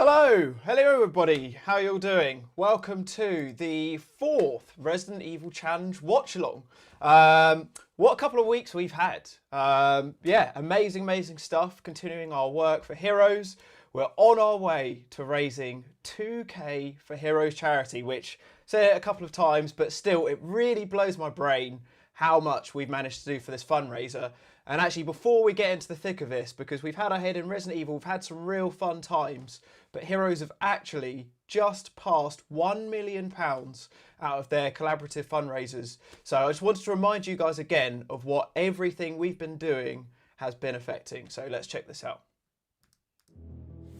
Hello everybody, how you all doing? Welcome to the 4th Resident Evil Challenge Watchalong. What a couple of weeks we've had. Yeah, amazing stuff, continuing our work for Heroes. We're on our way to raising 2k for Heroes charity, which I've said it a couple of times, but still it really blows my brain how much we've managed to do for this fundraiser. And actually, before we get into the thick of this, because we've had our head in Resident Evil, we've had some real fun times, but Heroes have actually just passed £1 million out of their collaborative fundraisers. So I just wanted to remind you guys again of what everything we've been doing has been affecting. So let's check this out.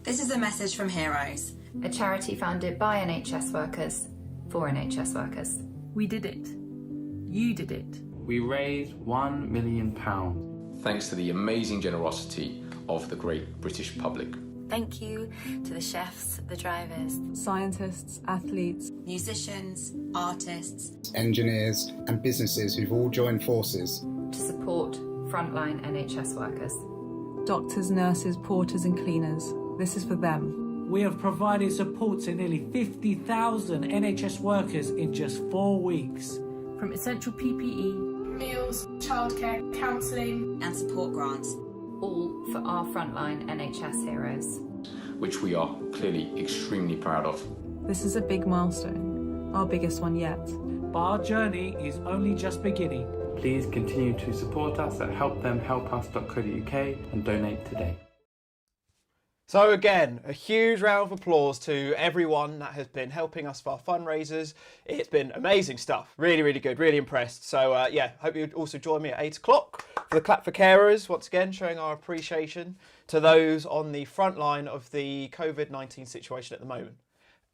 This is a message from Heroes, a charity founded by NHS workers for NHS workers. We did it. You did it. We raised £1 million. Thanks to the amazing generosity of the great British public. Thank you to the chefs, the drivers, scientists, athletes, musicians, artists, engineers and businesses who've all joined forces to support frontline NHS workers. doctors, nurses, porters and cleaners. This is for them. We have provided support to nearly 50,000 NHS workers in just 4 weeks. From essential PPE, meals, childcare, counselling and support grants. All for our frontline NHS heroes. Which we are clearly extremely proud of. This is a big milestone, our biggest one yet. But our journey is only just beginning. Please continue to support us at helpthemhelpus.co.uk and donate today. So again, a huge round of applause to everyone that has been helping us for our fundraisers. It's been amazing stuff, really good, really impressed. So yeah, hope you'd also join me at 8 o'clock for the Clap for Carers, once again showing our appreciation to those on the front line of the COVID-19 situation at the moment.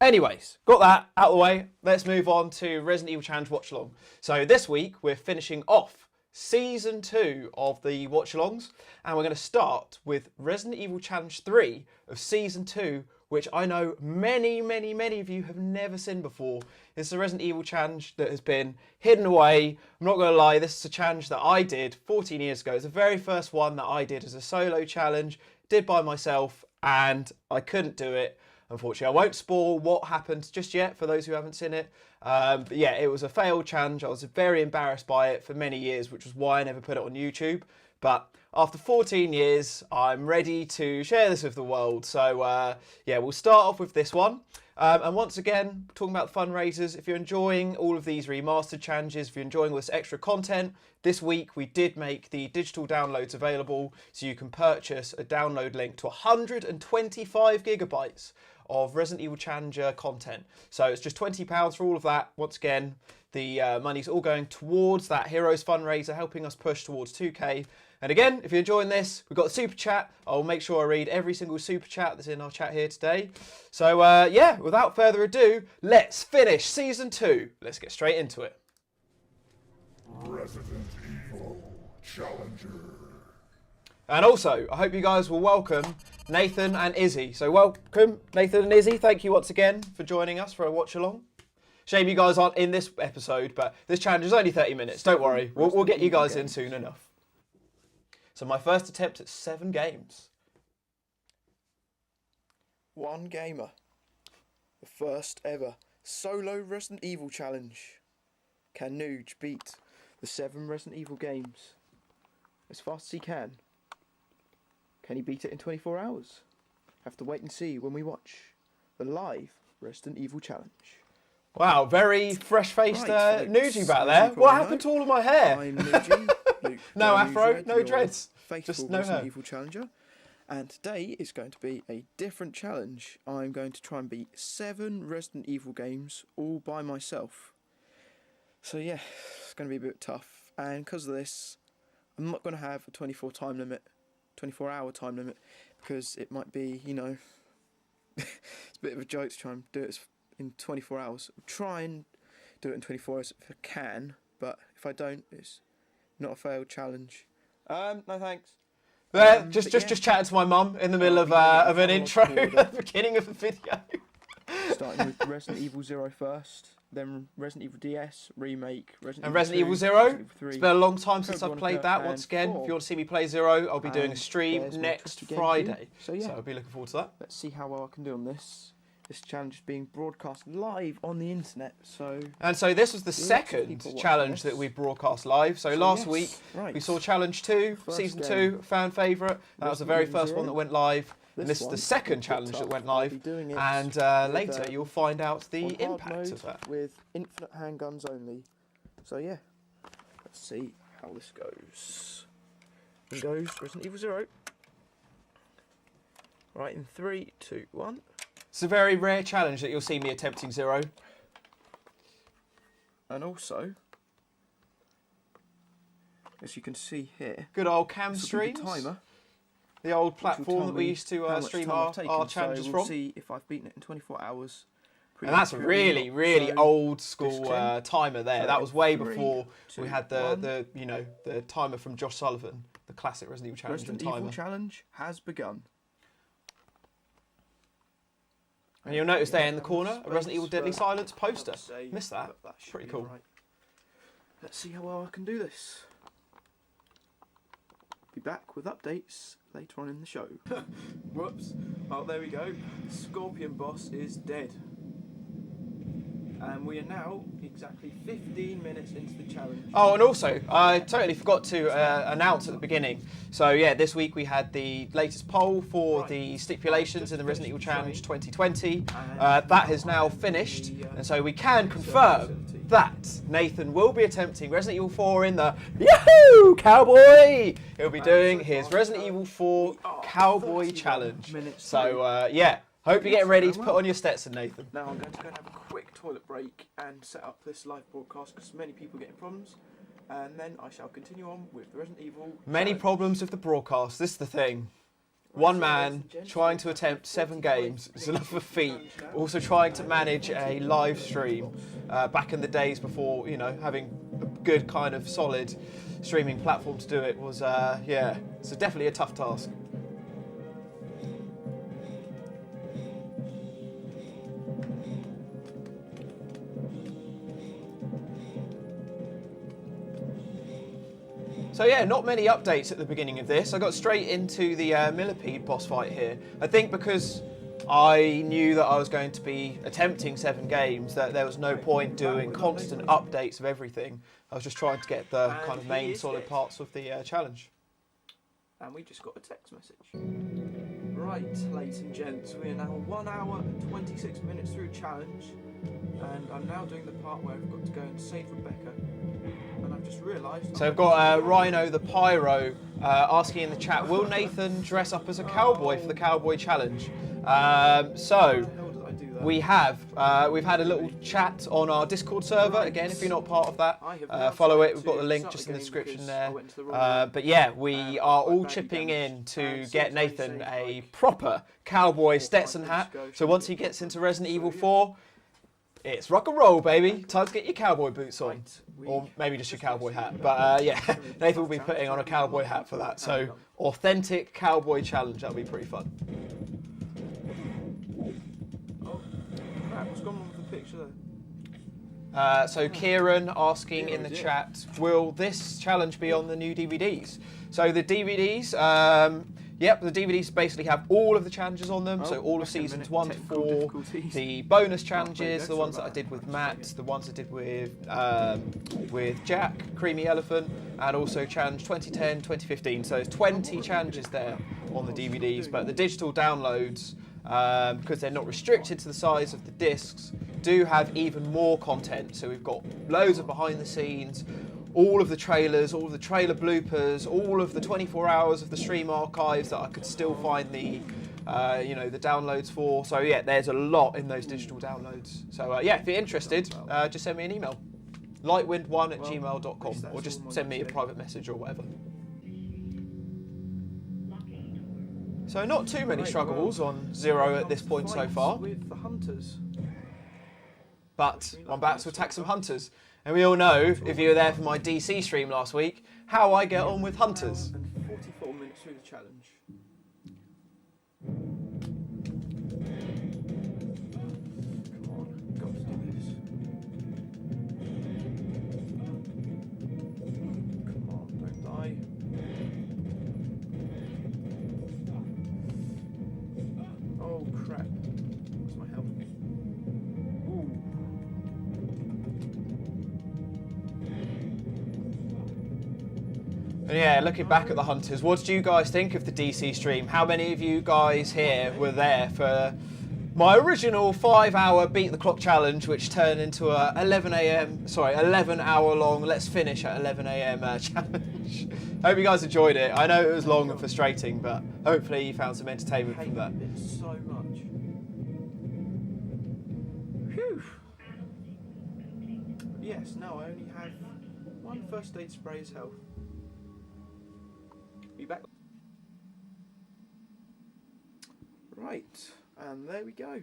Anyways, got that out of the way, let's move on to Resident Evil Challenge Watchalong. So this week we're finishing off Season 2 of the Watchalongs, and we're going to start with Resident Evil Challenge 3 of Season 2, which I know many of you have never seen before. It's a Resident Evil challenge that has been hidden away. I'm not going to lie, this is a challenge that I did 14 years ago. It's the very first one that I did as a solo challenge, did by myself, and I couldn't do it. Unfortunately, I won't spoil what happened just yet for those who haven't seen it. But yeah, it was a failed challenge. I was very embarrassed by it for many years, which was why I never put it on YouTube. But after 14 years, I'm ready to share this with the world. So yeah, we'll start off with this one. And once again, talking about the fundraisers, if you're enjoying all of these remastered challenges, if you're enjoying all this extra content, this week we did make the digital downloads available, so you can purchase a download link to 125 gigabytes of Resident Evil Challenger content. So it's just £20 for all of that. Once again, the money's all going towards that Heroes fundraiser, helping us push towards 2k. And again, if you're enjoying this, we've got a super chat. I'll make sure I read every single super chat that's in our chat here today. So yeah, without further ado, let's finish Season 2. Let's get straight into it. Resident Evil Challenger. And also, I hope you guys will welcome Nathan and Izzy. So welcome, Nathan and Izzy. Thank you once again for joining us for a watch-along. Shame you guys aren't in this episode, but this challenge is only 30 minutes. Don't worry, we'll get you guys in soon enough. So my first attempt at 7 games. One gamer. The first ever solo Resident Evil challenge. Can Nougie beat the 7 Resident Evil games as fast as he can? Can he beat it in 24 hours? Have to wait and see when we watch the live Resident Evil challenge. Wow, very fresh-faced Right, Nougie back there. What happened to all of my hair? I'm Nougie. Luke, No Nougie afro, Red, no your dreads. Faithful Just no Resident hair. Evil challenger. And today is going to be a different challenge. I'm going to try and beat 7 Resident Evil games all by myself. So yeah, it's going to be a bit tough. And because of this, I'm not going to have a 24-hour time limit, because it might be, you know, it's a bit of a joke to try and do it in 24 hours. I'll try and do it in 24 hours if I can, but if I don't, it's not a failed challenge. No thanks. Just chatting to my mum in the middle of an intro at the beginning of the video. Starting with Resident Evil 0 first. then Resident Evil DS, Remake, And Resident Evil 2, Zero. Resident Evil 3, It's been a long time Code since I've Veronica, played that. and Once again, 4. if you want to see me play Zero, I'll be doing a And stream there's my next trusty GameCube. Friday. So yeah, I'll be looking forward to that. let's see how well I can do on this. This challenge is being broadcast live on the internet, so... And so this was the Lots of second people watching challenge this. that we broadcast live. So last yes, week right. we saw Challenge 2, First Season game. 2, fan favourite. That was the Resident very Evil first one 0. that went live. And this is the one second is challenge booked that up. went I'll live. be doing it And with, later you'll find out the on hard impact mode of that. with infinite handguns only. So yeah, let's see how this goes. And goes Resident Evil 0. Right, in 3, 2, 1. It's a very rare challenge that you'll see me attempting Zero. And also, as you can see here, Good old cam this will be streams. the timer. The old which will platform tell that we me used to how much stream time our I've taken. challenges so we'll from. see if I've beaten it in 24 hours. And that's a really, really So, old school gen. timer there. So that was way 3, before 2, we had 1. the timer from Josh Sullivan, the classic Resident Evil challenge Resident and timer. Evil challenge has begun. And you'll notice there in the corner a Space Resident Evil Deadly for Silence poster. save, Missed that. but should Pretty be cool. right. Let's see how well I can do this. Be back with updates later on in the show. Whoops. Oh, there we go. Scorpion boss is dead. And we are now exactly 15 minutes into the challenge. Oh, and also, I totally forgot to announce at the beginning. So yeah, this week we had the latest poll for the stipulations in the Resident Evil Challenge 2020. That has now finished, and so we can confirm that Nathan will be attempting Resident Evil 4 in the Yahoo Cowboy! He'll be doing his Resident Evil 4 Cowboy Challenge. So yeah, hope you're getting ready to put on your Stetson, Nathan. Now I'm going to go and have a quick toilet break and set up this live broadcast because many people are getting problems. And then I shall continue on with the Resident Evil Many challenge. problems with the broadcast. This is the thing. One man trying to attempt 7 games is enough of a feat. Also trying to manage a live stream back in the days before, you know, having a good kind of solid streaming platform to do it was, yeah, it's definitely a tough task. So yeah, not many updates at the beginning of this. I got straight into the Millipede boss fight here. I think because I knew that I was going to be attempting 7 games, that there was no point doing constant updates of everything. I was just trying to get the kind of main solid parts of the challenge. And we just got a text message. Right, ladies and gents, we are now 1 hour and 26 minutes through challenge. And I'm now doing the part where I've got to go and save Rebecca. And I've just realised... So I've got Rhino the Pyro asking in the chat, will Nathan dress up as a cowboy for the Cowboy Challenge? So we have. We've had a little chat on our Discord server. Again, if you're not part of that, follow it. We've got the link just in the description there. But yeah, we are all chipping in to get Nathan a proper cowboy Stetson hat. So once he gets into Resident Evil 4, it's rock and roll, baby. Time to get your cowboy boots on. Or maybe just your cowboy hat. But yeah, Nathan will be putting on a cowboy hat for that. So authentic cowboy challenge. That'll be pretty fun. Oh, crap, what's going on with the picture there? So Kieran asking in the chat, will this challenge be on the new DVDs? So the DVDs, yep, the DVDs basically have all of the challenges on them. So all of seasons 1 to 4, the bonus challenges, the ones that I did with Matt, the ones I did with Jack, Creamy Elephant, and also challenge 2010, 2015. So there's 20 challenges there on the DVDs, but the digital downloads, because they're not restricted to the size of the discs, do have even more content. So we've got loads of behind the scenes, all of the trailers, all of the trailer bloopers, all of the 24 hours of the stream archives that I could still find the you know, the downloads for. So yeah, there's a lot in those digital downloads. So yeah, if you're interested, just send me an email, lightwind1@gmail.com, or just send me a private message or whatever. So not too many struggles on Zero at this point so far. With the hunters. But I'm back to attack some hunters. And we all know, if you were there for my DC stream last week, how I get on with hunters. And 44 minutes through the challenge. Come on, got to do this. And yeah, looking back at the Hunters, what did you guys think of the DC stream? How many of you guys here were there for my original 5-hour beat the clock challenge, which turned into a 11 hour long let's finish at 11 a.m. Challenge? Hope you guys enjoyed it. I know it was long and frustrating, but hopefully you found some entertainment from that. So much. Whew. Yes, no, I only have one first aid spray as health. Be back. Right, and there we go.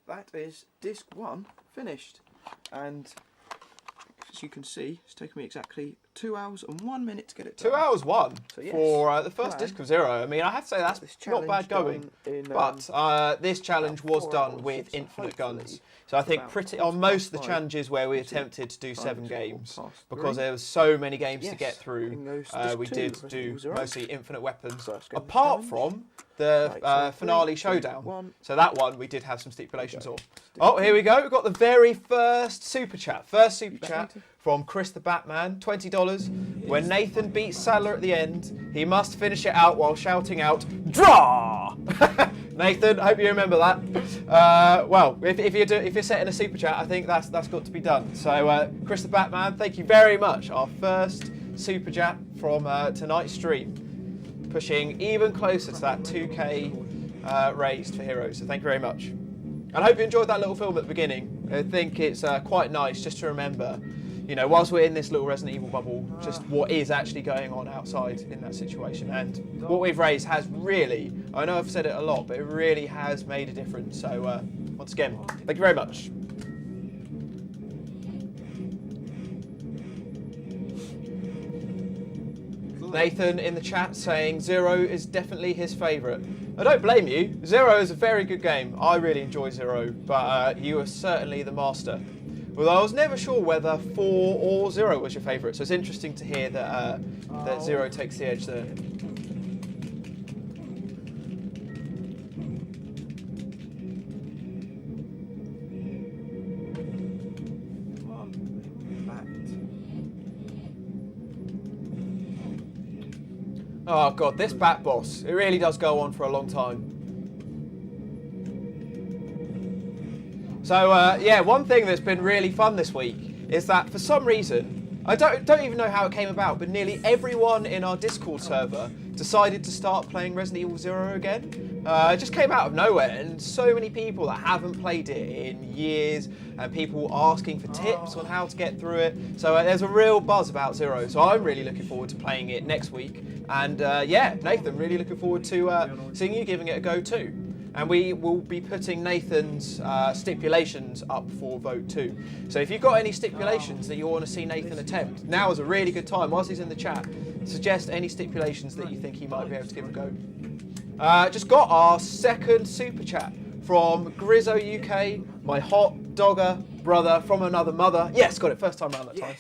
That is disc 1 finished. And as you can see, it's taken me exactly 2 hours and 1 minute to get it done. 2 hours 1 So, yes, for the first disc of 0. I mean, I have to say that's not bad going. But this challenge was done with infinite guns. So I think on most of the challenges where we attempted to do 7 games, because there was so many games to get through, we did do mostly infinite weapons, apart from the finale showdown. So that one we did have some stipulations on. Oh, here we go. We've got the very first super chat. First super chat from Chris the Batman, $20. When Nathan beats Sadler at the end, he must finish it out while shouting out, "Draw!" Nathan, I hope you remember that. Well, if you're setting a super chat, I think that's got to be done. So, Chris the Batman, thank you very much. Our first super chat from tonight's stream, pushing even closer to that 2K raised for Heroes. So thank you very much. And I hope you enjoyed that little film at the beginning. I think it's quite nice just to remember, you know, whilst we're in this little Resident Evil bubble, just what is actually going on outside in that situation. And what we've raised has really, I know I've said it a lot, but it really has made a difference. So once again, thank you very much. Nathan in the chat saying 0 is definitely his favourite. I don't blame you. 0 is a very good game. I really enjoy 0, but you are certainly the master. Although I was never sure whether 4 or 0 was your favourite, so it's interesting to hear that that 0 takes the edge there. Oh god, this bat boss, it really does go on for a long time. So yeah, one thing that's been really fun this week is that for some reason, I don't even know how it came about, but nearly everyone in our Discord server decided to start playing Resident Evil 0 again. It just came out of nowhere, and so many people that haven't played it in years, and people asking for tips on how to get through it. So there's a real buzz about 0, so I'm really looking forward to playing it next week. And yeah, Nathan, really looking forward to seeing you giving it a go too. And we will be putting Nathan's stipulations up for vote too. So if you've got any stipulations that you want to see Nathan attempt, now is a really good time, whilst he's in the chat, suggest any stipulations that you think he might be able to give a go. Just got our second super chat from Grizzo UK, my hot dogger brother from another mother. Yes, got it, first time around that time.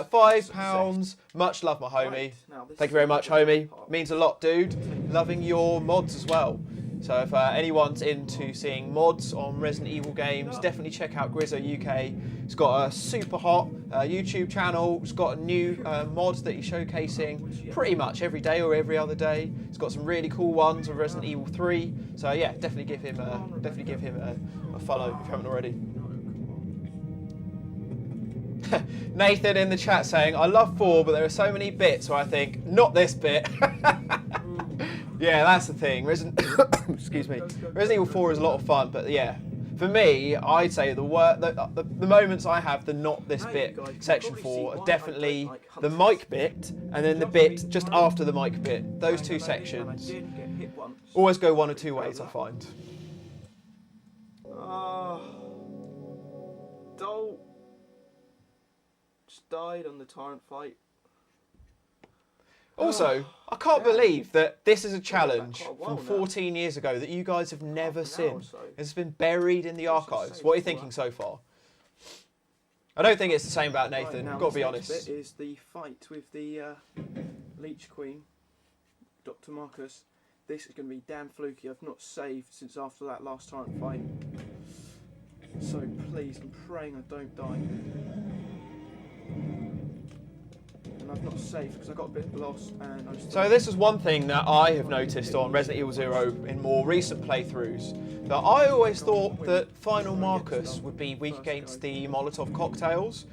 £5, much love my homie. Thank you very much, homie. Means a lot, dude. Loving your mods as well. So if anyone's into seeing mods on Resident Evil games, definitely check out Grizzo UK. He's got a super hot YouTube channel. He's got a new mods that he's showcasing pretty much every day or every other day. He's got some really cool ones of Resident Evil 3. So yeah, definitely give him a follow if you haven't already. Nathan in the chat saying, I love 4, but there are so many bits where I think, not this bit. Yeah, that's the thing. Excuse me. Resident Evil 4 is a lot of fun, but yeah, for me, I'd say the moments I have the not this bit section 4 are definitely the mic bit and then the bit just after the mic bit. Those two sections always go one or two ways, I find. Dole just died on the Tyrant fight. Also, I can't believe that this is a challenge from 14 years ago that you guys have never seen. It's been buried in the archives. What are you thinking so far? I don't think it's the same about Nathan, I've got to be honest. This bit is the fight with the Leech Queen, Dr. Marcus. This is going to be damn fluky. I've not saved since after that last Tyrant fight. So please, I'm praying I don't die. and I've not saved because I got a bit lost and I just... So this is one thing that I have noticed on Resident Evil 0 in more recent playthroughs, that I always thought that Final Marcus would be weak against the Molotov cocktails.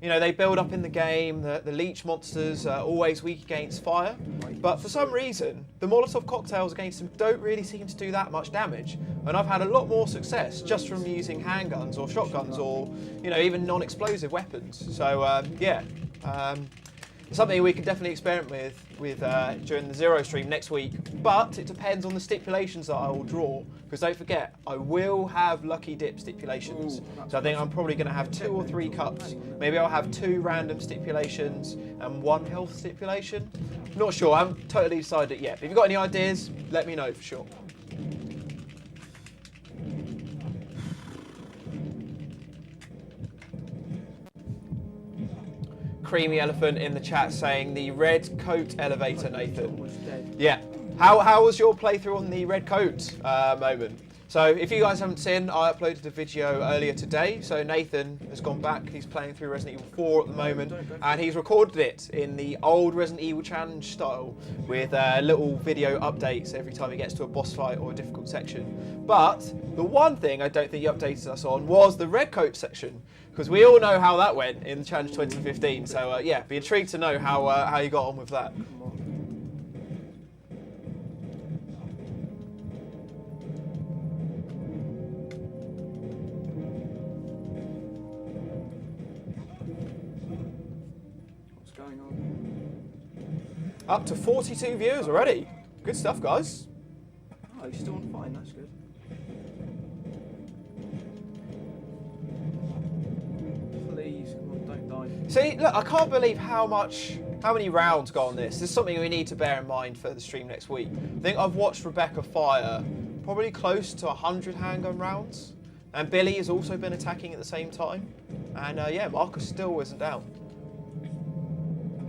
You know, they build up in the game, the leech monsters are always weak against fire, but for some reason, the Molotov cocktails against them don't really seem to do that much damage. And I've had a lot more success just from using handguns or shotguns or, you know, even non-explosive weapons. So, yeah. Something we can definitely experiment with during the Zero stream next week, but it depends on the stipulations that I will draw, because don't forget, I will have lucky dip stipulations. So I think I'm probably going to have 2 or 3 cups. Maybe I'll have 2 random stipulations and 1 health stipulation. Not sure, I haven't totally decided it yet. But if you've got any ideas, let me know for sure. Creamy Elephant in the chat saying the red coat elevator, Nathan. Yeah. How was your playthrough on the red coat moment? So if you guys haven't seen, I uploaded a video earlier today. So Nathan has gone back. He's playing through Resident Evil 4 at the moment, and he's recorded it in the old Resident Evil challenge style with little video updates every time he gets to a boss fight or a difficult section. But the one thing I don't think he updated us on was the red coat section, because we all know how that went in Challenge 2015. So yeah, be intrigued to know how you got on with that. What's going on? Up to 42 viewers already. Good stuff, guys. Oh, you're still on fine, that's good. Please, come on, don't die. See, look, I can't believe how many rounds got on this. This is something we need to bear in mind for the stream next week. I think I've watched Rebecca fire probably close to 100 handgun rounds. And Billy has also been attacking at the same time. And yeah, Marcus still isn't down.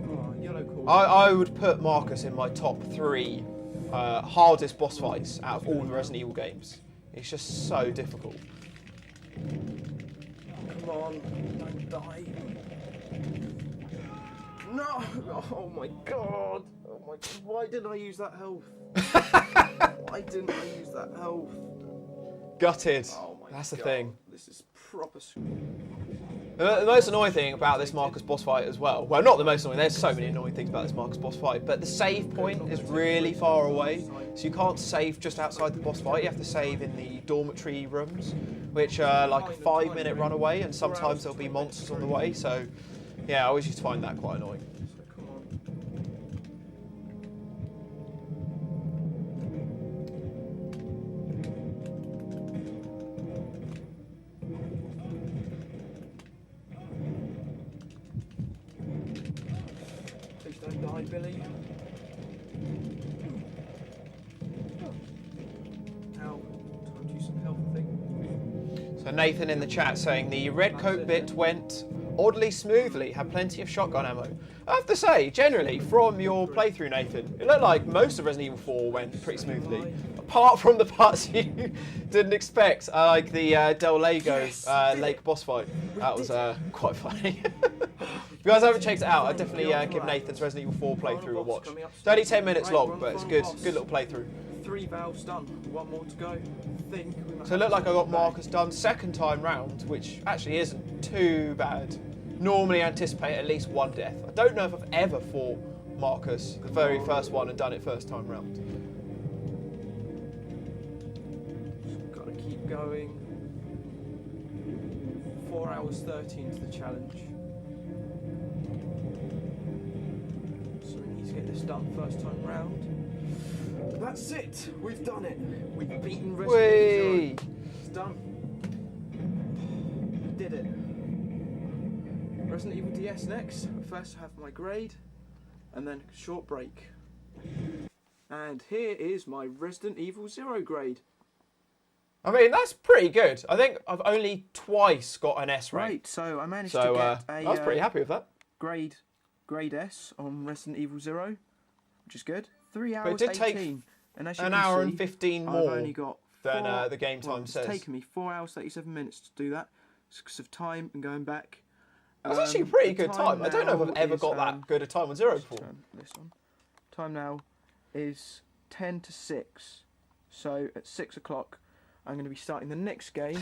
Oh, yellow cord. I would put Marcus in my top 3 hardest boss fights out of all the Resident Evil games. It's just so difficult. Come on, don't die. No! Oh my god! Oh my god, why didn't I use that health? Why didn't I use that health? Gutted. Oh my That's the god. thing. This is proper. The most annoying thing about this Marcus boss fight as well, well, not the most annoying, there's so many annoying things about this Marcus boss fight, but the save point is really far away, so you can't save just outside the boss fight. You have to save in the dormitory rooms, which are like a 5-minute run away, and sometimes there'll be monsters on the way, so yeah, I always used to find that quite annoying. Come on. Please don't die, Billy. Ow. Time to use some health, I think. So Nathan in the chat saying the red coat bit went oddly smoothly, had plenty of shotgun ammo. I have to say, generally, from your playthrough, Nathan, it looked like most of Resident Evil 4 went pretty smoothly. Apart from the parts you didn't expect, like the Del Lago Lake boss fight. That was quite funny. If you guys haven't checked it out, I'd definitely give Nathan's Resident Evil 4 playthrough a watch. It's only 10 minutes long, but it's a good little playthrough. 3 valves done, 1 more to go. So it looked like I got Marcus done second time round, which actually isn't too bad. Normally anticipate at least 1 death. I don't know if I've ever fought Marcus, the very first one, and done it first time round. Just gotta keep going. 4 hours 13 to the challenge. So we need to get this done first time round. That's it! We've done it! We've beaten Resident Evil 0. It's done. We did it. Resident Evil DS next. First I have my grade, and then a short break. And here is my Resident Evil 0 grade. I mean, that's pretty good. I think I've only twice got an S rank. Right, so I managed to get I was pretty happy with that. Grade S on Resident Evil 0, which is good. 3 hours But it did 18. take And as you an can hour see, and 15 I've more only got than the game time it's says. taken me 4 hours 37 minutes to do that. It's because of time and going back. That was actually a pretty good time. I don't know if I've ever is, got that good a time on Zero before. Turn this on. Time now is 10 to 6. So at 6 o'clock, I'm going to be starting the next game.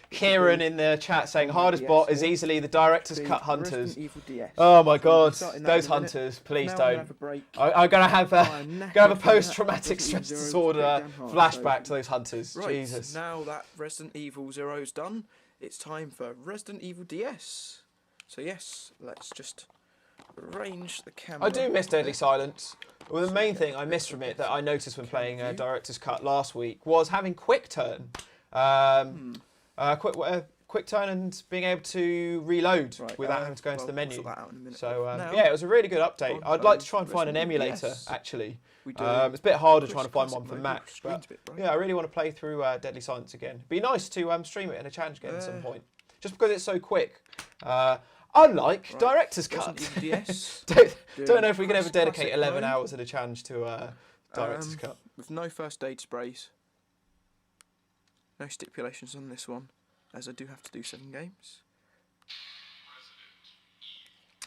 Kieran in the chat saying hardest bot is easily the director's cut hunters. Evil DS. Oh my god, So those hunters, please now don't. I'm I'm gonna have a knackered post-traumatic from that stress Resident Evil disorder 0 to flashback so- to those hunters. Right, Jesus. now that Resident Evil 0's done, it's time for Resident Evil DS. So yes, let's just arrange the camera. I do miss Deadly Silence. Well, the main thing I missed from it that I noticed when playing Director's Cut last week was having quick turn. Quick turn and being able to reload without having to go into the menu. So yeah, it was a really good update. I'd like to try and find an emulator actually. It's a bit harder trying to find one for Mac, but yeah, I really want to play through Deadly Silence again. It'd be nice to stream it in a challenge again at some point, just because it's so quick. Unlike Director's Cut. don't know if we can ever dedicate 11 hours in a challenge to Director's Cut. With no first aid sprays. No stipulations on this one, as I do have to do 7 games.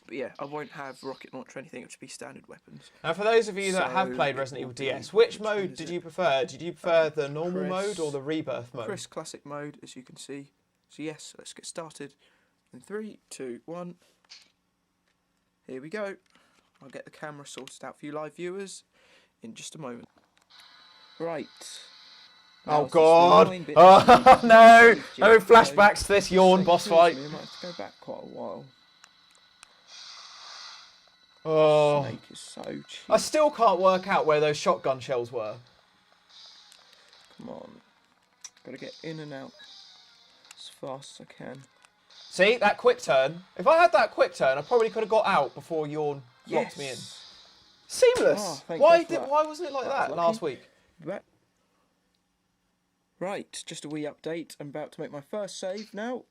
But yeah, I won't have rocket launcher or anything, it would be standard weapons. Now for those of you that have played Resident Evil DS, which mode did you prefer? Did you prefer the normal mode or the rebirth mode? Chris Classic mode, as you can see. So yes, let's get started. In 3, 2, 1. Here we go. I'll get the camera sorted out for you live viewers in just a moment. Right. Oh god! Oh no! No flashbacks to this yawn boss fight. I might have to go back quite a while. Oh. Snake is so cheap. I still can't work out where those shotgun shells were. Come on. Gotta get in and out as fast as I can. See, that quick turn. If I had that quick turn, I probably could have got out before yawn locked me in. Seamless! Why wasn't it like that last week? Right, just a wee update. I'm about to make my first save now.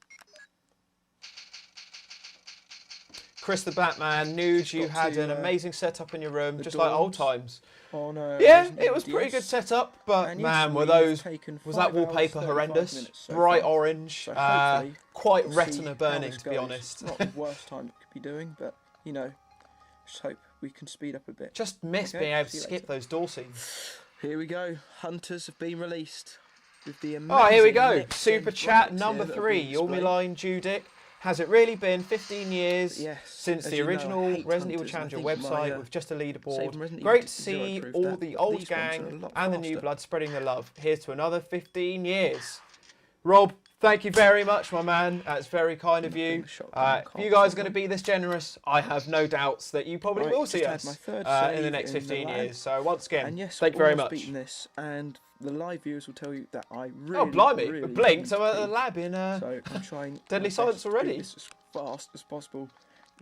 Chris the Batman, Nouge, you had an amazing setup in your room, just like old times. Oh no. Yeah, it was pretty good setup, but man, was that wallpaper horrendous? Bright orange, quite retina burning, to be honest. Not the worst time it could be doing, but you know, just hope we can speed up a bit. Just miss being able to skip those door scenes. Here we go. Hunters have been released. With the here we go. Super chat number 3. Yormiline Judic. Has it really been 15 years since the original Resident Evil Challenger website with just a leaderboard? Great to see all the old gang and the new blood spreading the love. Here's to another 15 years. Rob, thank you very much, my man. That's very kind of you. If you guys are going to be this generous, I have no doubts that you probably will see us in the next 15 years. So once again, thank you very much. This, and the live viewers will tell you that I really, oh blimey, really blinked. I'm at the lab in so I'm trying Deadly Silence already. This as fast as possible.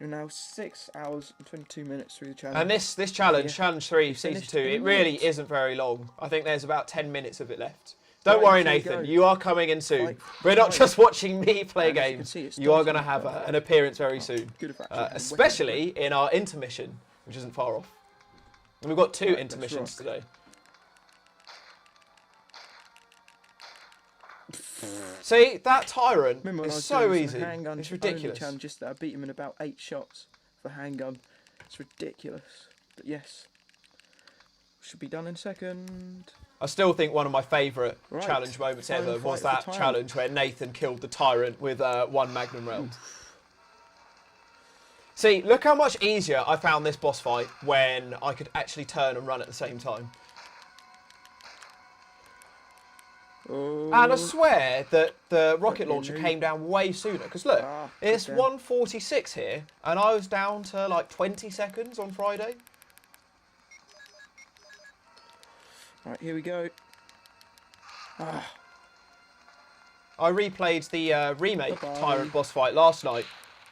We're now 6 hours and 22 minutes through the challenge. And this challenge, Challenge 3, Season 2, it really isn't very long. I think there's about 10 minutes of it left. Don't worry, Nathan, you are coming in soon. We're not just watching me play games. You are going to have an appearance very soon. Especially in our intermission, which isn't far off. And we've got 2 intermissions today. See, that tyrant is so easy. It's ridiculous. Challenges that I beat him in about 8 shots for handgun. It's ridiculous. But yes, should be done in a second. I still think one of my favourite challenge moments ever was that challenge where Nathan killed the tyrant with 1 magnum round. See, look how much easier I found this boss fight when I could actually turn and run at the same time. Oh. And I swear that the rocket launcher came down way sooner. Because look, it's 1:46 here, and I was down to like 20 seconds on Friday. Right, here we go. I replayed the remake tyrant boss fight last night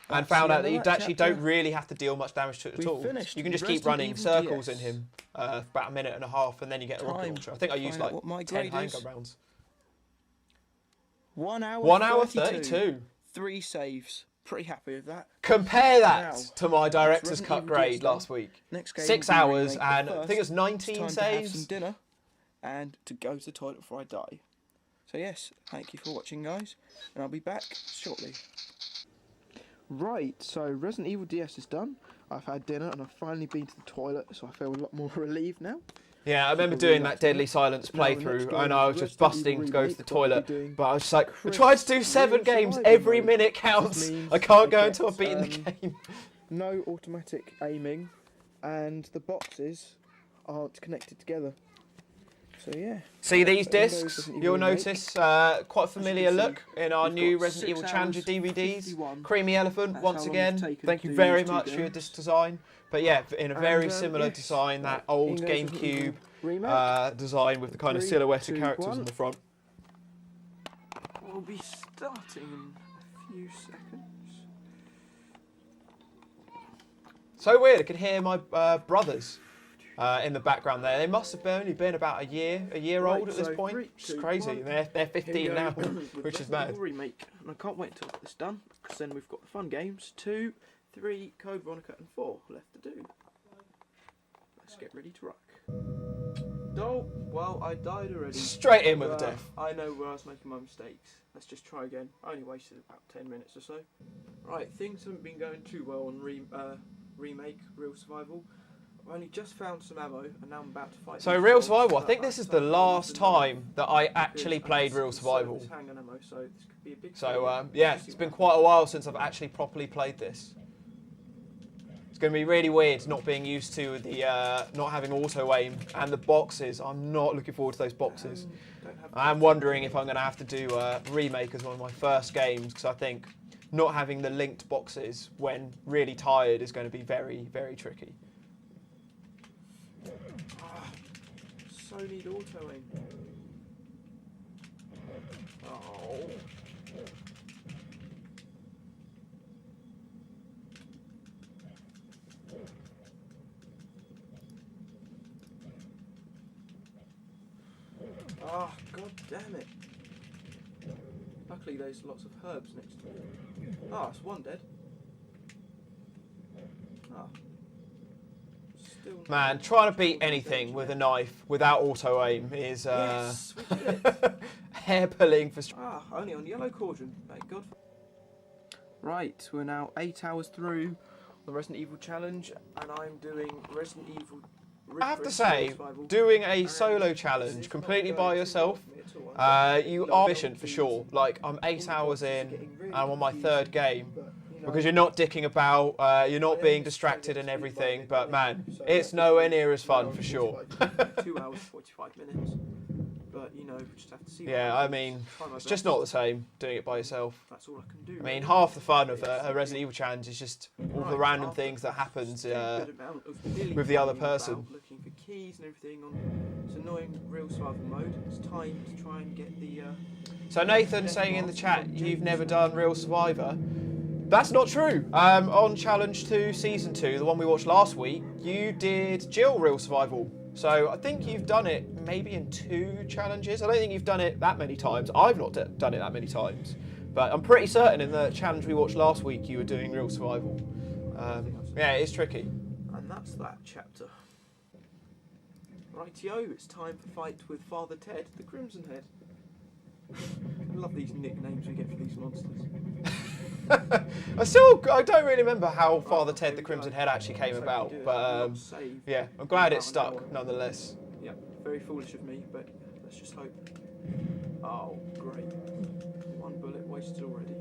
and found out that you actually don't really have to deal much damage to it at all. You can just keep running circles in him for about 1.5 minutes, and then you get a rocket launcher. I think I used like 10 handgun rounds. 1 hour 1 hour 32. 3 saves. Pretty happy with that. Compare that to my director's cut grade last week. 6 hours and I think it was 19 saves. To have some dinner and to go to the toilet before I die. So yes, thank you for watching, guys, and I'll be back shortly. Right, so Resident Evil DS is done. I've had dinner and I've finally been to the toilet, so I feel a lot more relieved now. Yeah, I remember doing that Deadly Silence playthrough, and I was just busting to go to the toilet, but I was just like, I tried to do 7 games, every minute counts. I can't go until I've beaten the game. No automatic aiming, and the boxes aren't connected together. So yeah. See these discs? You'll notice quite a familiar look in our new Resident Evil Challenger DVDs. Creamy Elephant, once again, thank you very much for your disc design. But yeah, in a very similar design, that old GameCube design with the kind of silhouetted characters on the front. We'll be starting in a few seconds. So weird, I can hear my brothers in the background there. They must have only been about a year old at this point. Which is crazy. They're 15 now, which is mad. Remake. And I can't wait until this is done, because then we've got the fun games 2, 3, Code Veronica and 4 left to do. Let's get ready to rock. Oh, well, I died already. Straight in with the death. I know where I was making my mistakes. Let's just try again. I only wasted about 10 minutes or so. Right, things haven't been going too well on Remake, Real Survival. I've only just found some ammo, and now I'm about to fight. So Real Survival, I think this is the last time that I actually played Real Survival. So yeah, it's been quite a while since I've actually properly played this. It's going to be really weird not being used to the not having auto aim and the boxes. I'm not looking forward to those boxes. I'm wondering if I'm going to have to do Remake as one of my first games, because I think not having the linked boxes when really tired is going to be very, very tricky. So need auto aim. Oh. Oh, god damn it. Luckily there's lots of herbs next to it. Ah, it's one dead. Ah. Man, trying to beat anything with a knife without auto aim is yes, we did it. hair pulling for. Ah, only on yellow cauldron, thank God. Right, we're now 8 hours through the Resident Evil challenge, and I'm doing Resident Evil. I have to say, doing a solo challenge completely by yourself, you are efficient for sure. Like, I'm 8 hours in, and I'm on my 3rd game. Because you're not dicking about, you're not being distracted and everything, but man, it's nowhere near as fun for sure. 2 hours, 45 minutes. But, you know, we just have to see. Yeah, I mean, it's just not the same doing it by yourself. That's all I can do. I mean, half the fun of a Resident Evil challenge is just all the random things that happens with the other person. Looking for keys and everything on this annoying Real Survival mode. It's time to try and get the. So Nathan saying in the chat, you've never done Real Survivor. That's not true. On Challenge 2 Season 2, the one we watched last week, you did Jill Real Survival. So I think you've done it maybe in 2 challenges. I don't think you've done it that many times. I've not done it that many times. But I'm pretty certain in the challenge we watched last week, you were doing Real Survival. Yeah, it is tricky. And that's that chapter. Rightio, it's time for fight with Father Ted, the Crimson Head. I love these nicknames we get for these monsters. I don't really remember how Father Ted the Crimson Head actually came about, but yeah, I'm glad it stuck nonetheless. Yeah, very foolish of me, but let's just hope. Oh, great. 1 bullet wasted already.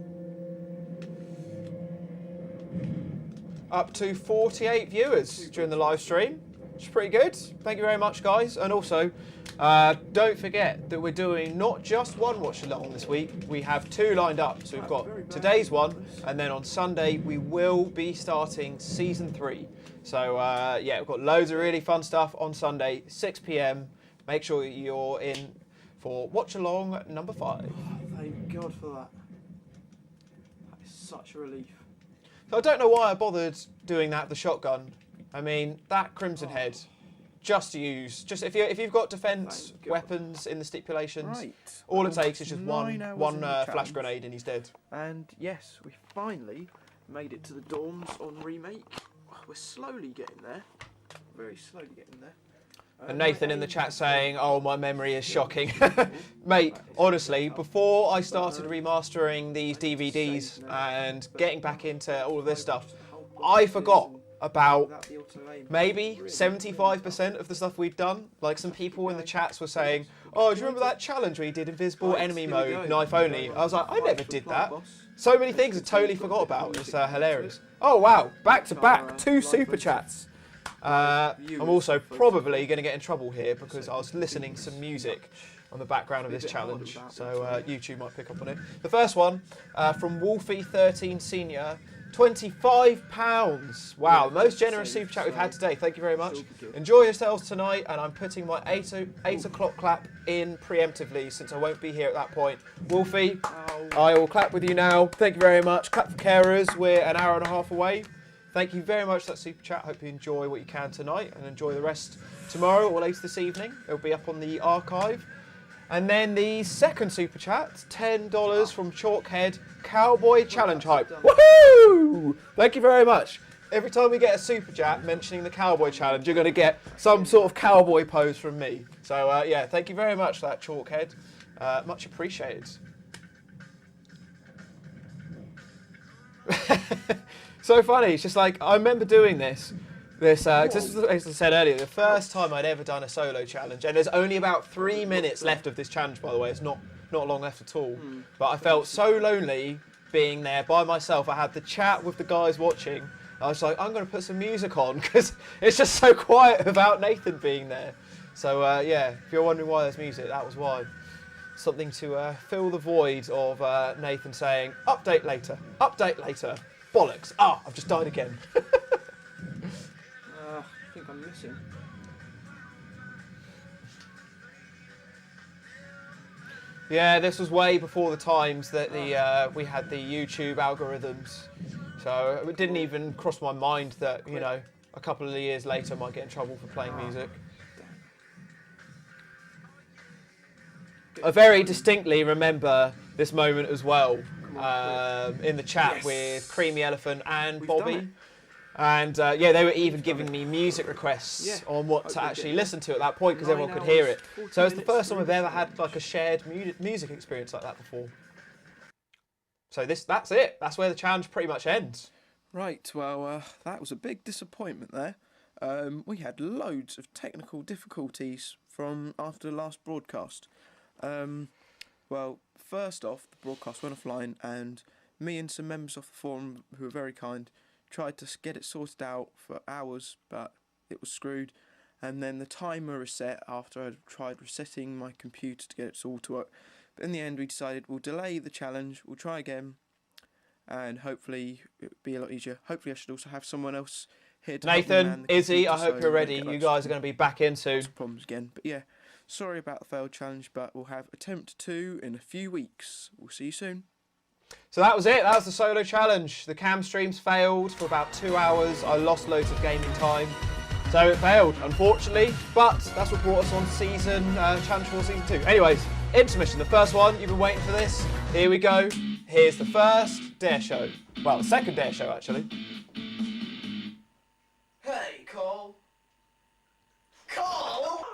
Up to 48 viewers during the live stream, which is pretty good. Thank you very much, guys. And also, don't forget that we're doing not just one watch along this week, we have 2 lined up. So we've got today's one, and then on Sunday we will be starting Season 3. So yeah, we've got loads of really fun stuff on Sunday, 6 PM. Make sure you're in for Watch Along number 5. Oh, thank God for that. That is such a relief. So I don't know why I bothered doing that, the shotgun. I mean, that Crimson Head, just to use, just if you've got defense weapons in the stipulations, all it takes is just one flash grenade and he's dead. And yes, we finally made it to the dorms on Remake. We're slowly getting there, very slowly getting there. And Nathan in the chat saying, oh, my memory is shocking. Mate, honestly, before I started remastering these DVDs and getting back into all of this stuff, I forgot about maybe 75% of the stuff we'd done. Like, some people in the chats were saying, oh, do you remember that challenge where you did invisible enemy mode, knife only? I was like, I never did that. So many things I totally forgot about. It's hilarious. Oh, wow. Back to back. 2 super chats. I'm also probably going to get in trouble here because I was listening to some music on the background of this challenge, so YouTube might pick up on it. The first one from Wolfie13 Senior, £25. Wow, the most generous super chat we've had today. Thank you very much. Enjoy yourselves tonight, and I'm putting my 8 o'clock clap in preemptively since I won't be here at that point. Wolfie, I will clap with you now. Thank you very much. Clap for carers. We're an hour and a half away. Thank you very much for that super chat. Hope you enjoy what you can tonight and enjoy the rest tomorrow or later this evening. It'll be up on the archive. And then the second super chat, $10 from Chalkhead, Cowboy Challenge Hype. Woohoo! Thank you very much. Every time we get a super chat mentioning the Cowboy Challenge, you're going to get some sort of cowboy pose from me. So yeah, thank you very much for that, Chalkhead. Much appreciated. So funny, it's just like, I remember doing this was, as I said earlier, the first time I'd ever done a solo challenge, and there's only about 3 minutes left of this challenge, by the way, it's not long left at all, but I felt so lonely being there by myself. I had the chat with the guys watching, I was like, I'm going to put some music on, because it's just so quiet without Nathan being there. So yeah, if you're wondering why there's music, that was why. Something to fill the void of Nathan saying, update later, bollocks. Ah, I've just died again. I think I'm missing. Yeah, this was way before the times that we had the YouTube algorithms. So it didn't even cross my mind that, you know, a couple of years later I might get in trouble for playing music. I very distinctly remember this moment as well in the chat with Creamy Elephant and Bobby. And yeah, they were even giving me music requests on what to actually listen to at that point because everyone could hear it. So it's the first time I've ever had like a shared music experience like that before. So that's it. That's where the challenge pretty much ends. Right, well, that was a big disappointment there. We had loads of technical difficulties from after the last broadcast. Well, first off, the broadcast went offline and me and some members of the forum who were very kind tried to get it sorted out for hours, but it was screwed. And then the timer reset after I tried resetting my computer to get it all to work. But in the end, we decided we'll delay the challenge, we'll try again, and hopefully it'll be a lot easier. Hopefully I should also have someone else here to help me man Nathan, the Izzy, computer, I hope so you're we ready. don't get You guys are going to be back in soon. problems again. But yeah, sorry about the failed challenge, but we'll have attempt 2 in a few weeks. We'll see you soon. So that was it. That was the solo challenge. The cam streams failed for about 2 hours. I lost loads of gaming time. So it failed, unfortunately. But that's what brought us on Challenge 4 Season 2. Anyways, intermission, the first one. You've been waiting for this. Here we go. Here's the first Dare Show. Well, the second Dare Show, actually. Hey, Cole. Cole!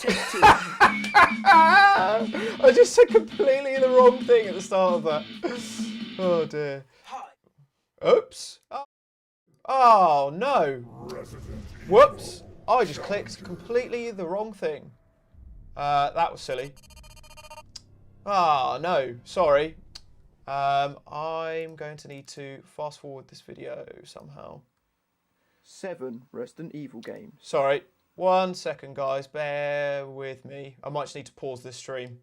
I just said completely the wrong thing at the start of that. Oh dear. Oops. Oh no. Whoops. I just clicked completely the wrong thing. That was silly. Ah, no. Sorry. I'm going to need to fast forward this video somehow. 7 Resident Evil games. Sorry. 1 second, guys. Bear with me. I might just need to pause this stream.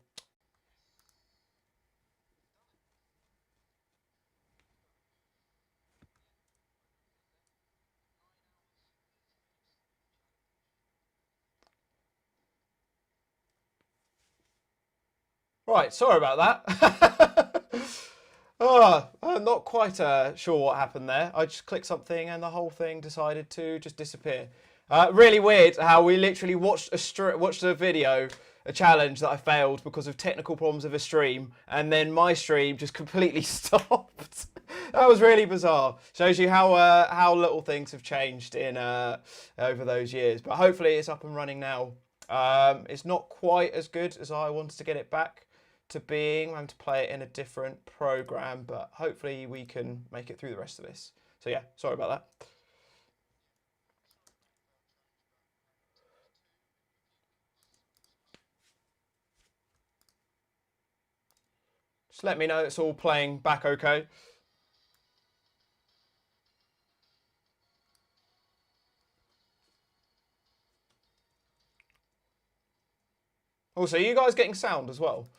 Right, sorry about that. I'm not quite sure what happened there. I just clicked something and the whole thing decided to just disappear. Really weird how we literally watched a video, a challenge that I failed because of technical problems of a stream, and then my stream just completely stopped. That was really bizarre. Shows you how little things have changed in over those years. But hopefully it's up and running now. It's not quite as good as I wanted to get it back to being. I'm having to play it in a different program, but hopefully we can make it through the rest of this. So yeah, sorry about that. Just let me know it's all playing back okay. Also, are you guys getting sound as well?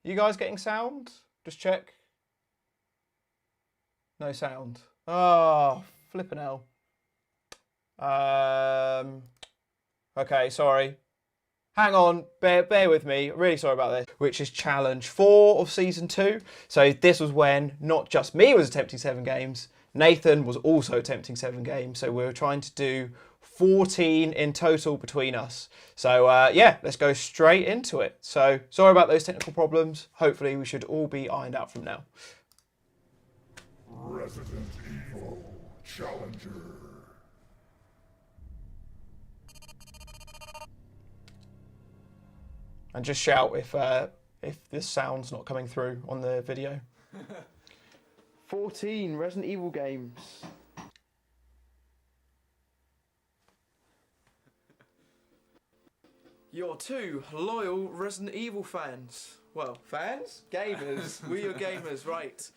You guys getting sound? Just check. No sound. Oh, flippin' hell. Okay, sorry. Hang on, bear with me. Really sorry about this. Which is challenge 4 of season 2. So this was when not just me was attempting 7 games, Nathan was also attempting 7 games. So we were trying to do 14 in total between us. So yeah, let's go straight into it. So sorry about those technical problems. Hopefully we should all be ironed out from now. Resident Evil Challenger. And just shout if this sound's not coming through on the video. 14 Resident Evil games. You're 2 loyal Resident Evil fans. Well, fans? Gamers. We're your gamers, right.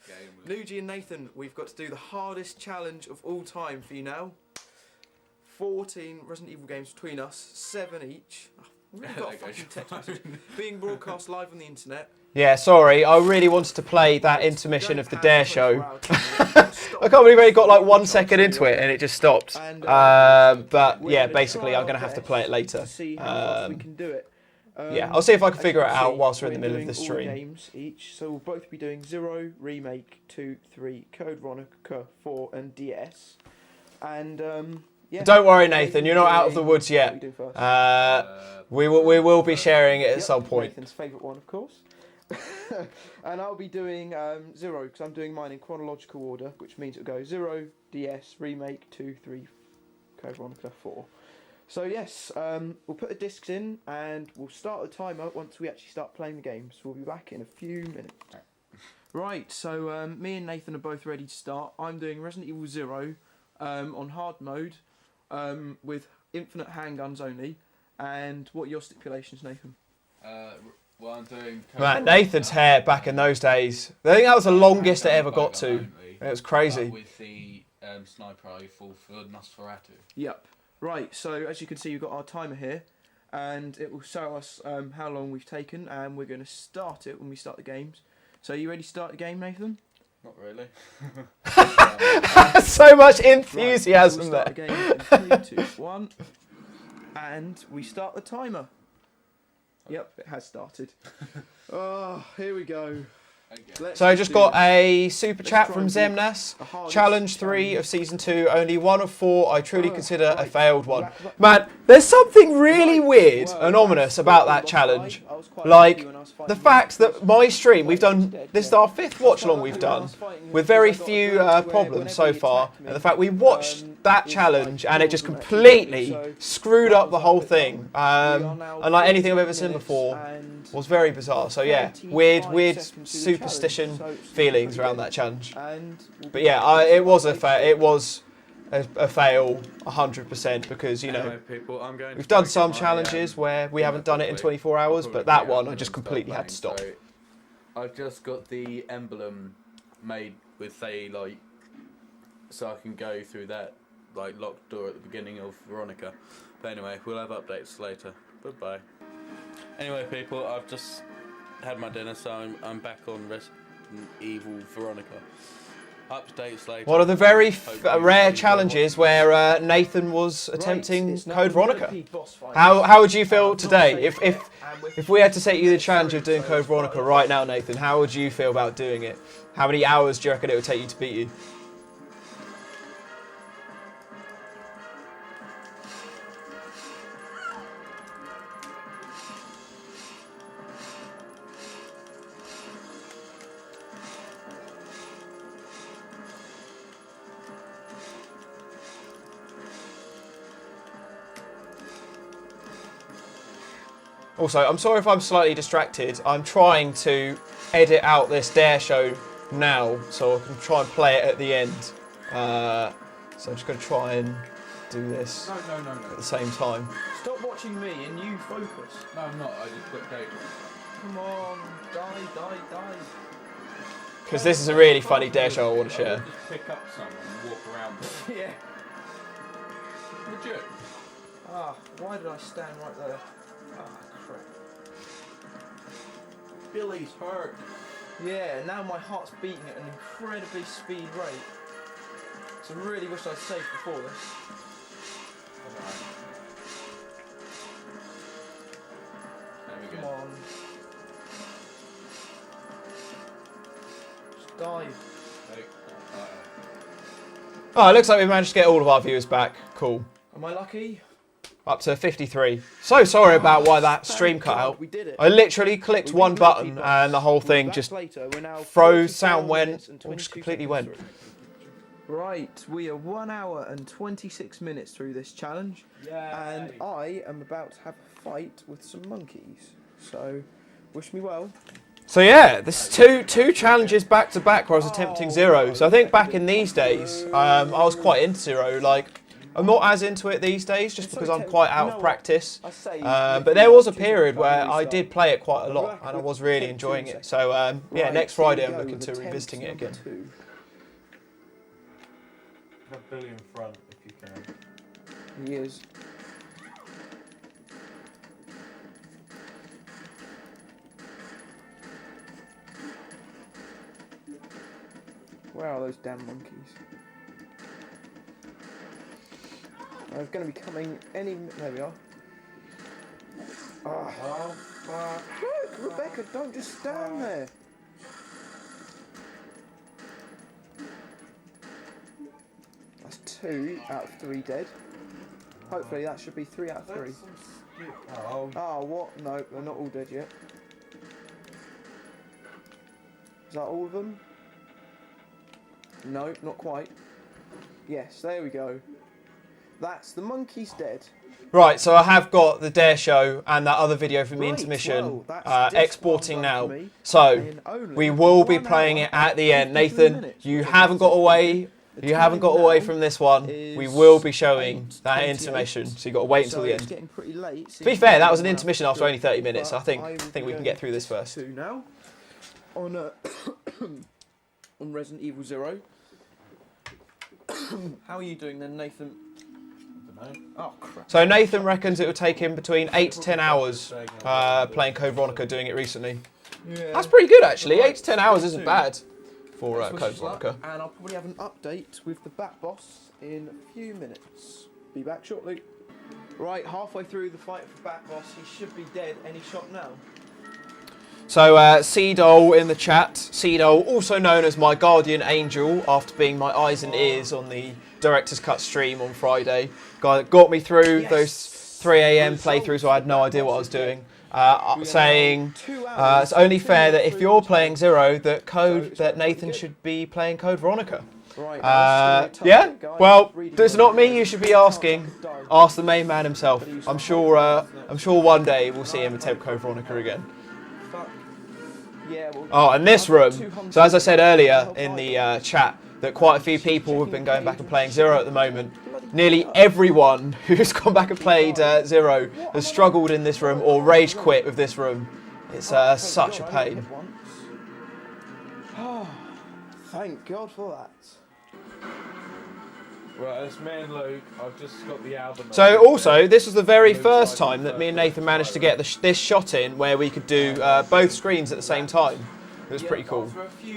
Gamers. Nougie and Nathan, we've got to do the hardest challenge of all time for you now. 14 Resident Evil games between us, 7 each. Oh, really got a fucking text message. Being broadcast live on the internet. Yeah, sorry, I really wanted to play that intermission of the Dare show. I can't believe I got like 1 second into it and it just stopped. But yeah, basically I'm going to have to play it later. Yeah, I'll see if I can figure it out whilst we're in the middle of the stream. Games each, so we'll both be doing 0, Remake, 2, 3, Code Veronica, 4 and DS. And yeah. Don't worry, Nathan, you're not out of the woods yet. We will be sharing it at some point. Nathan's favourite one, of course. And I'll be doing 0 because I'm doing mine in chronological order, which means it'll go 0, DS, Remake, 2, 3, Code Veronica, 4. So yes, we'll put the discs in and we'll start the timer once we actually start playing the games. We'll be back in a few minutes. Right, so me and Nathan are both ready to start. I'm doing Resident Evil 0 on hard mode with infinite handguns only. And what are your stipulations, Nathan? Well, I'm doing... Man, Nathan's hair back in those days. I think that was the longest it ever got to. It was crazy. With the sniper rifle for Nosferatu. Yep. Right, so as you can see, we've got our timer here. And it will show us how long we've taken. And we're going to start it when we start the games. So are you ready to start the game, Nathan? Not really. So much enthusiasm right, so we'll start there. The game in 3, 2, 1. And we start the timer. Yep, it has started. Oh, here we go. So I just got a super chat from Zemnas. Challenge 3 of season 2. Only 1 of 4 I truly consider a failed one. Man, there's something really weird and ominous about that challenge. Like, the fact that my stream, we've done, this is our 5th watch along we've done, with very few problems so far. And the fact we watched that challenge and it just completely screwed up the whole thing. Unlike anything I've ever seen before. Was very bizarre. So yeah, weird superstition feelings around that challenge. But yeah, it was a fail 100% because, you know, we've done some challenges where we haven't done it in 24 hours, but that one I just completely had to stop. I've just got the emblem made with, say, like, so I can go through that, like, locked door at the beginning of Veronica. But anyway, we'll have updates later. Goodbye. Anyway, people, I've just had my dinner, so I'm back on Resident Evil Veronica. Updates later. One of the very rare challenges where Nathan was attempting Code Veronica. How would you feel today if we had to set you the challenge of doing Code Veronica right now, Nathan? How would you feel about doing it? How many hours do you reckon it would take you to beat you? Also, I'm sorry if I'm slightly distracted. I'm trying to edit out this dare show now, so I can try and play it at the end. So I'm just going to try and do this at the same time. Stop watching me and you focus. No, I'm not. I just clicked out. Come on, die. Because this is a really funny dare show I want to share. Just pick up someone and walk around them. Yeah. Legit. Ah, why did I stand right there? Ah, crap. Billy's hurt. Yeah, now my heart's beating at an incredibly speed rate. So I really wish I'd saved before this. Come on. Just dive. Oh, it looks like we managed to get all of our viewers back. Cool. Am I lucky? Up to 53. So sorry about why that stream cut out. We did it. I literally clicked one button and the whole thing just froze, sound went, all just completely went. Right, we are 1 hour and 26 minutes through this challenge. And I am about to have a fight with some monkeys. So, wish me well. So yeah, this is two challenges back to back where I was attempting zero. So I think back in these days, I was quite into zero. Like, I'm not as into it these days just because I'm quite out of practice. But there was a period where I did play it quite a lot and I was really enjoying it. So yeah, next Friday I'm looking to revisiting it again. Have Billy in front if you can. He is. Where are those damn monkeys? They're going to be coming any... There we are. Oh, fuck. Look, Rebecca, don't just stand there. That's 2 out of 3 dead. Hopefully that should be 3 out of 3. Oh, what? No, they're not all dead yet. Is that all of them? No, not quite. Yes, there we go. That's the monkey's dead. Right, so I have got the dare show and that other video from the intermission exporting now. So we will be playing it at the end. Nathan, you haven't got away. You haven't got away from this one. We will be showing that intermission, so you've got to wait until the end. To be fair, that was an intermission after only 30 minutes. I think we can get through this first. Now on on Resident Evil 0. How are you doing then, Nathan? I don't know. Oh crap. So Nathan reckons it will take him between 8 to 10 hours playing Code Veronica, doing it recently. Yeah. That's pretty good actually. 8 to 10 hours isn't bad for Code Veronica. And I'll probably have an update with the Bat Boss in a few minutes. Be back shortly. Right, halfway through the fight for Bat Boss, he should be dead any shot now. So Seedole in the chat. Seedole, also known as my guardian angel, after being my eyes and ears on the Director's Cut stream on Friday. Guy that got me through those 3 AM playthroughs where I had no idea what I was doing. Saying it's only fair that if you're playing Zero, that Nathan should be playing Code Veronica. Yeah, well, it's not me you should be asking. Ask the main man himself. I'm sure one day we'll see him attempt Code Veronica again. Oh, and this room. So as I said earlier in the chat, that quite a few people have been going back and playing Zero at the moment. Nearly everyone who's gone back and played Zero has struggled in this room or rage quit with this room. It's such a pain. Oh, thank God for that. Right, it's me and Luke. I've just got the album. So also, this was the very first time that me and Nathan managed to get this shot in where we could do both screens at the same time. It was pretty cool.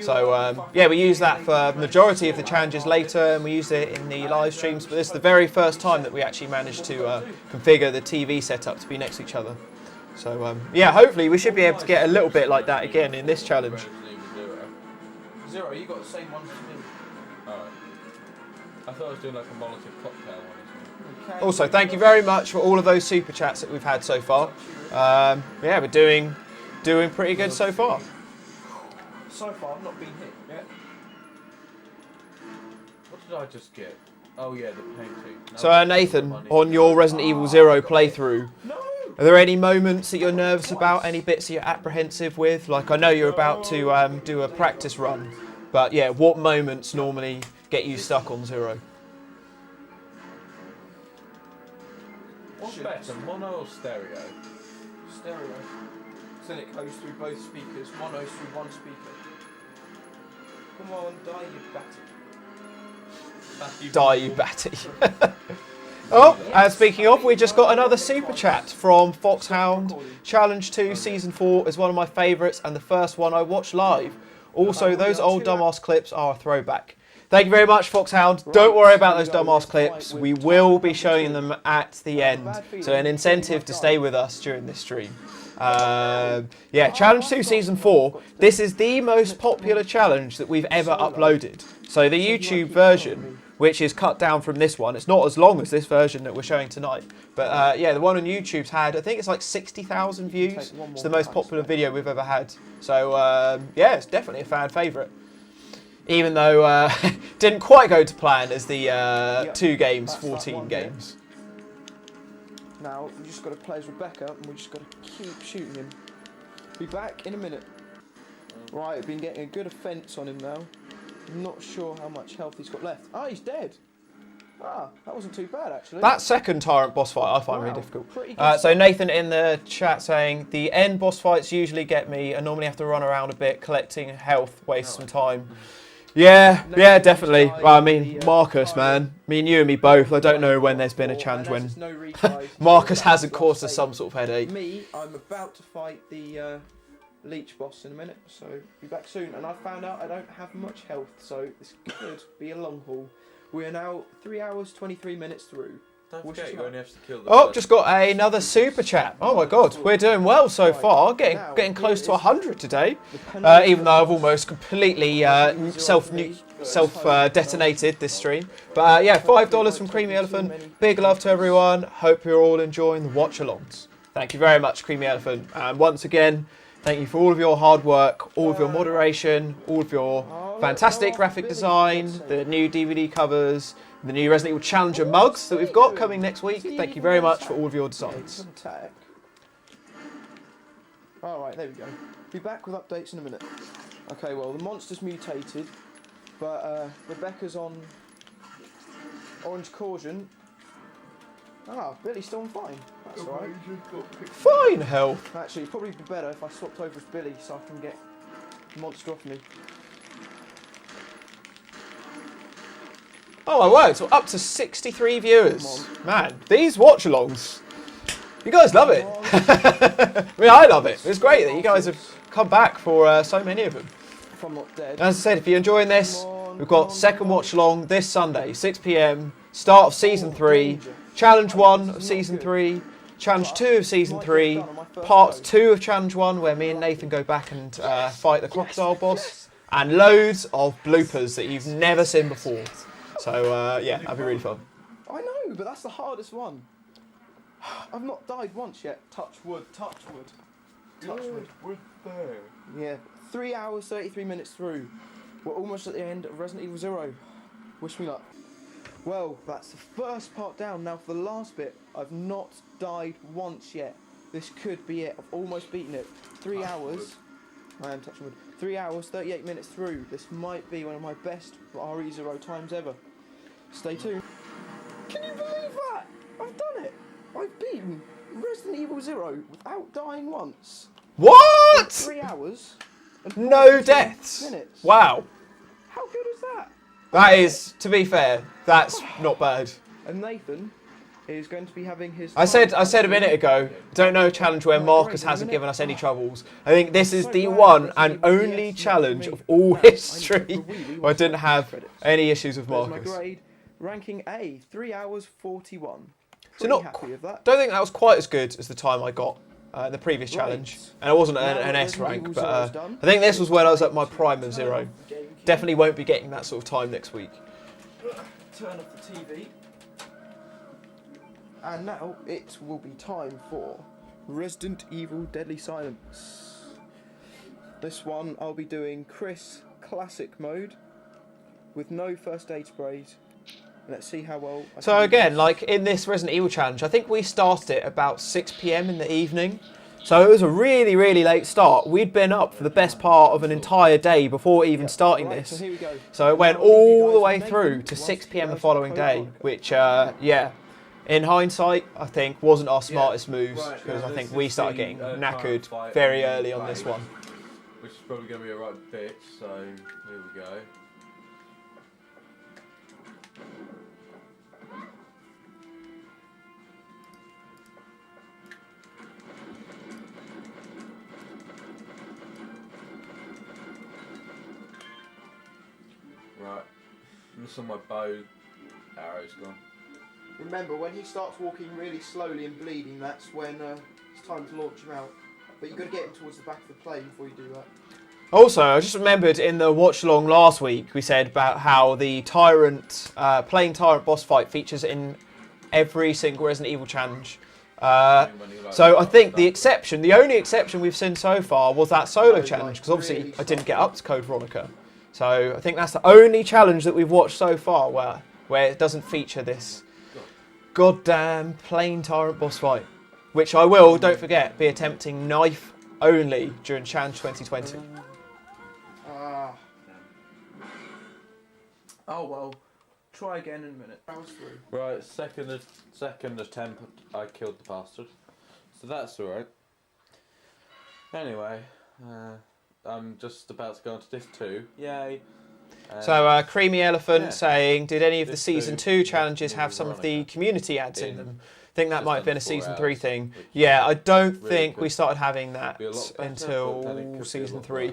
So yeah, we used that for the majority of the challenges later, and we used it in the live streams. But this is the very first time that we actually managed to configure the TV setup to be next to each other. So yeah, hopefully we should be able to get a little bit like that again in this challenge. Zero, you got the same one as me. I thought I was doing like a Molotov cocktail one. Also, thank you very much for all of those super chats that we've had so far. Yeah, we're doing pretty good so far. So far, I've not been hit yet. What did I just get? Oh yeah, the painting. No, So Nathan, on your Resident Evil 0 playthrough, Are there any moments that you're nervous about? Any bits that you're apprehensive with? Like, I know you're about to do a practice run, but yeah, what moments normally get you stuck on 0? What's better, mono or stereo? Stereo. So it goes through both speakers. Mono's through one speaker. Come on, die you batty. Die you batty. Oh, and speaking of, we just got another super chat from Foxhound. Challenge 2 Season 4 is one of my favourites and the first one I watched live. Also, those old dumbass clips are a throwback. Thank you very much, Foxhound. Don't worry about those dumbass clips. We will be showing them at the end. So an incentive to stay with us during this stream. Yeah, Challenge 2 Season 4. This is the most popular challenge that we've ever uploaded. So the YouTube version, which is cut down from this one. It's not as long as this version that we're showing tonight. But yeah, the one on YouTube's had, I think it's like 60,000 views. It's the most popular video we've ever had. So yeah, it's definitely a fan favourite. Even though didn't quite go to plan as the 2 games, 14 games. Now, we just got to play as Rebecca and we just got to keep shooting him. Be back in a minute. Right, I've been getting a good offence on him now. I'm not sure how much health he's got left. Ah, he's dead. Ah, that wasn't too bad actually. That second Tyrant boss fight I find really difficult. So stuff. Nathan in the chat saying, the end boss fights usually get me. I normally have to run around a bit, collecting health, waste some time. Yeah, yeah, definitely. Well, I mean, Marcus, man. Me and you and me both. I don't know when there's been a challenge when Marcus hasn't caused us some sort of headache. Me, I'm about to fight the Leech boss in a minute, so be back soon. And I found out I don't have much health, so this could be a long haul. We are now 3 hours 23 minutes through. Don't forget, you only have to kill the Oh, just got another super chat. Oh my god, we're doing well so far. Getting close to 100 today. Even though I've almost completely self-detonated this stream. But yeah, $5 from Creamy Elephant. Big love to everyone. Hope you're all enjoying the watch-alongs. Thank you very much, Creamy Elephant. And once again, thank you for all of your hard work, all of your moderation, all of your fantastic graphic design, the new DVD covers, the new Resident Evil Challenger mugs that we've got coming next week. Thank you very much for all of your designs. Alright, there we go. Be back with updates in a minute. Okay, well, the monster's mutated, but Rebecca's on orange caution. Ah, Billy's still on fine. That's alright. Fine health. Actually, it'd probably be better if I swapped over with Billy so I can get the monster off me. Oh my word, so up to 63 viewers. Man, these watch-alongs, you guys love it. I mean, I love it. It's great that you guys have come back for so many of them. If I'm not dead. As I said, if you're enjoying this, we've got second watch-along this Sunday, 6 PM, start of Season 3, Challenge 1 of Season 3, Challenge 2 of Season 3, Part 2 of Challenge 1, where me and Nathan go back and fight the crocodile boss, and loads of bloopers that you've never seen before. So yeah, that'd be really fun. I know, but that's the hardest one. I've not died once yet. Touch wood, touch wood. Touch wood. Wood there. Yeah, 3 hours, 33 minutes through. We're almost at the end of Resident Evil 0. Wish me luck. Well, that's the first part down. Now for the last bit, I've not died once yet. This could be it. I've almost beaten it. 3 hours. I am touching wood. 3 hours, 38 minutes through. This might be one of my best RE0 times ever. Stay tuned. Can you believe that? I've done it. I've beaten Resident Evil 0 without dying once. What? In 3 hours. And No deaths. Minutes. Wow. How good is that? That is, to be fair, that's not bad. And Nathan is going to be having his... I said a minute ago, don't know a challenge where Marcus hasn't given us any troubles. I think this is the one and only challenge of all history where I didn't have any issues with There's my Marcus. grade. Ranking A, 3 hours 41. So Pretty happy with that. don't think that was quite as good as the time I got in the previous challenge. And it wasn't an S rank, but I think this was when I was at my prime of 0. Definitely won't be getting that sort of time next week. Turn off the TV. And now it will be time for Resident Evil Deadly Silence. This one I'll be doing Chris Classic mode with no first aid sprays Let's see how well. So again, like in this Resident Evil challenge, I think we started it about 6 PM in the evening. So it was a really, really late start. We'd been up for the best part of an entire day before even starting this. So it went all the way through to 6 PM the following day, which, yeah, in hindsight, I think wasn't our smartest moves, because I think we started getting knackered very early on this one. Which is probably going to be a right bitch, so here we go. Right, this on my bow arrow's gone. Remember, when he starts walking really slowly and bleeding, that's when it's time to launch him out. But you've got to get him towards the back of the plane before you do that. Also, I just remembered in the watch-along last week, we said about how the tyrant, playing tyrant boss fight features in every single Resident Evil challenge. So I think the only exception we've seen so far was that solo challenge, because obviously I didn't get up to Code Veronica. So I think that's the only challenge that we've watched so far where it doesn't feature this goddamn plain tyrant boss fight, which I will, don't forget, be attempting knife only during Challenge 2020. Oh well, try again in a minute. Right, second attempt, I killed the bastard. So that's alright. Anyway, I'm just about to go on to Disc 2. Yay. So Creamy Elephant saying, did any of the Season 2 challenges have some of the community ads in them? I think that might have been a Season 3 thing. Yeah, I don't think we started having that until Season 3.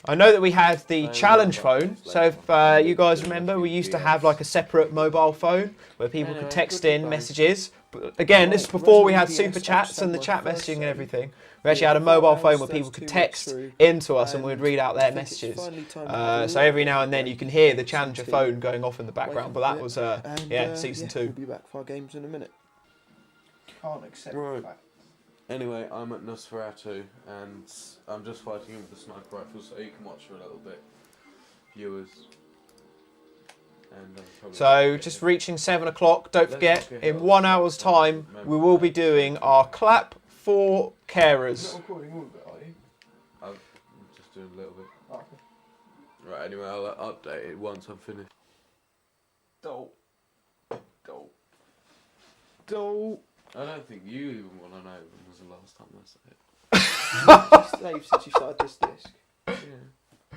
I know that we had the challenge phone, so if you guys remember, we used to have like a separate mobile phone where people could text in messages. But again, this is before we had super chats and the chat messaging and everything. We actually had a mobile phone where people could text into us and we'd read out their messages. So every now and then you can hear the challenger phone going off in the background, but that was, yeah, Season 2. We'll be back for our games in a minute. Can't accept that. Anyway, I'm at Nosferatu and I'm just fighting with the sniper rifle, so you can watch for a little bit, viewers. And so just reaching 7 o'clock. Don't forget, in 1 hour's time, we will be doing our clap for carers. You're not recording all of it, are you? I'm just doing a little bit. Okay. Right, anyway, I'll update it once I'm finished. Dolt. I don't think you even want to know when was the last time I said it. Saved since you started this disc. Yeah.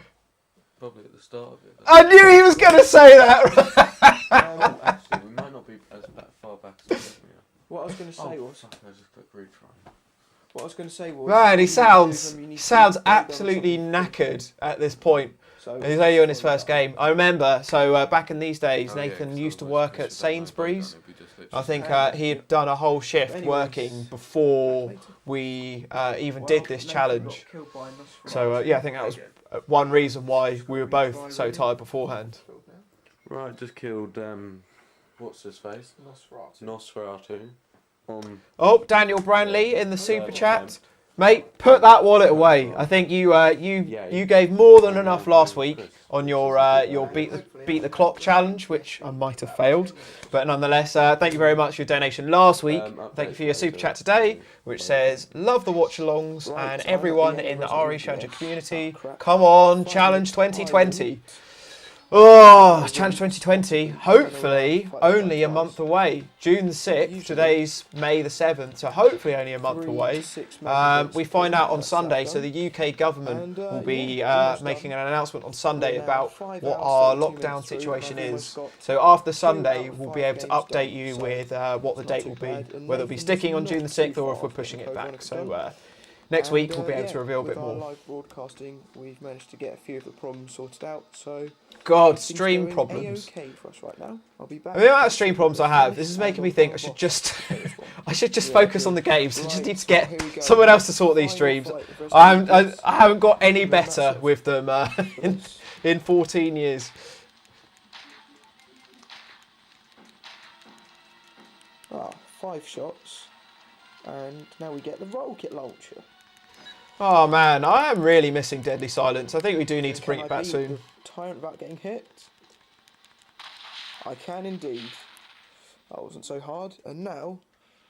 Probably at the start of it. I knew he was going to say that! Actually, we might not be as far back as we are. What I was going to say was... I just clicked retry. What I was going to say was... Man, he sounds absolutely knackered at this point. He's only on his first game. I remember, so back in these days, Nathan used to work at Sainsbury's. I think he had done a whole shift working before we even did this challenge. So yeah, I think that was one reason why we were both so tired beforehand. Right, just killed, what's his face? Nosferatu. Oh, Daniel Branley in the super chat. Mate, put that wallet away. I think you gave more than enough last week on your beat the clock challenge, which I might have failed, but nonetheless, thank you very much for your donation last week. Thank you for your super chat today, which says love the watch-alongs and everyone in the RE Challenger community. Come on, Challenge 2020. Oh, Challenge 2020, hopefully only a month away. June the 6th, today's May the 7th, so hopefully only a month away. We find out on Sunday, so the UK government will be making an announcement on Sunday about what our lockdown situation is. So after Sunday, we'll be able to update you with what the date will be, whether it'll be sticking on June the 6th or if we're pushing it back. So next week we'll be able to reveal a bit more. Live broadcasting, we've managed to get a few of the problems sorted out, so... God, stream problems. Okay for us right now. I'll be back. The amount of stream problems I have, this is making me think I should just focus on the games. I just need to get someone else to sort these streams. I haven't got any better with them in 14 years. Ah, 5 shots, and now we get the rocket launcher. Oh man, I am really missing Deadly Silence. I think we do need to bring it back soon. Tyrant without getting hit. I can indeed. That wasn't so hard. And now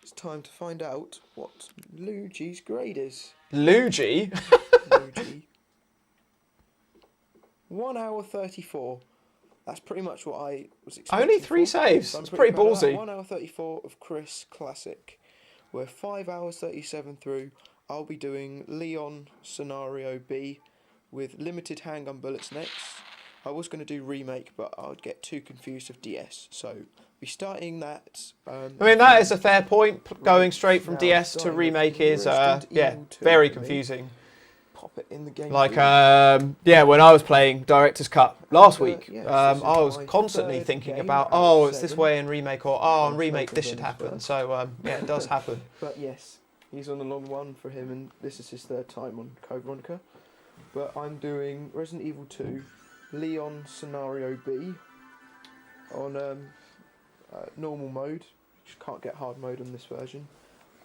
it's time to find out what Nougie's grade is. Nougie? Nougie. 1 hour 34. That's pretty much what I was expecting. Only 3 saves. So That's pretty ballsy. 1 hour 34 of Chris Classic. We're 5 hours 37 through. I'll be doing Leon Scenario B with limited handgun bullets next. I was going to do Remake, but I'd get too confused with DS. So, be starting that. I mean, that is a fair point. Going straight from DS to Remake is, yeah, very confusing. Pop it in the game. Like, yeah, when I was playing Director's Cut last week, I was constantly thinking about, oh, it's this way in Remake, or oh, in Remake this should happen. So, yeah, it does happen. But yes, he's on a long one for him, and this is his 3rd time on Code Veronica. But I'm doing Resident Evil 2, Leon Scenario B, on normal mode. Just can't get hard mode on this version.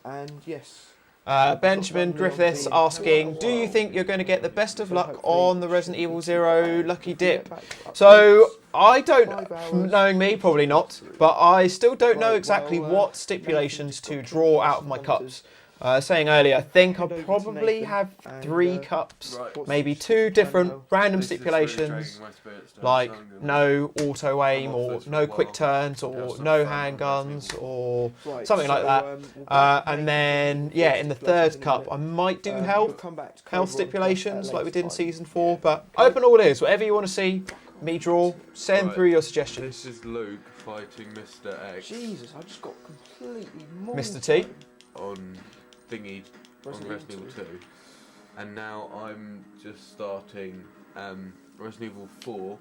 And yes. Benjamin Griffiths asking, do you think you're going to get the best of luck on the Resident Evil 0 Lucky Dip? So, I don't, knowing me, probably not, but I still don't know exactly what stipulations to draw out of my cups. Saying earlier, I think I'll probably have 3 cups, maybe 2 different random stipulations, like no auto aim, or no quick turns, or no handguns, or something like that. And then, yeah, in the 3rd cup, I might do health stipulations like we did in Season 4, but open all ears, whatever you want to see me draw, send through your suggestions. This is Luke fighting Mr. X. Jesus, I just got completely Mr. T. On thingy on Resident Evil 2, and now I'm just starting Resident Evil 4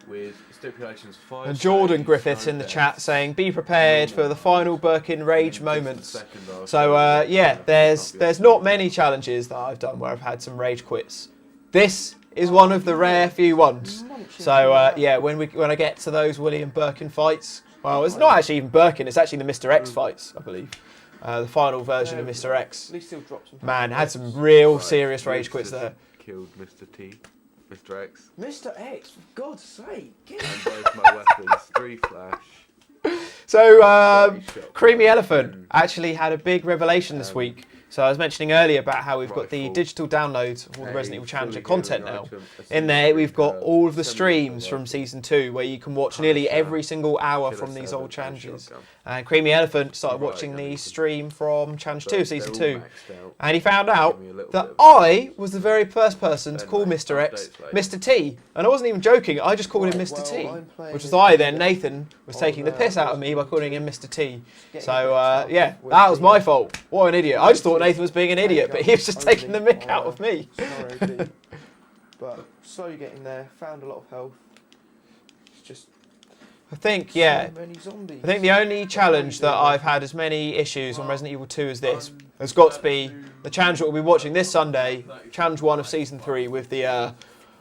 with stipulations 5. And Jordan Griffiths in the chat saying, be prepared for the final Birkin rage moments. So yeah, there's not many challenges that I've done where I've had some rage quits. This is one of the rare few ones. So yeah, when I get to those William Birkin fights, well, it's not actually even Birkin, it's actually the Mr. X fights, I believe. The final version of Mr. X. Man, had some real serious rage quits there. Killed Mr. T, Mr. X. Mr. X, for God's sake! And both my weapons, 3 flash. So, Creamy Elephant actually had a big revelation this week. So I was mentioning earlier about how we've got the digital downloads of all the Resident Evil Challenger content now. In there we've got all of the streams from Season 2 where you can watch nearly every single hour from these old challenges. And Creamy Elephant started watching the stream from Challenge 2 of Season 2. And he found out that I was the very first person to call Mr. X Mr. T. And I wasn't even joking, I just called him Mr. T. Which was why then Nathan was taking the piss out of me by calling him Mr. T. So yeah, that was my fault. What an idiot. I just thought Nathan was being an idiot, but he was just taking the mick out of me. But slowly getting there, found a lot of health. It's just... I think, yeah, I think the only challenge that I've had as many issues on Resident Evil 2 as this has got to be the challenge that we'll be watching this Sunday, Challenge 1 of Season 3 with the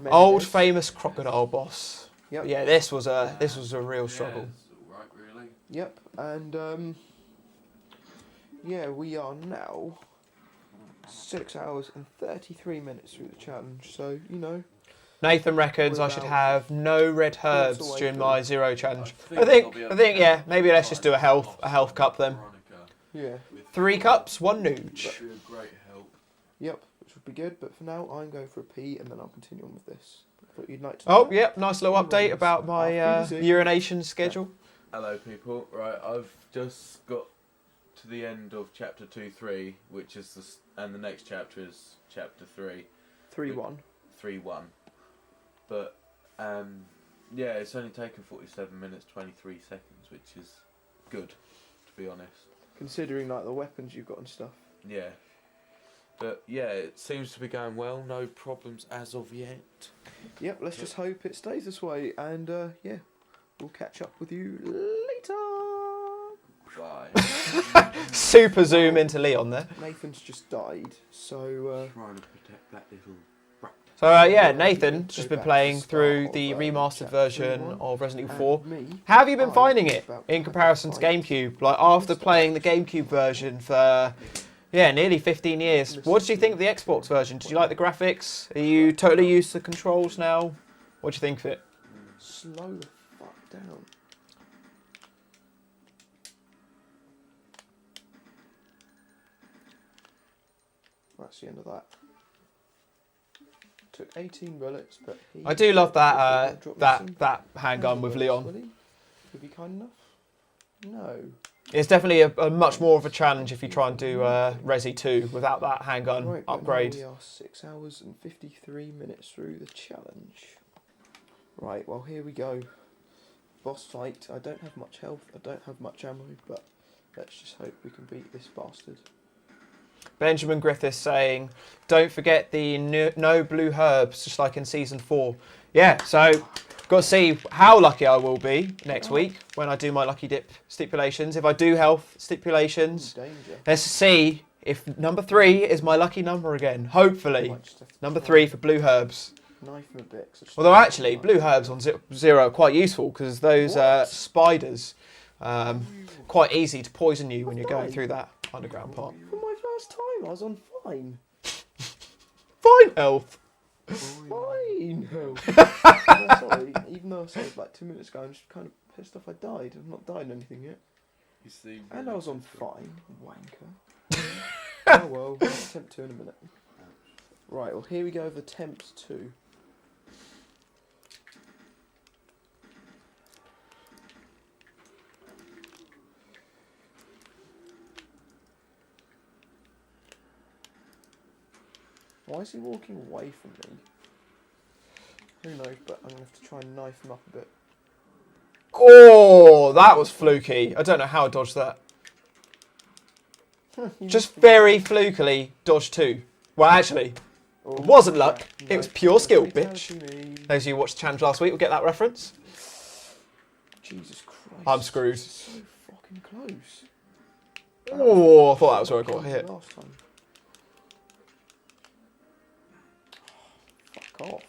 old famous crocodile boss. Yep. Yeah, this was a real struggle. Yep, and yeah, we are now 6 hours and 33 minutes through the challenge, so, you know. Nathan reckons I should have no red herbs during my 0 challenge. I think, yeah, maybe let's just do a health cup then. Yeah. 3 cups, 1 Nouge. That'd be a great help. Yep, which would be good, but for now I'm going for a pee and then I'll continue on with this. I thought you'd like to know. Yep, nice little update about my urination schedule. Hello people, right, I've just got to the end of chapter 2-3, which is and the next chapter is chapter 3. 3-1. 3-1. But yeah, it's only taken 47 minutes 23 seconds, which is good, to be honest. Considering like the weapons you've got and stuff. Yeah. But yeah, it seems to be going well, no problems as of yet. Yep, let's just hope it stays this way, and yeah, we'll catch up with you later. Bye. Super zoom into Leon there. Nathan's just died, so trying to protect that little. So yeah, Nathan's just been playing through the remastered version of Resident Evil 4. How have you been finding it in comparison to GameCube? Like after playing the GameCube version for nearly 15 years, what did you think of the Xbox version? Did you like the graphics? Are you totally used to the controls now? What do you think of it? slow the fuck down. That's the end of that. Took 18 bullets, but I do love that that handgun with Leon. Would he be kind enough? No. It's definitely a much more of a challenge if you try and do Resi 2 without that handgun Right, upgrade. We are 6 hours and 53 minutes through the challenge. Right, well here we go. Boss fight. I don't have much health, I don't have much ammo, but let's just hope we can beat this bastard. Benjamin Griffiths saying, don't forget the no blue herbs, just like in Season 4. Yeah, so got to see how lucky I will be next week when I do my Lucky Dip stipulations. If I do health stipulations, let's see if number 3 is my lucky number again. Hopefully, number 3 for blue herbs. Knife him a bit. Although actually, blue herbs on 0 are quite useful because those spiders quite easy to poison you when you're going through that underground part. For my first time, I was on fine. Fine health. Fine health. Sorry, even though I said like 2 minutes ago, I'm just kind of pissed off I died. I've not died in anything yet. And I was on fine, wanker. Oh well, attempt 2 in a minute. Right, well here we go with attempt 2. Why is he walking away from me? Who knows, but I'm going to have to try and knife him up a bit. Oh, that was fluky. I don't know how I dodged that. Just very flukily dodged 2. Well, actually, it wasn't luck. It was pure skill, bitch. Those of you who watched the challenge last week will get that reference. Jesus Christ. I'm screwed. So fucking close. Oh, I thought that was where I got hit. Last time. Fuck off.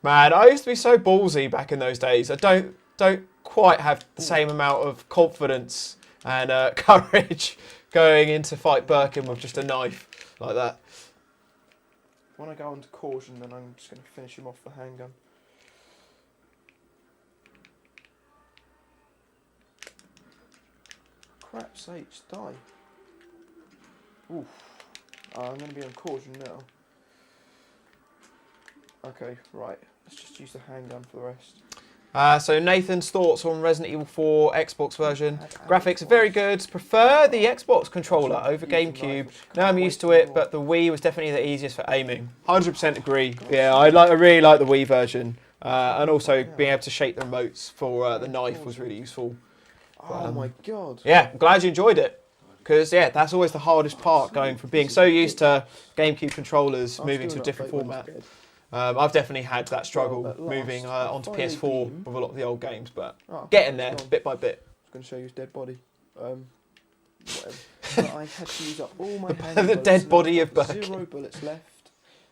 Man, I used to be so ballsy back in those days. I don't quite have the same amount of confidence and courage going into fight Birkin with just a knife like that. When I go on to caution, then I'm just going to finish him off the handgun. Crap sakes, die. Oof. I'm going to be on caution now. Okay, right. Let's just use the handgun for the rest. So Nathan's thoughts on Resident Evil 4 Xbox version. Graphics are very good. Prefer the Xbox controller over GameCube. Now I'm used to it, but the Wii was definitely the easiest for aiming. 100% agree. Yeah, I really like the Wii version. And also being able to shape the remotes for the knife was really useful. Oh my god. Yeah, I'm glad you enjoyed it. Because, yeah, that's always the hardest part, going from being so used to GameCube controllers, moving to a different format. I've definitely had that struggle moving onto PS4 with a lot of the old games, but getting there bit by bit. I was going to show you his dead body. Whatever. But I had to use up all my The dead body of Birkin. 0 bullets left,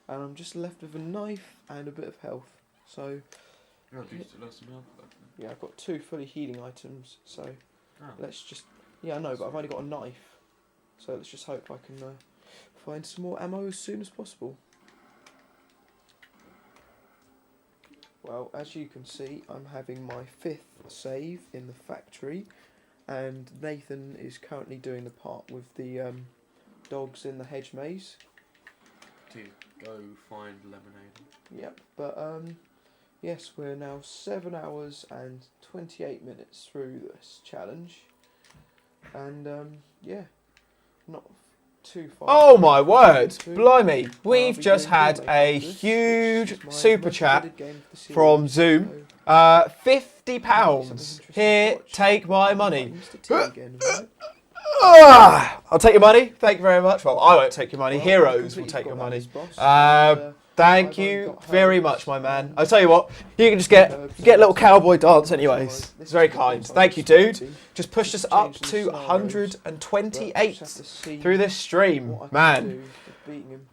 and I'm just left with a knife and a bit of health. So, yeah, I've got 2 fully healing items. So, let's just. Yeah, I know, but I've only got a knife. So let's just hope I can find some more ammo as soon as possible. Well, as you can see, I'm having my 5th save in the factory, and Nathan is currently doing the part with the dogs in the hedge maze. To go find lemonade. Yep, but yes, we're now 7 hours and 28 minutes through this challenge, and yeah, not too far. Oh my word, blimey. We've just had a huge super chat from Zoom. £50. Here, take my money. I'll take your money. Thank you very much. Well, I won't take your money. Heroes will take your money. Thank you very much, my man. I'll tell you what, you can just get a little cowboy dance anyways. It's very kind. Thank you, dude. Just pushed us up to 128 through this stream. Man,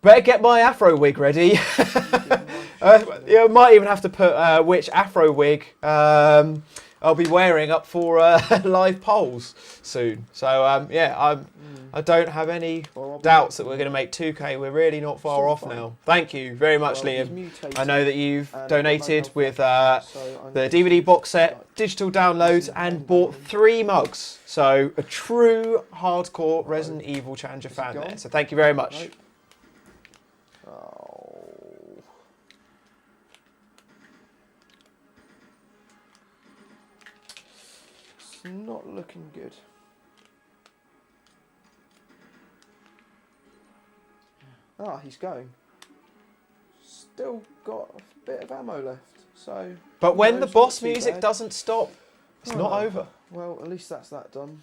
better get my afro wig ready. You might even have to put which afro wig I'll be wearing up for live polls soon. So yeah, I don't have any doubts that we're going to make 2K. We're really not far off now. Thank you very much, Liam. I know that you've donated with the DVD box set, digital downloads, and bought 3 mugs. So a true hardcore Resident Evil Challenger fan there. So thank you very much. Not looking good. Ah, he's going. Still got a bit of ammo left, so... But when the boss music doesn't stop, it's not over. Well, at least that's that done.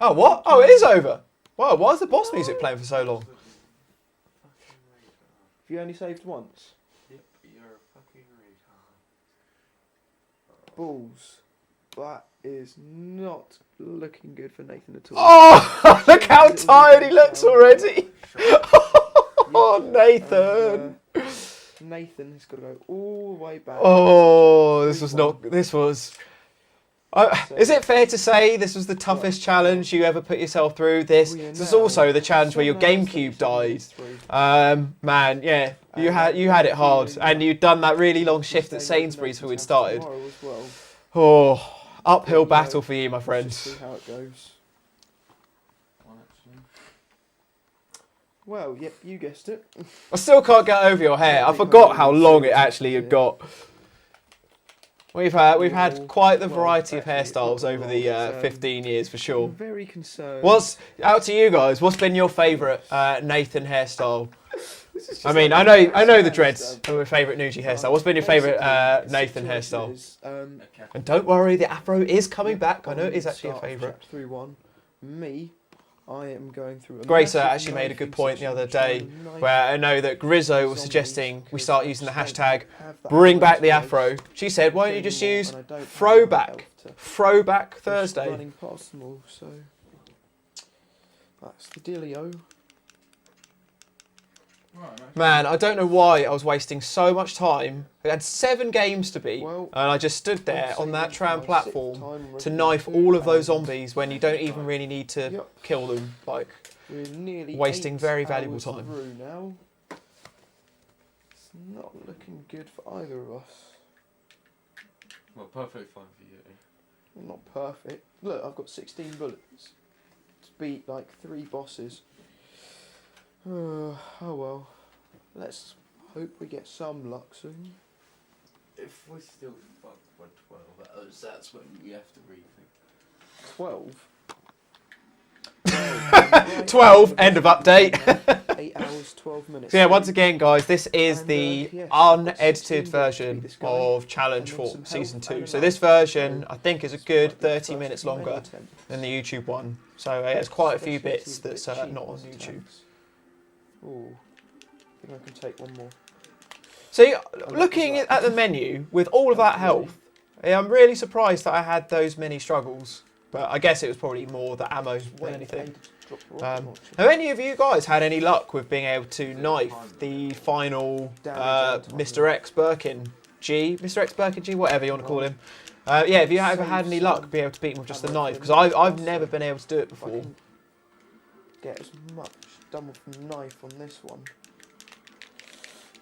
Oh, what? Oh, it is over. Wow, why is the boss music playing for so long? Have you only saved once? Yep, you're a fucking retard. Balls. That is not looking good for Nathan at all. Oh, look how tired he looks already. Oh, Nathan. Nathan has got to go all the way back. Oh, this was not... This was... is it fair to say this was the toughest challenge you ever put yourself through? This is also the challenge where your GameCube died. Man, yeah, you had it hard, and you'd done that really long shift at Sainsbury's before we'd started. Oh, uphill battle for you, my friend. See how it goes. Well, yep, you guessed it. I still can't get over your hair. I forgot how long it actually had got. We've had quite the variety of hairstyles over the 15 years for sure. I'm very concerned. What's out to you guys? What's been your favourite Nathan hairstyle? I mean, I know the dreads are my favourite Nougie hairstyle. What's been your favourite Nathan hairstyle? And don't worry, the afro is coming back. I know it is actually a favourite. 3-1. Me, I am going through. Gracer actually made a good point the other day, where I know that Grizzo was suggesting we start using the hashtag bring back the afro. She said, why don't you just use throwback Thursday? Running past them all, so that's the dealio. Man, I don't know why I was wasting so much time. I had 7 games to beat, and I just stood there on that tram platform to knife all of those zombies when you don't even really need to kill them. Like, wasting very valuable time. Now. It's not looking good for either of us. Well, perfectly fine for you. Well, not perfect. Look, I've got 16 bullets to beat like 3 bosses. Oh well, let's hope we get some luck soon. If we still fuck by 12 hours, that's when we have to rethink. 12? 12, end of update. 8 hours, 12 minutes. So yeah, once again, guys, this is the unedited version of Challenge 4 Season 2. So this version, I think, is a good 30 minutes longer than the YouTube one. So there's quite a few bits that's not on YouTube. Oh, I think I can take one more. See, looking at the menu with all of that health, I'm really surprised that I had those many struggles. But I guess it was probably more the ammo than anything. Have any of you guys had any luck with being able to knife the final Mr. X Birkin G? Mr. X Birkin G, whatever you want to call him. Yeah, have you ever had any luck being able to beat him with just the knife? Because I've never been able to do it before. Get as much done with the knife on this one.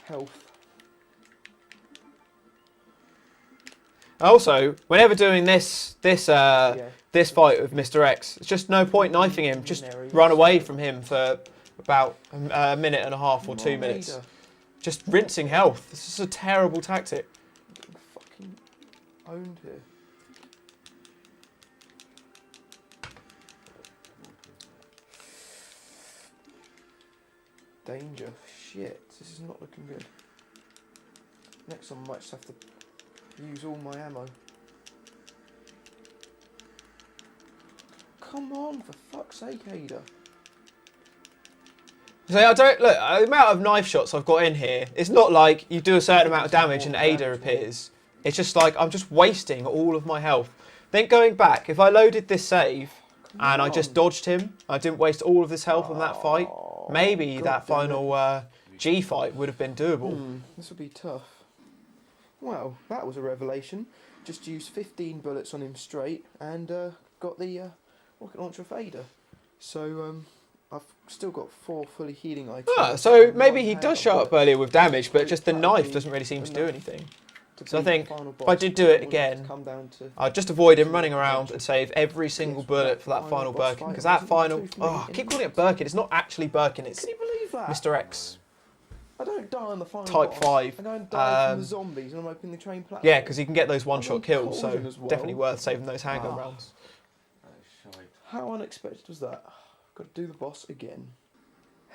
Health. Also, whenever doing this fight with Mr. X, it's just no point knifing him. Just run away from him for about a minute and a half or 2 minutes. Just rinsing health. This is a terrible tactic. I'm getting fucking owned here. Danger. Shit, this is not looking good. Next one I might just have to use all my ammo. Come on, for fuck's sake, Ada. So I don't look. The amount of knife shots I've got in here, it's not like you do a certain amount of damage and Ada appears. It's just like I'm just wasting all of my health. Then going back, if I loaded this save and I just dodged him, I didn't waste all of this health on that fight. Maybe that final G fight would have been doable. This would be tough. Well, that was a revelation. just used 15 bullets on him straight and got the rocket launcher fader. So I've still got 4 fully healing items. Ah, so maybe he does show up earlier with damage, but just the knife doesn't really seem to do anything. So I think if I did do it again, I'd just avoid him running around and save every single bullet for that final Birkin. Because that final... Oh, I keep calling it Birkin. It's not actually Birkin. It's Mr. X. I don't die on the final Type boss. 5. I go and die from the zombies and I'm opening the train platform. Yeah, because he can get those one-shot kills, so definitely worth saving those handgun rounds. How unexpected was that? Got to do the boss again.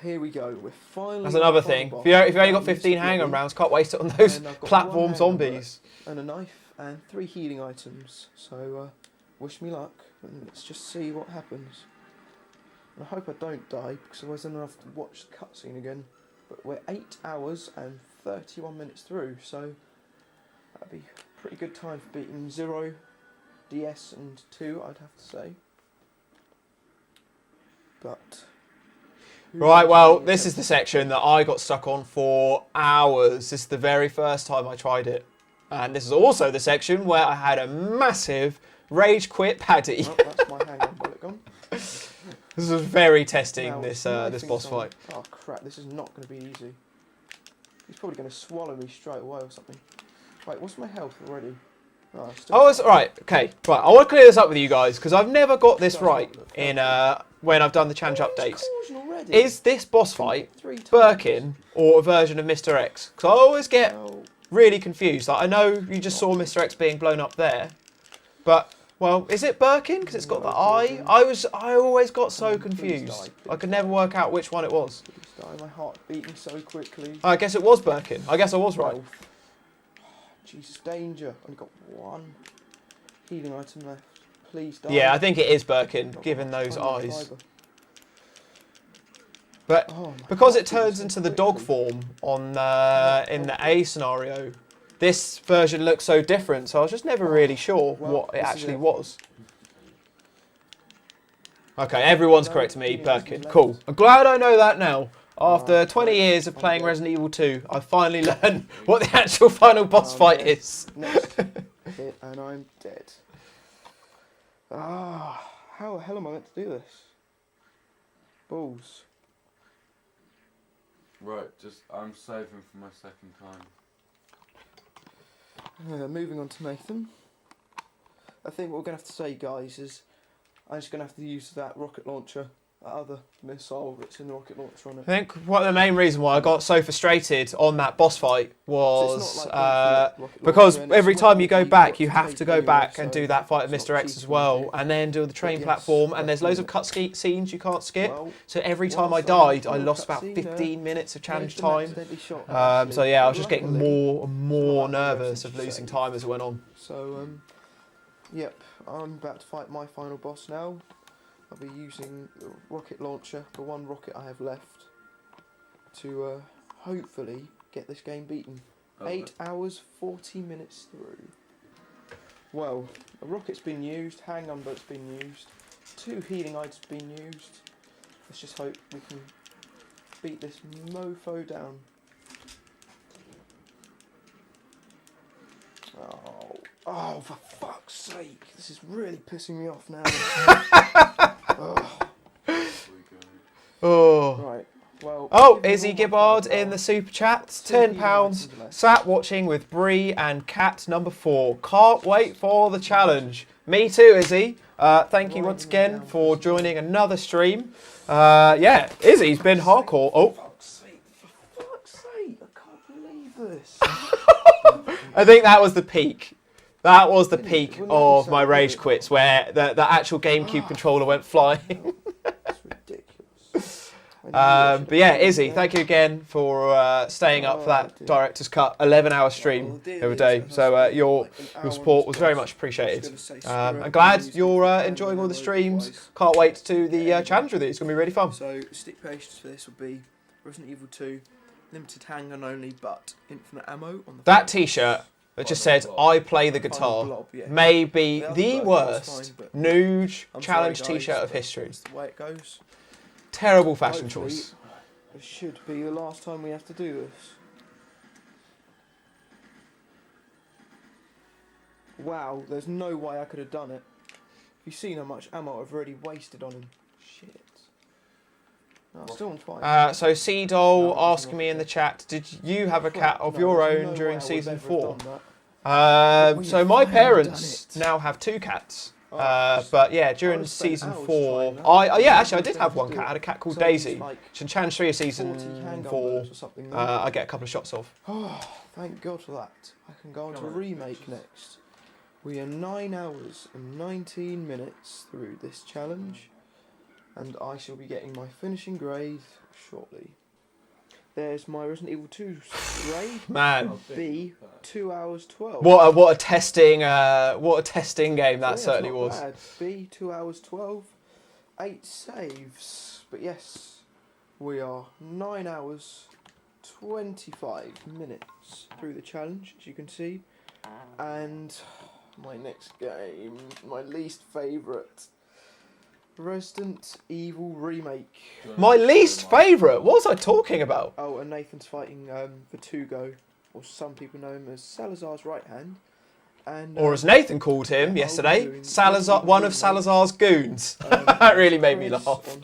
Here we go. We're finally. That's another thing. If you've only got 15 handgun rounds, can't waste it on those platform zombies. And a knife and 3 healing items. So wish me luck. And let's just see what happens. And I hope I don't die because otherwise then I'll have to watch the cutscene again. But we're 8 hours and 31 minutes through, so that'd be a pretty good time for beating 0, DS and 2, I'd have to say. But right, well, this is the section that I got stuck on for hours. This is the very first time I tried it. And this is also the section where I had a massive rage quit Paddy. Oh, that's my handgun bullet gone. This was very testing, this boss fight. Oh crap, this is not going to be easy. He's probably going to swallow me straight away or something. Wait, what's my health already? Right, okay. Right, I want to clear this up with you guys, because I've never got this right in when I've done the challenge updates. Is this boss fight Birkin or a version of Mr. X? Because I always get really confused. Like, I know you just saw Mr. X being blown up there, but... Well, is it Birkin? Because it's got the eye. I always got so confused. I could never work out which one it was. My heart beating so quickly. I guess it was Birkin. I guess I was right. Jesus, danger. Only got 1 healing item left. Please die. Yeah, I think it is Birkin, given those eyes. But because it turns into the dog form on in the A scenario, this version looks so different, so I was just never really sure what it actually was. Okay, everyone's correcting me, Birkin. Cool. I'm glad I know that now. After 20 years of playing Resident Evil 2, I finally learned what the actual final boss fight is. Next hit and I'm dead. How the hell am I meant to do this? Balls. Right, I'm saving for my second time. Moving on to Nathan. I think what we're going to have to say, guys, is I'm just going to have to use that rocket launcher, that other missile that's in the rocket launcher on it. I think the main reason why I got so frustrated on that boss fight was because every time you go back, you have to go back and do that fight with Mr. X as well, and then do the train platform, and there's loads of cut scenes you can't skip. So every time I died, I lost about 15 minutes of challenge time. So yeah, I was just getting more and more nervous of losing time as it went on. So, yep, I'm about to fight my final boss now. I'll be using the rocket launcher, the 1 rocket I have left, to hopefully get this game beaten. 8 hours, 40 minutes through. Well, a rocket's been used, handgun bullet's been used, 2 healing items been used. Let's just hope we can beat this mofo down. Oh, for fuck's sake. This is really pissing me off now. Right. Well, Izzy Gibbard in the super chat, £10. Sat watching with Bree and Cat number 4. Can't wait for the challenge. Me too, Izzy. Thank you once again for joining another stream. Yeah, Izzy's been hardcore. Oh. For fuck's sake, I can't believe this. I think that was the peak. That was the peak of my rage quits, where the actual GameCube controller went flying. That's ridiculous. But yeah, Izzy, thank you again for staying up for that director's cut 11-hour stream the other day. So your support was very much appreciated. I'm glad you're enjoying all the streams. Can't wait to do the challenge with you. It's going to be really fun. So stipulations for this will be Resident Evil 2, limited handgun only, but infinite ammo on the that T-shirt that just said "I play the guitar" may be the worst Nougie challenge T-shirt of history. That's the way it goes. Terrible fashion choice. It should be the last time we have to do this. Wow, there's no way I could have done it. Have you seen how much ammo I've already wasted on him? Shit. No, still on fire. So Seedol asking me in the chat, did you have a cat of your own during season 4? So my parents now have 2 cats. But yeah, during season 4, actually I did have one cat. I had a cat called Daisy. In challenge 3 of season 4, I get a couple of shots of. Oh, thank God for that. I can go on to Remake next. We are 9 hours and 19 minutes through this challenge, and I shall be getting my finishing grade shortly. There's my Resident Evil 2 grade. Man, B 2 hours 12. What a testing game that certainly was. Bad. B 2 hours 12, 8 saves. But yes, we are 9 hours 25 minutes through the challenge, as you can see, and my next game, my least favourite. Resident Evil Remake. My least favourite? What was I talking about? Oh, and Nathan's fighting Vertugo, or some people know him as Salazar's right hand. And, or as Nathan called him yesterday, Salazar, one of Salazar's goons. That really made me laugh.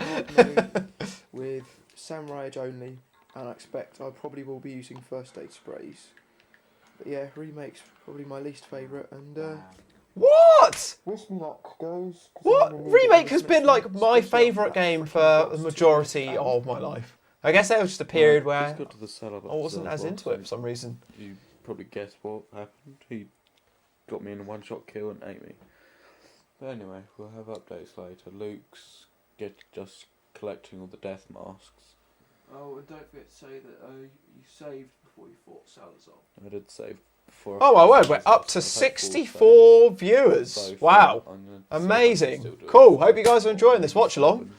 With Samurai Edge only, and I expect I probably will be using first aid sprays. But yeah, Remake's probably my least favourite, and what? Wish me luck, guys. What? Remake has been like my favourite game for the majority of my life. I guess there was just a period where I wasn't as into it for some reason. You probably guessed what happened. He got me in a one-shot kill and ate me. But anyway, we'll have updates later. Luke's just collecting all the death masks. Oh, and don't forget to say that you saved before you fought Salazar. I did save before. Oh my word, we're up to 64 viewers. Wow. Amazing. Cool. Hope you guys are enjoying this watch along.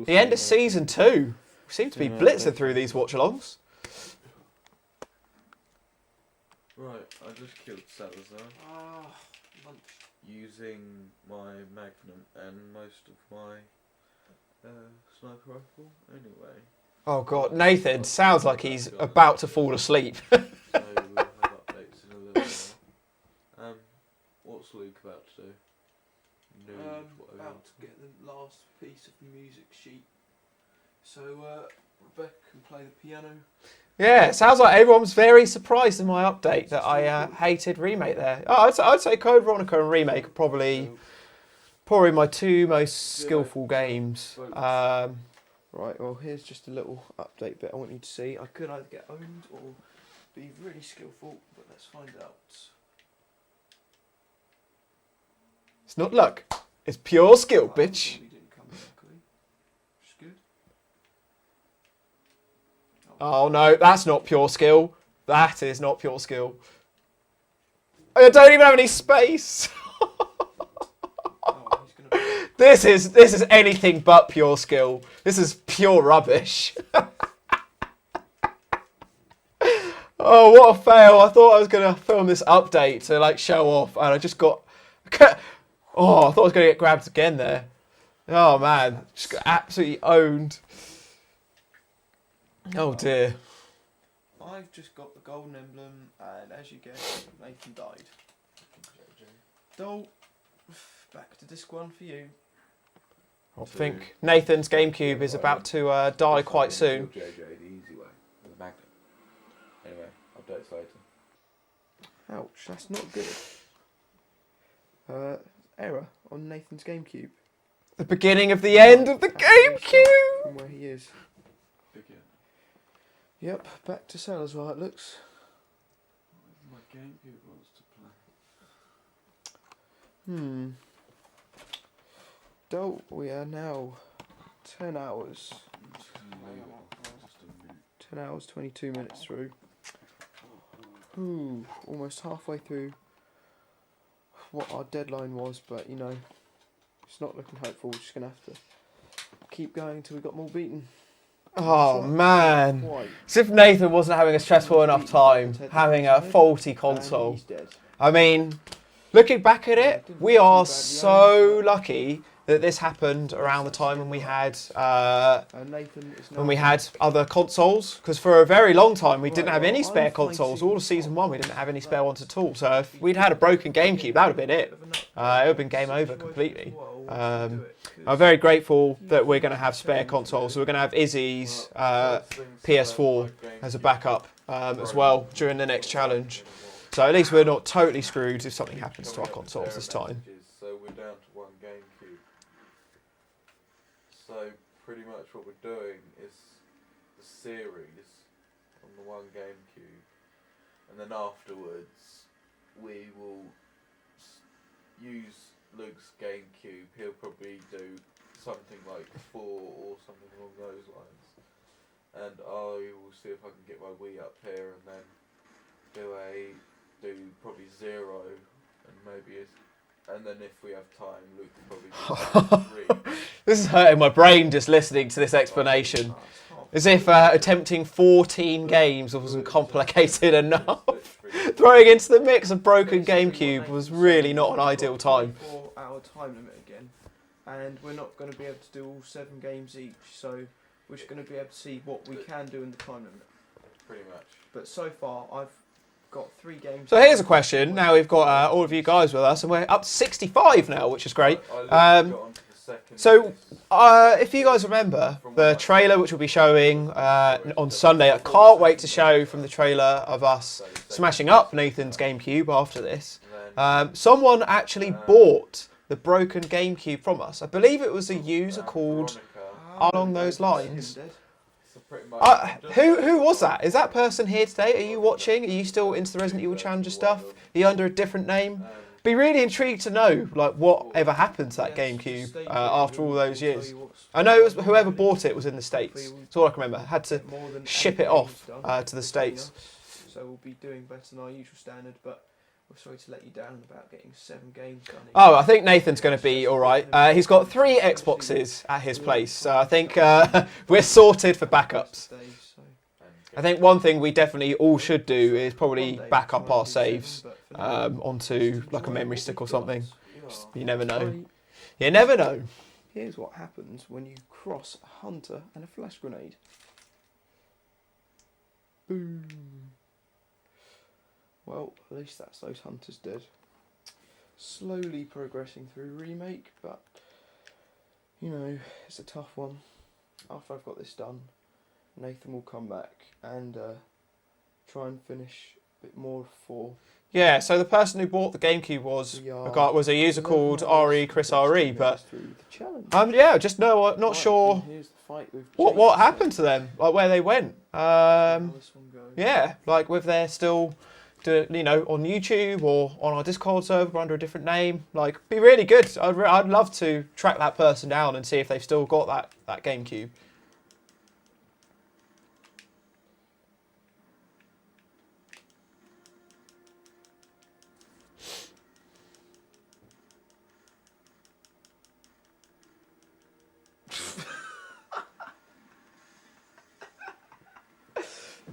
The end of season 2. We seem to be blitzing through these watch alongs. Right, I just killed Salazar. Using my Magnum and most of my sniper rifle. Anyway. Oh god, Nathan sounds like he's about to fall asleep. So we'll have updates in a little while. What's Luke about to do? About to get the last piece of the music sheet. So Rebecca can play the piano. Yeah, it sounds like everyone was very surprised in my update that I hated Remake there. Oh, I'd say Code Veronica and Remake are probably my 2 most skillful games. Right, well here's just a little update bit I want you to see. I could either get owned or be really skillful, but let's find out. It's not luck, it's pure skill, bitch. Oh no, that's not pure skill. That is not pure skill. I don't even have any space. This is anything but pure skill. This is pure rubbish. Oh, what a fail. I thought I was going to film this update to like show off, and I just got... Oh, I thought I was going to get grabbed again there. Oh man, just got absolutely owned. Oh dear. I've just got the golden emblem, and as you guessed, Nathan died. Dole, back to disc 1 for you. I think Nathan's GameCube is about to die quite soon. JJ the easy way with a magnet. Anyway, updates later. Ouch, that's not good. Error on Nathan's GameCube. The beginning of the end of the GameCube! From where he is. Yep, back to Salazar it looks. My GameCube wants to play. Dolt, we are now 10 hours. 10 hours, 22 minutes through. Ooh, almost halfway through what our deadline was, but you know, it's not looking hopeful. We're just going to have to keep going until we got them all beaten. Oh man, as if Nathan wasn't having a stressful enough time having a faulty console. I mean, Looking back at it, we are so lucky that this happened around the time when we had other consoles, because for a very long time we didn't have any spare consoles. All of season 1 we didn't have any spare ones at all. So if we'd had a broken GameCube, that would have been it. It would have been game over completely. I'm very grateful that we're going to have spare consoles. So we're going to have Izzy's PS4 as a backup as well during the next challenge. So at least we're not totally screwed if something happens to our consoles this time. So we're down to 1 GameCube. So pretty much what we're doing is the series on the 1 GameCube, and then afterwards we will use Luke's GameCube. He'll probably do something like 4 or something along those lines, and I will see if I can get my Wii up here and then do probably 0 and maybe and then if we have time, Luke will probably do 3. This is hurting my brain just listening to this explanation. As if attempting 14 games wasn't complicated enough. Throwing into the mix a broken GameCube was really not an ideal time. 4-hour time limit again, and we're not going to be able to do all 7 games each, so we're just going to be able to see what we can do in the time limit. Pretty much. But so far, I've got 3 games. So here's a question. Now we've got all of you guys with us, and we're up to 65 now, which is great. So if you guys remember the trailer, which we'll be showing on Sunday, I can't wait to show from the trailer of us smashing up Nathan's GameCube after this. Someone actually bought the broken GameCube from us. I believe it was a user called along those lines. Who was that? Is that person here today? Are you watching? Are you still into the Resident Evil Challenger stuff? Are you under a different name? Be really intrigued to know like what happened to that GameCube after all those years. I know it was whoever bought it was in the States. That's all I can remember. Had to ship it off to the States. So we'll be doing better than our usual standard, but we're sorry to let you down about getting 7 games done. Oh, I think Nathan's going to be all right. He's got 3 Xboxes at his place, so I think we're sorted for backups. I think one thing we definitely all should do is probably back up our saves onto like a memory stick or something. You never know. You never know. Here's what happens when you cross a hunter and a flash grenade. Boom. Well, at least that's those hunters dead. Slowly progressing through Remake, but you know, it's a tough one. After I've got this done, Nathan will come back and try and finish a bit more of 4. Yeah, so the person who bought the GameCube was a user called Chris RE, but yeah, just not sure what happened to them, like where they went. Yeah, like whether they're still on YouTube or on our Discord server under a different name. Like, be really good. I'd love to track that person down and see if they've still got that GameCube.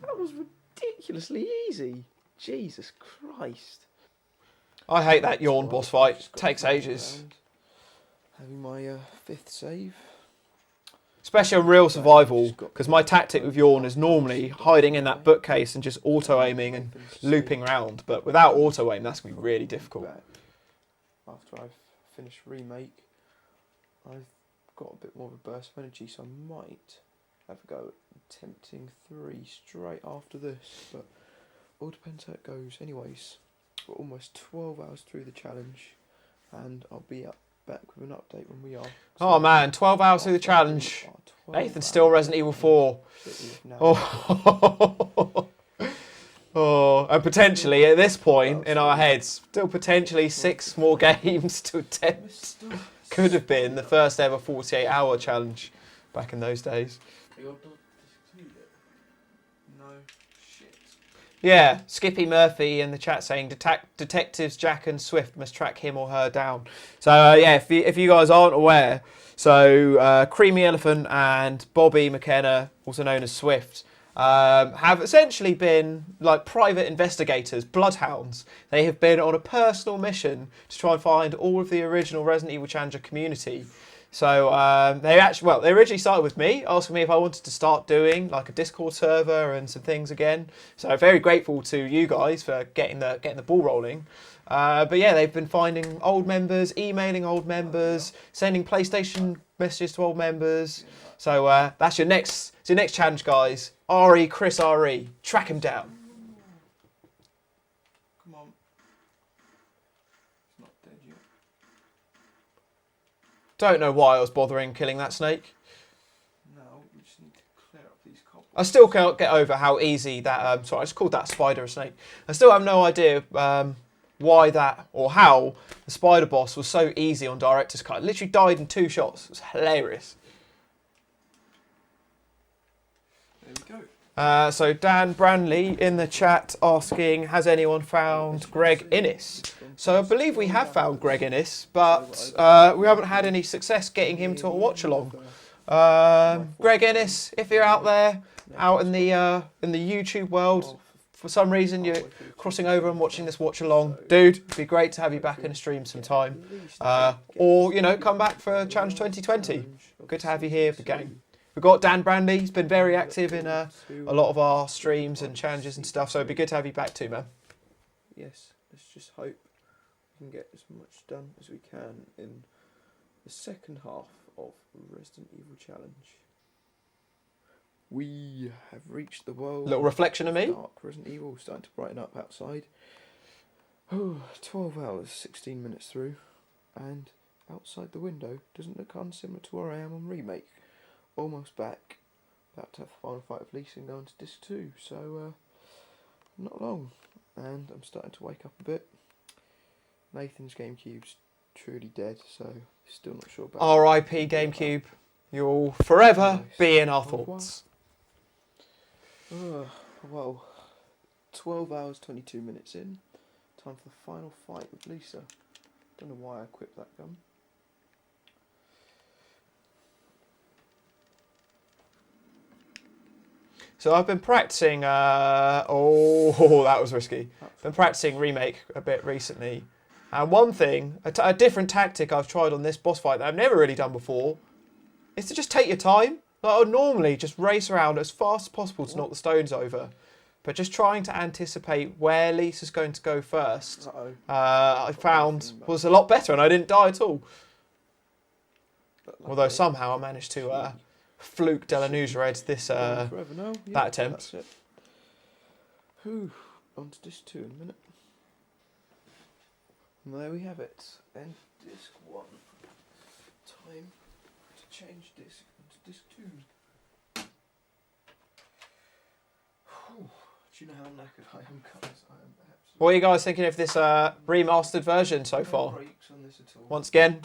That was ridiculously easy. Jesus Christ. I hate that yawn boss fight. Takes ages. Having my 5th save. Especially on real survival, because my tactic with yawn is normally hiding in that bookcase and just auto-aiming and looping around. But without auto-aim, that's going to be really difficult. After I've finished Remake, I've got a bit more of a burst of energy, so I might have a go at attempting 3 straight after this. But all depends how it goes. Anyways, we're almost 12 hours through the challenge, and I'll be back with an update when we are. Oh man, 12 hours through the challenge. Nathan's still Resident Evil 4. Oh, and potentially at this point in our heads, still potentially 6 more games to attempt. Could have been the first ever 48-hour challenge back in those days. Yeah, Skippy Murphy in the chat saying detectives Jack and Swift must track him or her down. So yeah, if you guys aren't aware, so Creamy Elephant and Bobby McKenna, also known as Swift, have essentially been like private investigators, bloodhounds. They have been on a personal mission to try and find all of the original Resident Evil Challenger community. So they originally started with me, asking me if I wanted to start doing like a Discord server and some things again. So very grateful to you guys for getting the ball rolling. But yeah, they've been finding old members, emailing old members, sending PlayStation messages to old members. So that's your next challenge, guys. Chris RE, track him down. Come on. It's not dead yet. Don't know why I was bothering killing that snake. No, we just need to clear up these cobwebs. I still can't get over how easy that. Sorry, I just called that spider a snake. I still have no idea why that or how the spider boss was so easy on director's cut. It literally died in 2 shots. It was hilarious. There we go. So Dan Branley in the chat asking, has anyone found Greg Innes? So I believe we have found Greg Innes, but we haven't had any success getting him to a watch-along. Greg Innes, if you're out there, out in the YouTube world, for some reason you're crossing over and watching this watch-along, dude, it'd be great to have you back in a stream sometime. Or, you know, come back for Challenge 2020. Good to have you here, the gang. We've got Dan Brandy. He's been very active in a lot of our streams and challenges and stuff, so it'd be good to have you back too, man. Yes, let's just hope we can get as much done as we can in the second half of Resident Evil Challenge. We have reached the world. Little reflection of me. Dark Resident Evil starting to brighten up outside. Oh, 12 hours, 16 minutes through, and outside the window doesn't look unsimilar to where I am on Remake. Almost back. About to have the final fight of Lisa and go into disc 2, so not long. And I'm starting to wake up a bit. Nathan's GameCube's truly dead, so still not sure about R.I.P. GameCube. You'll forever be in our thoughts. Well, 12 hours, 22 minutes in. Time for the final fight with Lisa. Don't know why I equipped that gun. So I've been practicing, that was risky. Been practicing Remake a bit recently. And one thing, a different tactic I've tried on this boss fight that I've never really done before, is to just take your time. Like I would normally just race around as fast as possible to knock the stones over. But just trying to anticipate where Lisa's going to go first, I found was a lot better and I didn't die at all. Although somehow I managed to fluke Delanuja Red this that attempt. On to disc 2 in a minute. And there we have it. And disc 1. Time to change disc into disc 2. Do you know how knackered I am, guys? I am absolutely... What are you guys thinking of this remastered version so far? Once again,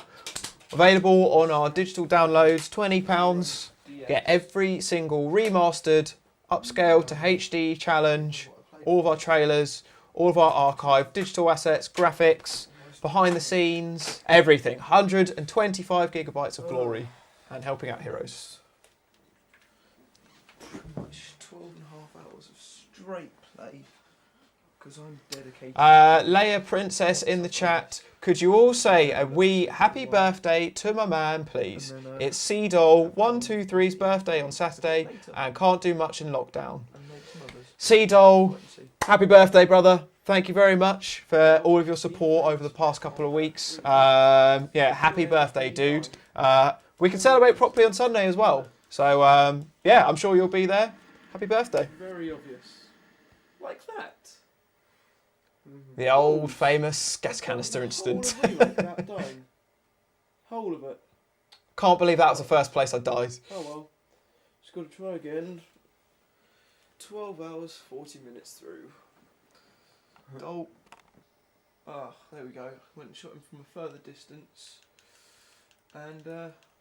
available on our digital downloads, £20. Get every single remastered, upscaled to HD challenge, all of our trailers, all of our archive, digital assets, graphics, behind the scenes, everything. 125 gigabytes of glory and helping out heroes. Pretty much 12 and a half hours of straight play because I'm dedicated. Leia Princess in the chat. Could you all say a wee happy birthday to my man, please? It's C-Doll123's birthday on Saturday and can't do much in lockdown. C-Doll, happy birthday, brother. Thank you very much for all of your support over the past couple of weeks. Yeah, happy birthday, dude. We can celebrate properly on Sunday as well. So, yeah, I'm sure you'll be there. Happy birthday. Very obvious. Like that. The old famous gas canister incident. Whole of it. Can't believe that was the first place I died. Oh well. Just got to try again. 12 hours, 40 minutes through. Oh. Ah, there we go. Went and shot him from a further distance. And,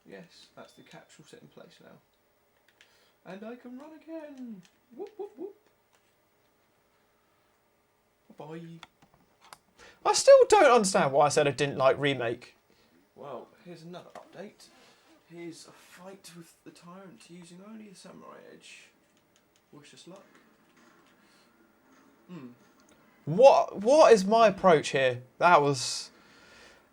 yes, that's the capsule set in place now. And I can run again. Whoop, whoop, whoop. Bye. I still don't understand why I said I didn't like Remake. Well, here's another update. Here's a fight with the tyrant using only the samurai edge. Wish us luck. What is my approach here? That was...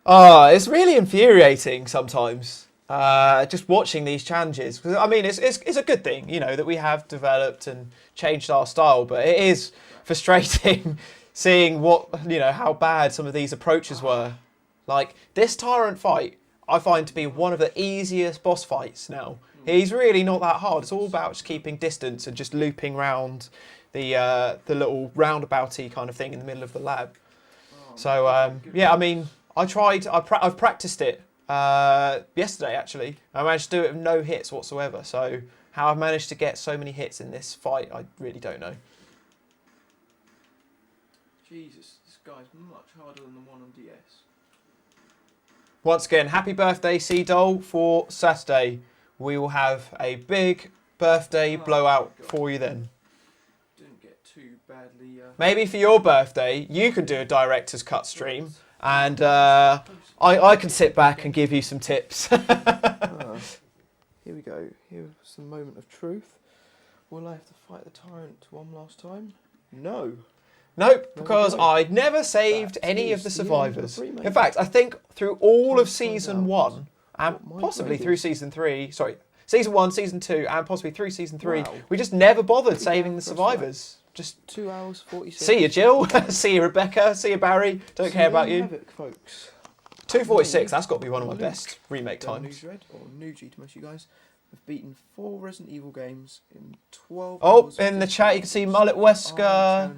it's really infuriating sometimes. Just watching these challenges. 'Cause, I mean, it's a good thing, you know, that we have developed and changed our style, but it is frustrating seeing how bad some of these approaches were. Like, this Tyrant fight, I find to be one of the easiest boss fights now. He's really not that hard. It's all about just keeping distance and just looping round the little roundabouty kind of thing in the middle of the lab. So, yeah, I mean, I've practiced it yesterday, actually. I managed to do it with no hits whatsoever. So how I've managed to get so many hits in this fight, I really don't know. Jesus, this guy's much harder than the one on DS. Once again, happy birthday, Sea-Doll, for Saturday. We will have a big birthday blowout for you then. Didn't get too badly... Maybe for your birthday, you can do a director's cut stream, and I can sit back and give you some tips. Here we go. Here's the moment of truth. Will I have to fight the Tyrant one last time? No. Nope, because I'd never saved any of the survivors. In fact, I think through all of Season 1, and possibly through Season 3, sorry, Season 1, Season 2, and possibly through Season 3, we just never bothered saving the survivors. Just 2 hours, 46. See you, Jill. See you, Rebecca. See you, Barry. Don't care about you. Havoc, folks. 2:46, that's got to be one of my best remake times. Red or Nougie to most of you guys. I've beaten 4 Resident Evil games in 12 Oh, hours. in the chat you can see Mullet Wesker,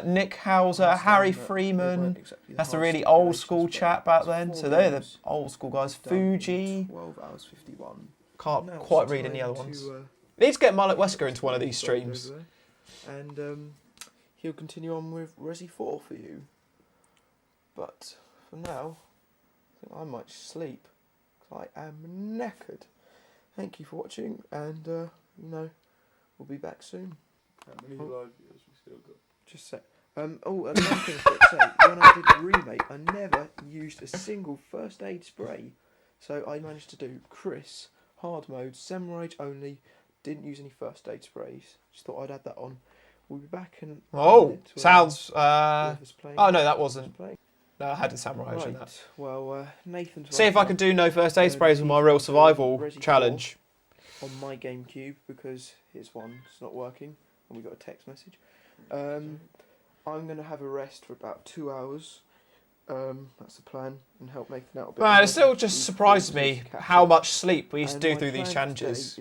Nick Hauser, Harry Freeman. That's the really old school chat back then. So they're the old school guys. Fuji. 12 hours 51. Can't quite read any other ones. Need to get Mullet Wesker into one of these streams. And he'll continue on with Resi 4 for you. But for now, I think I might sleep. Because I am knackered. Thank you for watching, and we'll be back soon. How many live viewers we still got? Just say. Another thing I've got to say, when I did Remake, I never used a single first aid spray. So I managed to do Chris, hard mode, Semirage only, didn't use any first aid sprays. Just thought I'd add that on. We'll be back in Oh, a minute. sounds... oh, no, that wasn't... Playing. No, I had a Samurai in that. Well, Nathan's... See if I can do no first aid sprays with my real survival challenge. On my GameCube, because his one's not working, and we got a text message. I'm going to have a rest for about 2 hours. That's the plan, and help Nathan out a bit. Man, it still just surprises me how much sleep we used to do through these challenges.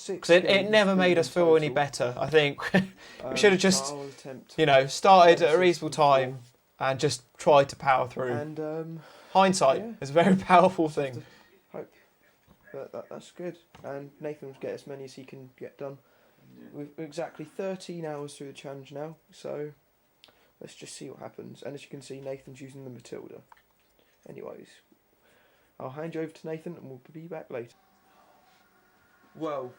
Because it never made us feel any better. I think we should have just, started at a reasonable time and just tried to power through. And hindsight is a very powerful thing. Hope. But that's good. And Nathan will get as many as he can get done. We're exactly 13 hours through the challenge now, so let's just see what happens. And as you can see, Nathan's using the Matilda. Anyways, I'll hand you over to Nathan and we'll be back later. Well,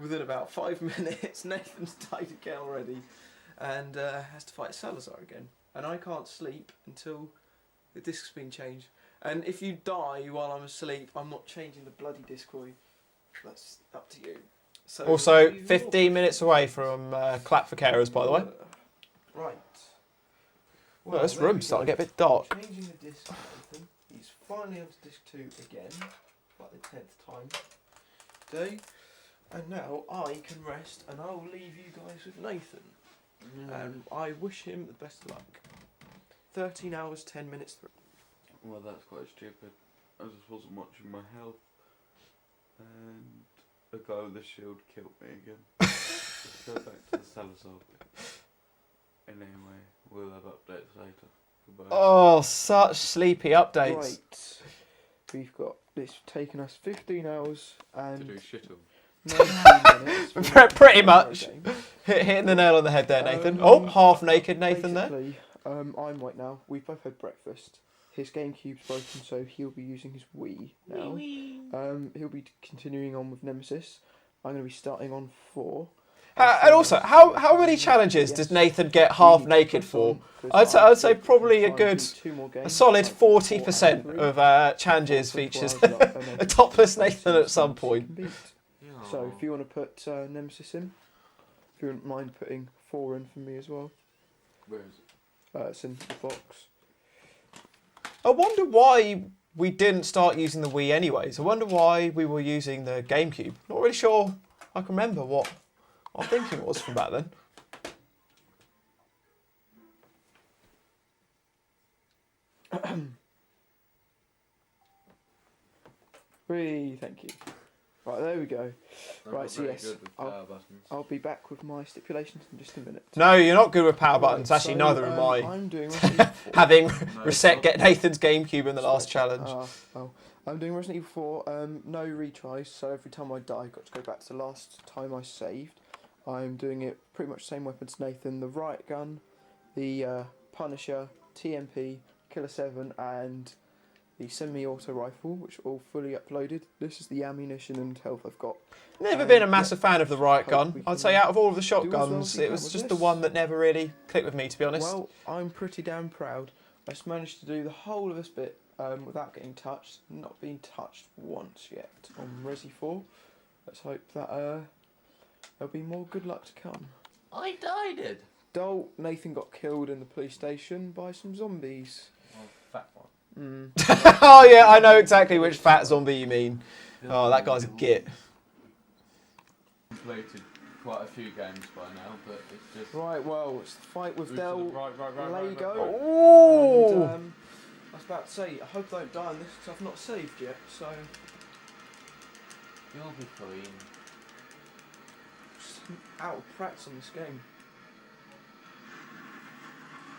within about 5 minutes, Nathan's died again already and has to fight Salazar again. And I can't sleep until the disc's been changed. And if you die while I'm asleep, I'm not changing the bloody disc for you. That's up to you. So also, 15 minutes away from Clap for Carers, by the way. Right. Well, this room's starting to get a bit dark. Changing the disc, Nathan. He's finally on to disc 2 again, like the 10th time today. And now I can rest, and I'll leave you guys with Nathan. And I wish him the best of luck. 13 hours, 10 minutes through. Well, that's quite stupid. I just wasn't watching my health. And a guy with a shield killed me again. Let's go back to the Salazar bit. Anyway, we'll have updates later. Goodbye. Oh, such sleepy updates. Right. We've got this taken us 15 hours and... To do shit on. 19 minutes. Pretty much. Hitting the nail on the head there, Nathan. Half naked Nathan there. I'm right now. We've both had breakfast. His GameCube's broken, so he'll be using his Wii now. He'll be continuing on with Nemesis. I'm going to be starting on 4. And also, how many challenges does Nathan get half naked for? I'd say probably a solid 40% of challenges features a topless Nathan at some point. So if you want to put Nemesis in, If you wouldn't mind putting 4 in for me as well. Where is it? It's in the box. I wonder why we didn't start using the Wii anyways. I wonder why we were using the GameCube. Not really sure I can remember what our thinking was from back then. Thank you. Right, there we go. Right, so yes, Good with power buttons. I'll be back with my stipulations in just a minute. No, you're not good with power Right, buttons. Actually, so, neither am I. I'm doing Resident Evil 4. Having reset get Nathan's GameCube in the last challenge. I'm doing Resident Evil 4. No retries, so every time I die, I've got to go back to the last time I saved. I'm doing it pretty much the same weapons Nathan: the riot gun, the Punisher, TMP, Killer 7, and the semi-auto rifle, which are all fully uploaded. This is the ammunition and health I've got. Never been a massive fan of the riot gun. I'd say out of all of the shotguns, it was just the one that never really clicked with me, to be honest. Well, I'm pretty damn proud. I just managed to do the whole of this bit without getting touched, not being touched once yet on Resi 4. Let's hope that there'll be more good luck to come. I died. Nathan got killed in the police station by some zombies. Oh, fat one. Oh yeah, I know exactly which fat zombie you mean. Oh, that guy's a git. Completed quite a few games by now, but it's just... Right, well, it's the fight with Del Lego. Ooh! And, I was about to say, I hope I don't die on this because I've not saved yet, so... You'll be fine. Just out of practice on this game.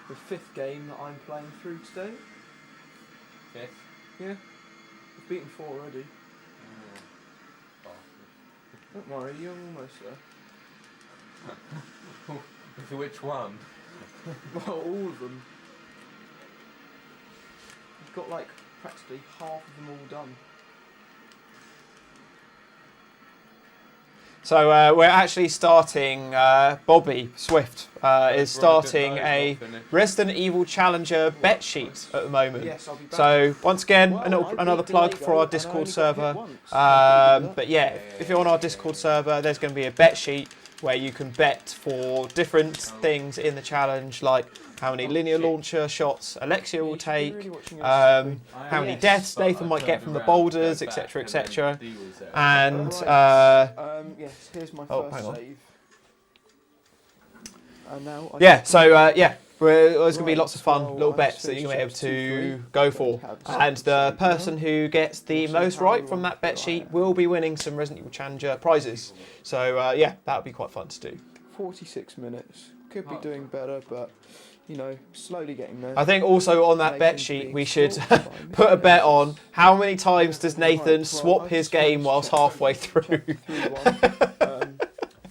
The 5th game that I'm playing through today. 5th? Yeah. I've beaten 4 already. Don't worry, you're almost there. Which one? Well, all of them. You've got like practically half of them all done. So we're actually starting, Bobby Swift is starting a Resident Evil Challenger bet sheet at the moment. Yes, I'll be back. So once again, another plug for our Discord server. But yeah, if you're on our Discord server, there's going to be a bet sheet where you can bet for different things in the challenge, like how many linear launcher shots Alexia will take, how many deaths Nathan might get from the boulders, etc, etc. And yes, here's my first save. And now there's going to be lots of fun little bets that you're going to be able to go for. And the person who gets the most right from that bet sheet will be winning some Resident Evil Challenger prizes. So that'll be quite fun to do. 46 minutes. Could be doing better, but you know, slowly getting there. I think also on that bet sheet we should put a bet on how many times does Nathan swap his game whilst halfway through.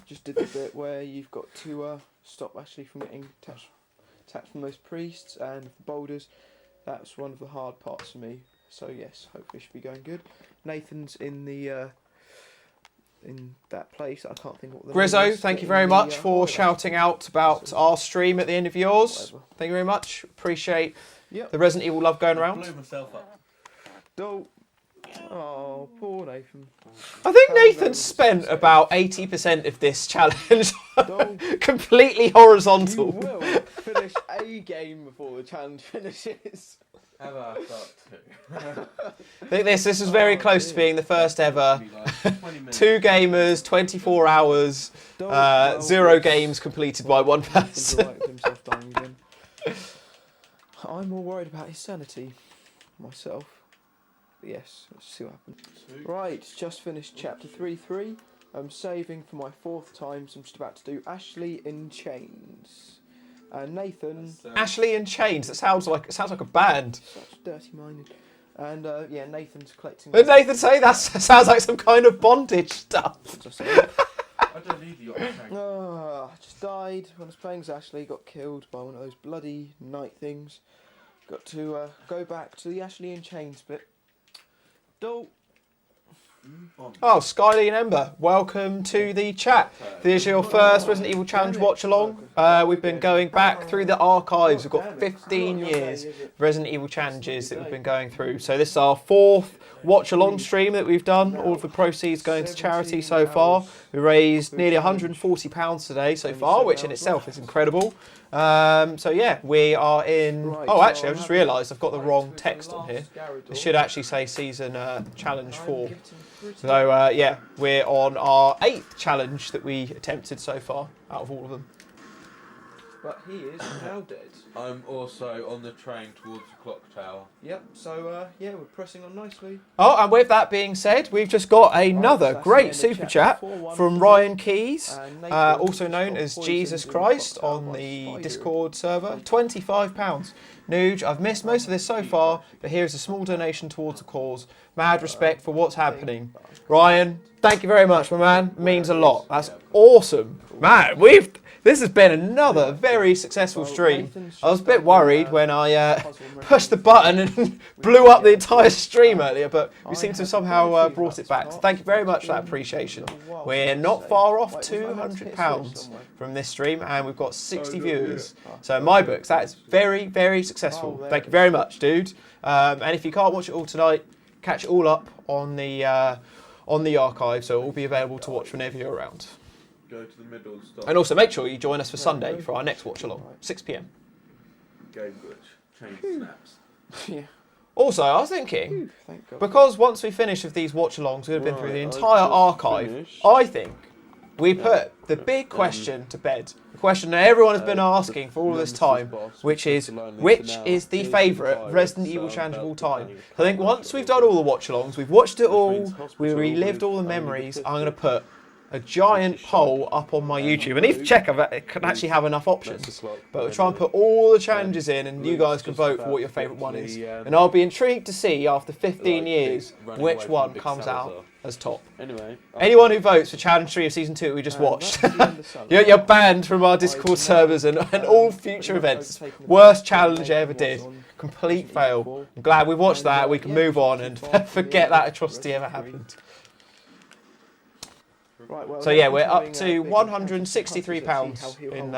Just did the bit where you've got to stop Ashley from getting attacked from those priests and the boulders. That's one of the hard parts for me. So yes, hopefully it should be going good. Nathan's in the in that place. I can't think what the Grizzo, name is, thank you but very in much the, for shouting out about our stream at the end of yours. Whatever. Thank you very much. Appreciate the Resident Evil love going around. Blew myself up. Oh, poor Nathan. I think Nathan spent about 80% of this challenge completely horizontal. You will finish a game before the challenge finishes. Have I got to? I think this is very close to being the first ever 2 gamers, 24 hours, 0 games completed by one person. I'm more worried about his sanity myself. But yes, let's see what happens. Right, just finished chapter 3.3. I'm saving for my 4th time, so I'm just about to do Ashley in Chains. And Nathan. Ashley in Chains. That sounds like a band. Such dirty-minded. And Nathan's collecting. Did Nathan say that sounds like some kind of bondage stuff? I don't need the option. I just died when I was playing as Ashley. Got killed by one of those bloody night things. Got to go back to the Ashley in Chains bit. Oh, Skyly and Ember, welcome to the chat. This is your first Resident Evil Challenge watch along. We've been going back through the archives. We've got 15 years of Resident Evil challenges that we've been going through. So this is our 4th watch along stream that we've done. All of the proceeds going to charity so far. We raised nearly £140 today so far, which in itself is incredible. So yeah, we are in... Oh, actually, I've just realised I've got the wrong text on here. It should actually say season challenge 4. So yeah, we're on our 8th challenge that we attempted so far out of all of them. But he is now dead. I'm also on the train towards the clock tower. Yep, so yeah, we're pressing on nicely. Oh, and with that being said, we've just got another great super chat from Ryan Keys, also known as Jesus Christ on the Discord server. £25. Nuge, I've missed most of this so far, but here is a small donation towards the cause. Mad respect for what's happening. Ryan, thank you very much, my man. It means a lot. That's awesome. Man, this has been another very successful stream. I was a bit worried when I pushed the button and blew up the entire stream earlier, but we seem to have somehow brought it back. So thank you very much for that appreciation. We're not far off £200 from this stream, and we've got 60 viewers. So in my books, that is very, very successful. Thank you very much, dude. And if you can't watch it all tonight, catch it all up on the archive, so it will be available to watch whenever you're around. Go to the middle and stop. And also make sure you join us for Sunday for our next watch along, 6 PM. Game glitch. Change snaps. Yeah. Also, I was thinking, because once we finish with these watch alongs, we've been through the entire archive, I think we put the big question to bed. The question that everyone has been asking for all this time, which is the favourite Resident Evil challenge of all time? I think once we've done all the watch alongs, we've watched it all, we relived all the memories, I'm going to put a giant poll up on my YouTube. I need to check if I can actually have enough options, but we'll try and put all the challenges in, and you guys can vote for what your favourite one is. And I'll be intrigued to see after 15 years which one comes out as top. Anyone who votes for challenge 3 of season 2 we just watched, you're banned from our Discord servers and all future events. Worst challenge I ever did. Complete fail. I'm glad we watched that. We can move on and forget that atrocity ever happened. So yeah, we're up to £163 in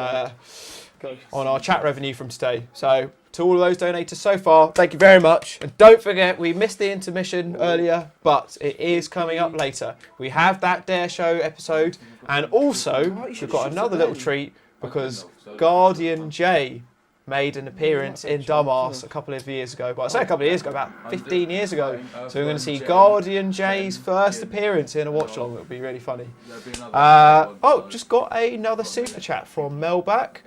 on our chat revenue from today. So to all of those donators so far, thank you very much. And don't forget, we missed the intermission earlier, but it is coming up later. We have that Dare Show episode, and also we've got another little treat because Guardian J made an appearance in Dumbass a couple of years ago. But I say a couple of years ago, about 15 years ago. So we're going to see Guardian J's first appearance in a watch-along. It'll be really funny. Oh, just got another super chat from Melback.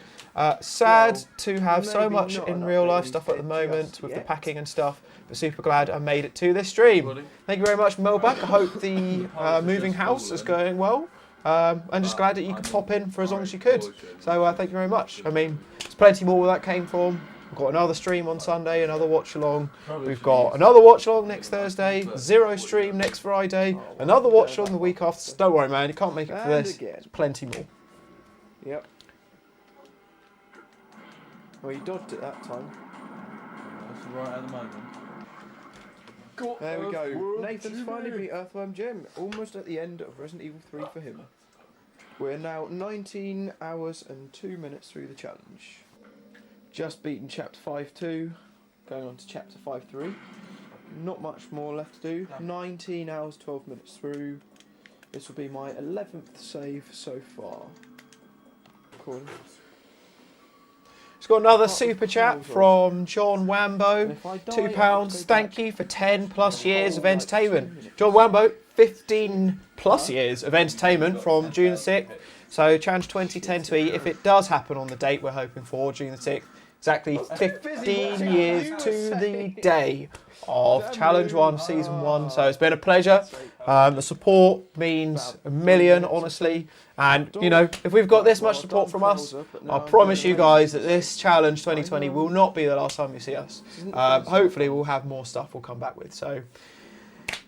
Sad to have so much in real life stuff at the moment with the packing and stuff, but super glad I made it to this stream. Thank you very much, Melback. I hope the moving house is going well. I'm just glad that you could pop in for as long as you could. So thank you very much. I mean, there's plenty more where that came from. We've got another stream on Sunday, another watch along. We've got another watch along next Thursday, 0 stream next Friday, another watch along the week after. So don't worry, man, you can't make it for this. There's plenty more. Yep. Well, you dodged it that time. That's right at the moment. There we go. Nathan's finally beat Earthworm Jim. Almost at the end of Resident Evil 3 for him. We're now 19 hours and 2 minutes through the challenge. Just beaten Chapter 5.2. Going on to Chapter 5.3. Not much more left to do. 19 hours, 12 minutes through. This will be my 11th save so far. Cool. It's got another super chat from John Wambo, £2. Thank you for 10 plus years of entertainment. John Wambo, 15 plus years of entertainment from June the 6th. So challenge 2010 to E, if it does happen on the date we're hoping for, June the 6th, exactly 15 years to the day of Challenge 1, Season 1. So it's been a pleasure. The support means a million, honestly. And, you know, if we've got this much support from us, I promise you guys that this Challenge 2020 will not be the last time you see us. Hopefully we'll have more stuff we'll come back with. So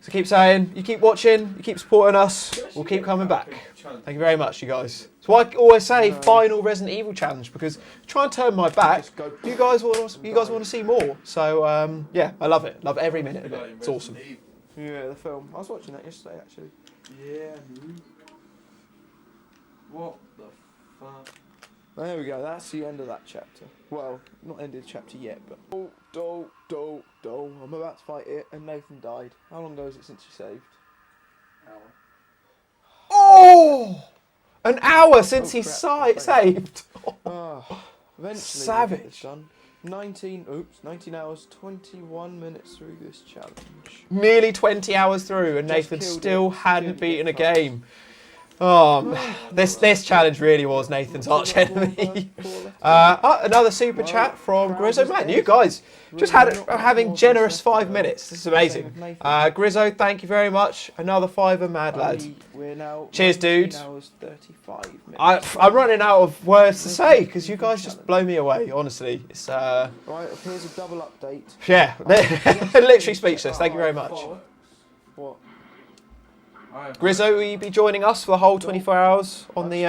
keep saying, you keep watching, you keep supporting us, we'll keep coming back. Thank you very much, you guys. So I always say final Resident Evil challenge, because try and turn my back. You guys want to see more. So yeah, I love it. Love every minute of it. It's awesome. Yeah, the film. I was watching that yesterday, actually. Yeah. What the fuck? There we go. That's the end of that chapter. Well, not end of the chapter yet, but do. I'm about to fight it, and Nathan died. How long ago is it since you saved? Oh! An hour since he saved. Eventually, Savage. we'll get this done. 19 hours, 21 minutes through this challenge. Nearly 20 hours through, and Nathan still hadn't beaten a game. Oh, this challenge really was Nathan's arch enemy. Another super chat from Grizzo. Man, you guys just having generous 5 minutes. This is amazing. Grizzo, thank you very much. Another fiver, mad lad. Cheers, dude. I'm running out of words to say because you guys just blow me away. Honestly, it's Right, here's a double update. Yeah, literally speechless. Thank you very much. What? Grizzo, will you be joining us for the whole 24 hours on the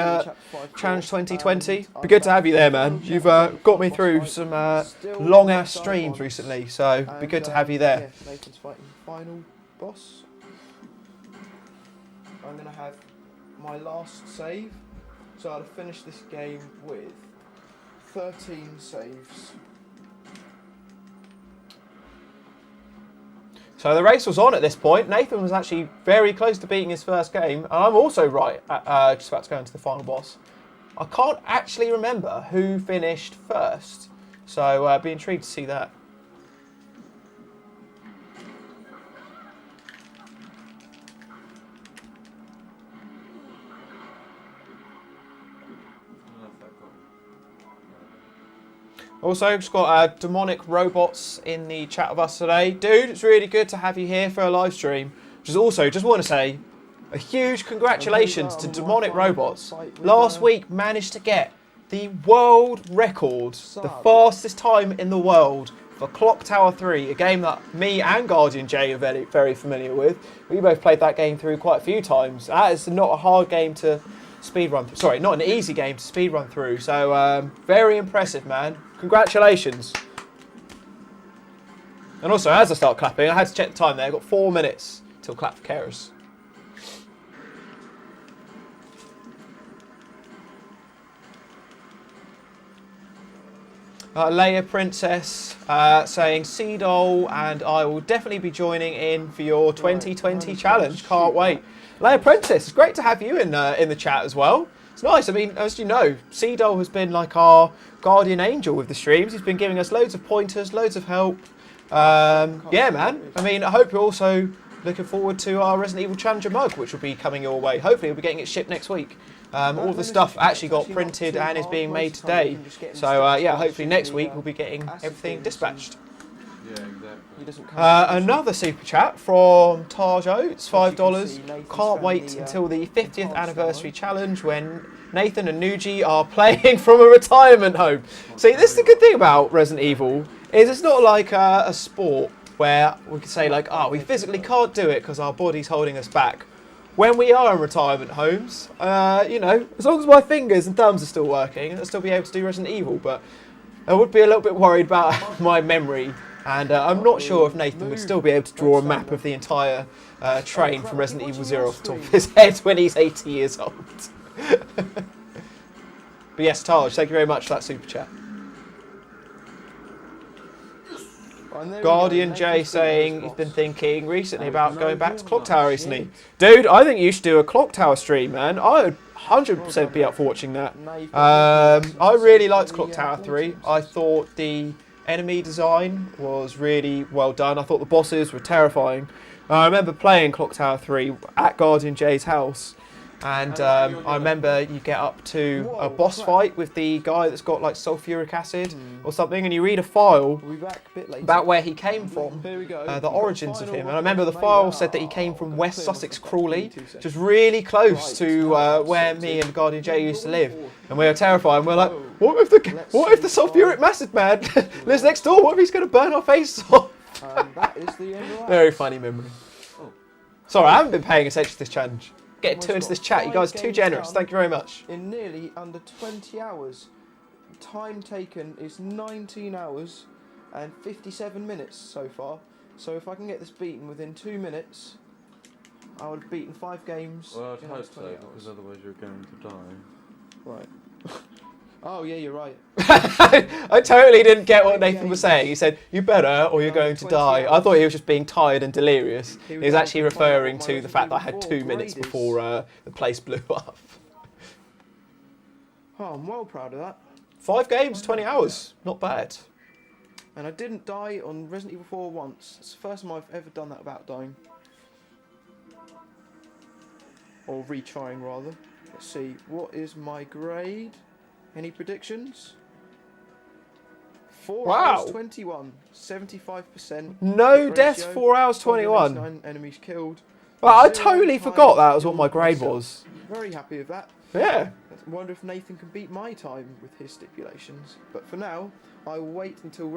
Challenge 2020? Be good to have you there, man. You've got me through some long-ass streams recently, so be good to have you there. Yeah, Nathan's fighting final boss. I'm going to have my last save, so I'll finish this game with 13 saves. So the race was on at this point. Nathan was actually very close to beating his first game. And I'm also right at just about to go into the final boss. I can't actually remember who finished first. So I'd be intrigued to see that. Also, just got demonic robots in the chat with us today. Dude, it's really good to have you here for a live stream. Just also, just want to say a huge congratulations to demonic robots. Last week managed to get the world record, the fastest time in the world for Clock Tower 3, a game that me and Guardian J are very, very familiar with. We both played that game through quite a few times. That is not a hard game to speedrun through. Sorry, not an easy game to speedrun through. So very impressive, man. Congratulations. And also, as I start clapping, I had to check the time there. I've got 4 minutes till clap for carers. Leia Princess saying, Seadoll and I will definitely be joining in for your 2020 challenge. Can't wait. Leia Princess, it's great to have you in the chat as well. It's nice. I mean, as you know, Seadoll has been like our guardian angel with the streams. He's been giving us loads of pointers, loads of help. Yeah, man. I mean, I hope you're also looking forward to our Resident Evil Challenger mug, which will be coming your way. Hopefully, we'll be getting it shipped next week. All the stuff actually got printed and is being made today. So, yeah, hopefully next week we'll be getting everything dispatched. Yeah, exactly. Another super chat from Taj Oates, $5. Can't wait until the 50th anniversary challenge when Nathan and Nougie are playing from a retirement home. See, this is the good thing about Resident Evil, is it's not like a sport where we could say like, oh, we physically can't do it because our body's holding us back. When we are in retirement homes, you know, as long as my fingers and thumbs are still working, I'll still be able to do Resident Evil, but I would be a little bit worried about my memory. And I'm not sure if Nathan would still be able to draw a map of the entire train from Resident Evil 0 off the top of his head when he's 80 years old. But yes, Taj, thank you very much for that super chat. Guardian J saying he's been thinking recently about going back to Clock Tower recently. Dude, I think you should do a Clock Tower stream, man. I would 100% be up for watching that. I really liked Clock Tower 3. I thought the enemy design was really well done. I thought the bosses were terrifying. I remember playing Clock Tower 3 at Guardian J's house, and I remember you get up to a boss fight with the guy that's got like sulfuric acid or something, and you read a file about where he came from, the origins of him. And I remember the file said that he came from West Sussex, Crawley, just really close to where me and Guardian J used to live. And we were terrified. And we were like, what if the sulfuric acid man lives next door? What if he's going to burn our faces off? That is the end of that. Very funny memory. Sorry, I haven't been paying attention to this challenge. Getting too into this chat. You guys are too generous. Thank you very much. In nearly under 20 hours. Time taken is 19 hours and 57 minutes so far. So if I can get this beaten within 2 minutes, I would have beaten 5 games. Well, I'd in hope under so, 20 because hours. otherwise you're going to die. Right. Oh yeah, you're right. I totally didn't get what Nathan was saying. He said, "You better, or you're going to 20 die." I hours. thought he was just being tired and delirious. He He was was actually trying to find out referring what to my the fact that I had Resident 2 Evil minutes 4 grade is. before the place blew up. Oh, I'm well proud of that. 5 games, 20 hours. Not bad. And I didn't die on Resident Evil 4 once. It's the first time I've ever done that without dying. Or retrying, rather. Let's see, what is my grade? Any predictions? 4 Wow. hours 21, 75%. No hit deaths, ratio, 4 hours 21. 189 enemies killed. Well, I 0 totally time forgot that was what killed my grade myself. was. Very happy with that. Yeah. I wonder if Nathan can beat my time with his stipulations. But for now, I will wait until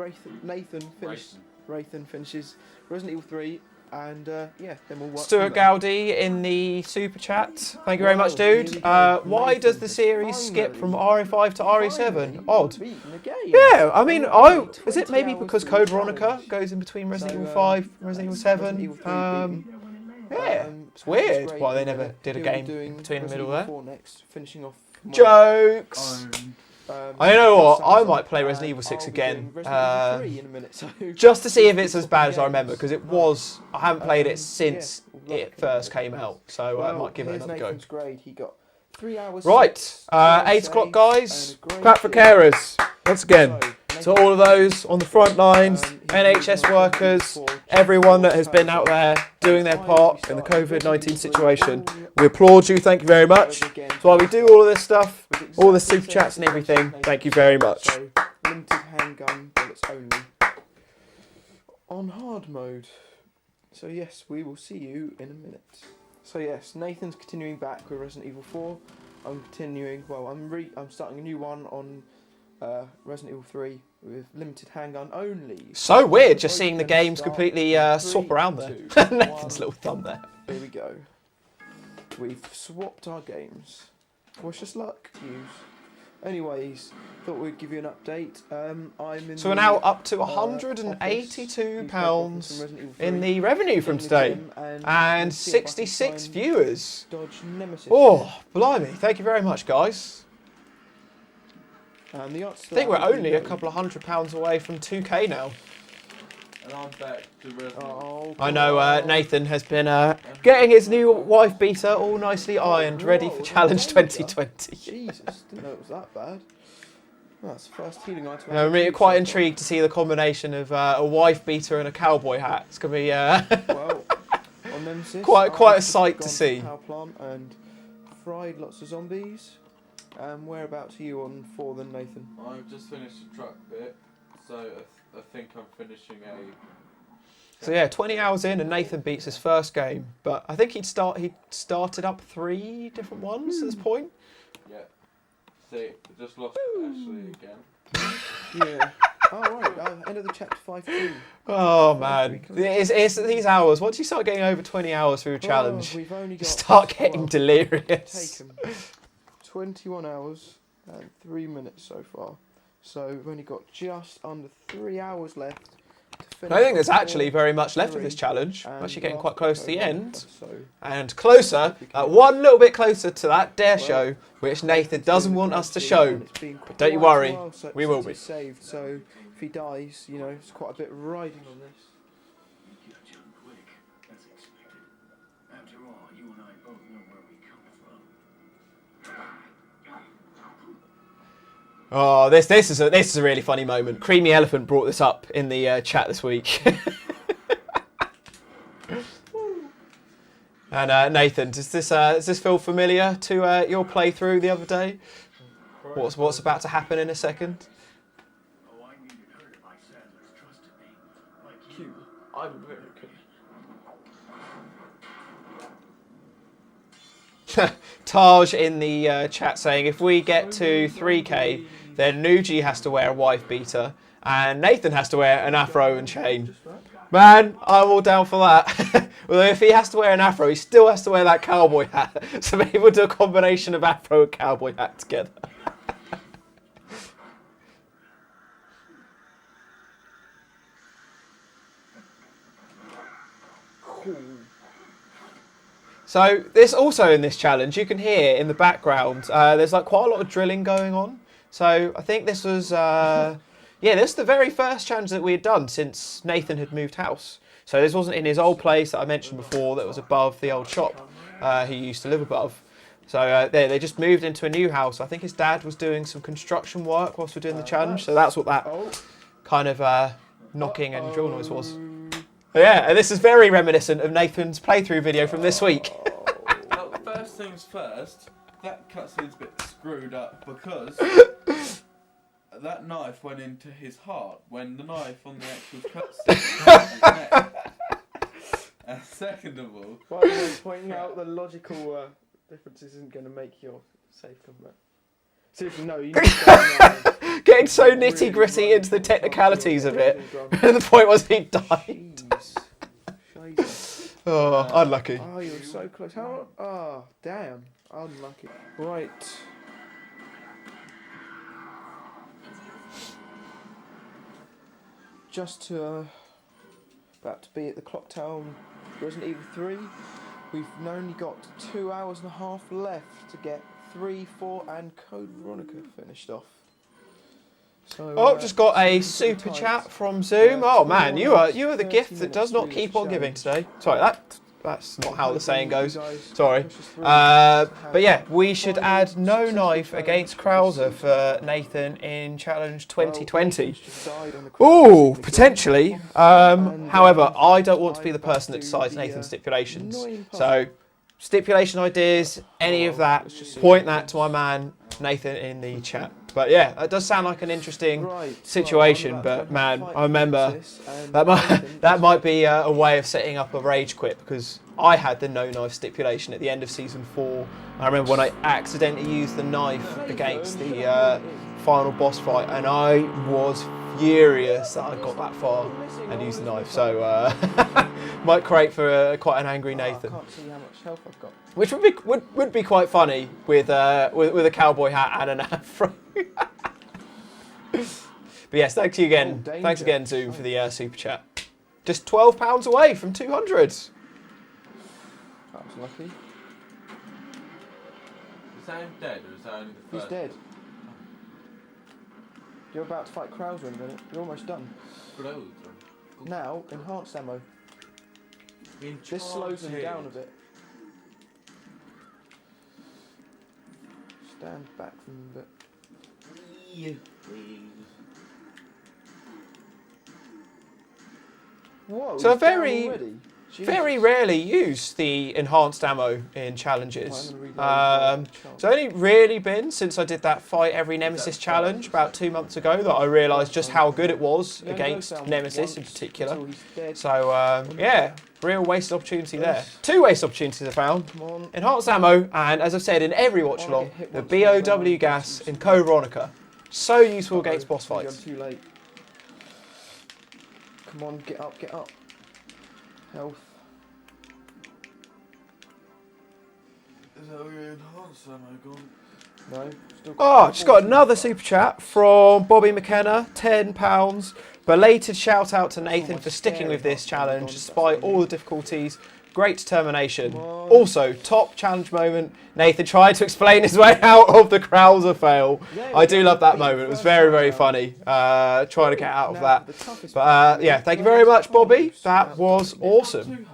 Nathan finishes Resident Evil 3, and yeah, then we'll watch. Stuart Gowdy in the super chat. Thank you very much, dude. Why does the series skip from RE5 to RE7? Odd. Yeah, I mean, is it maybe because Code Veronica goes in between Resident Evil 5 and Resident Evil 7? Yeah, it's weird why they never did a game in between the middle there. Next, finishing off Jokes! I know what, I might play Resident Evil 6 again, just to see if it's as bad as I remember, because it was, I haven't played it since it first came out, so I might give it another go. Grade. He got 3 hours. Right, 8 o'clock guys, clap for carers, once again. To all of those on the front lines, NHS workers, everyone that has been out there doing their part in the COVID-19 situation. We applaud you, thank you very much. That's why we do all of this stuff, all the super chats and everything. Thank you very much. Limited handgun bullets only. On hard mode. So yes, we will see you in a minute. So yes, Nathan's continuing back with Resident Evil 4. I'm continuing, well, I'm starting a new one on Resident Evil 3 with limited handgun only. So weird just seeing the games completely swap around there. Nathan's little thumb there. Here we go. We've swapped our games. Wish us luck, news. Anyways, thought we'd give you an update. So we're now up to £182 in the revenue from today, and 66 viewers. Oh, blimey! Thank you very much, guys. I think we're only a couple of £100 away from 2K now. And I'm back to Resident. I know Nathan has been getting his new wife beater all nicely ironed, ready for Challenge 2020. Jesus, didn't know it was that bad. Oh, that's the first healing item. I'm really quite intrigued to see the combination of a wife beater and a cowboy hat. It's going to be well, on Nemesis, quite a sight to see. Power plant and fried lots of zombies. Whereabouts are you on 4 then, Nathan? I've just finished the truck bit, so I think I'm finishing a... So yeah, 20 hours in and Nathan beats his first game, but I think he'd started up 3 different ones at this point. Yeah. See, I just lost Ashley again. Yeah. Oh right, end of the chapter 5-2. Oh man, it's these hours. Once you start getting over 20 hours through a challenge, we've only you got, start getting delirious. Taken 21 hours and 3 minutes so far. So we've only got just under 3 hours left to finish. I think there's actually very much left of this challenge. I'm actually getting quite close to the end. And closer, one little bit closer to that dare show, which Nathan doesn't want us to show. But don't you worry, we will be. Saved, so if he dies, you know, it's quite a bit riding on this. Oh, this is a really funny moment. Creamy Elephant brought this up in the chat this week. And Nathan, does this feel familiar to your playthrough the other day? What's about to happen in a second? I'm American. Taj in the chat saying if we get to 3K, then Nougie has to wear a wife beater and Nathan has to wear an afro and chain. Man, I'm all down for that. Although if he has to wear an afro, he still has to wear that cowboy hat. So maybe we'll do a combination of afro and cowboy hat together. So this also in this challenge, you can hear in the background, there's like quite a lot of drilling going on. So I think this was, this is the very first challenge that we had done since Nathan had moved house. So this wasn't in his old place that I mentioned before that was above the old shop he used to live above. So they just moved into a new house. I think his dad was doing some construction work whilst we're doing the challenge. So that's what that kind of knocking and drill noise was. Yeah, and this is very reminiscent of Nathan's playthrough video from this week. Well, first things first, that cutscene's a bit screwed up because that knife went into his heart when the knife on the actual cutscene. And second of all, by the way, pointing out the logical difference isn't going to make your save come back. Seriously, no, you need to getting so nitty gritty into the technicalities of it. And the point was he died. Oh, unlucky. Oh, you were so close. How? Oh, damn. Unlucky. Right. Just to about to be at the Clock Tower Resident Evil 3. We've only got 2 hours and a half left to get 3, 4 and Code Veronica finished off. So, just got a super chat from Zoom. Oh man, you are the gift that does not keep on giving today. Sorry, that's not how the saying goes. Sorry. But yeah, we should add no knife against Krauser for Nathan in Challenge 2020. Ooh, potentially. However, I don't want to be the person that decides Nathan's stipulations. So, stipulation ideas, any of that, point that to my man Nathan in the chat. But yeah, it does sound like an interesting situation. But man, I remember that might be a way of setting up a rage quit, because I had the no knife stipulation at the end of season 4. I remember when I accidentally used the knife against the final boss fight, and I was furious that I got that far and used the knife. So might create for quite an angry Nathan. I can't see how much health I've got. Which would be quite funny with a cowboy hat and an afro. But yes, thanks again, Zoom, for the super chat. Just £12 away from 200. That was lucky. Is Sam dead or is that only the first? He's dead. You're about to fight Krauser in a minute. You're almost done. Now, enhanced ammo. This slows him down a bit. Stand back from him a bit. Whoa, so very rarely use the enhanced ammo in challenges. It's only really been since I did that Fight Every Nemesis challenge about 2 months ago that I realised just how good it was against Nemesis in particular. So yeah, real wasted opportunity there. 2 wasted opportunities I found. Enhanced ammo, and as I've said in every watch along, the BOW gas in Code Veronica. So useful against boss fights. Too late. Come on, get up, get up. Health. Is that your enhanced ammo gone? No. Still just got another super chat from Bobby McKenna, £10. Belated shout out to Nathan for sticking with this challenge despite all the difficulties. Great determination. Also, top challenge moment, Nathan tried to explain his way out of the Krauser fail. I do love that moment. It was very, very funny trying to get out of that. But yeah, thank you very much, Bobby. That was awesome.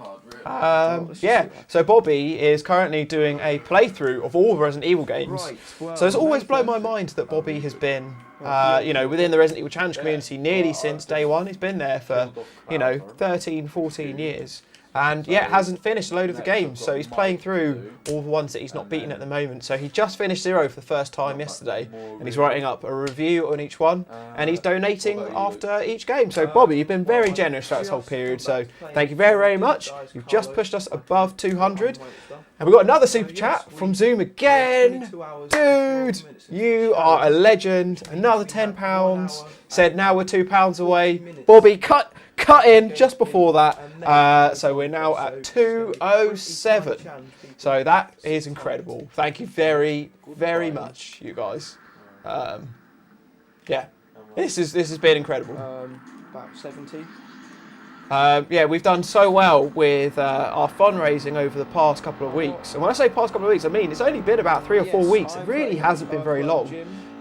Yeah, so Bobby is currently doing a playthrough of all the Resident Evil games. So it's always blown my mind that Bobby has been within the Resident Evil challenge community nearly since day one. He's been there for, 13, 14 years. And yet hasn't finished a load of the games, so he's playing through all the ones that he's not beaten at the moment. So he just finished 0 for the first time yesterday, and he's writing up a review on each one, and he's donating after each game. So Bobby, you've been very generous throughout this whole period, so thank you very, very much. You've just pushed us above 200. And we've got another super chat from Zoom again. Dude, you are a legend. Another £10. Said now we're £2 away. Bobby, cut in just before that. So we're now at 207. So that is incredible. Thank you very, very much, you guys. Yeah, this has been incredible. About 70. Yeah, we've done so well with our fundraising over the past couple of weeks. And when I say past couple of weeks, I mean it's only been about 3 or 4 weeks. It really hasn't been very long.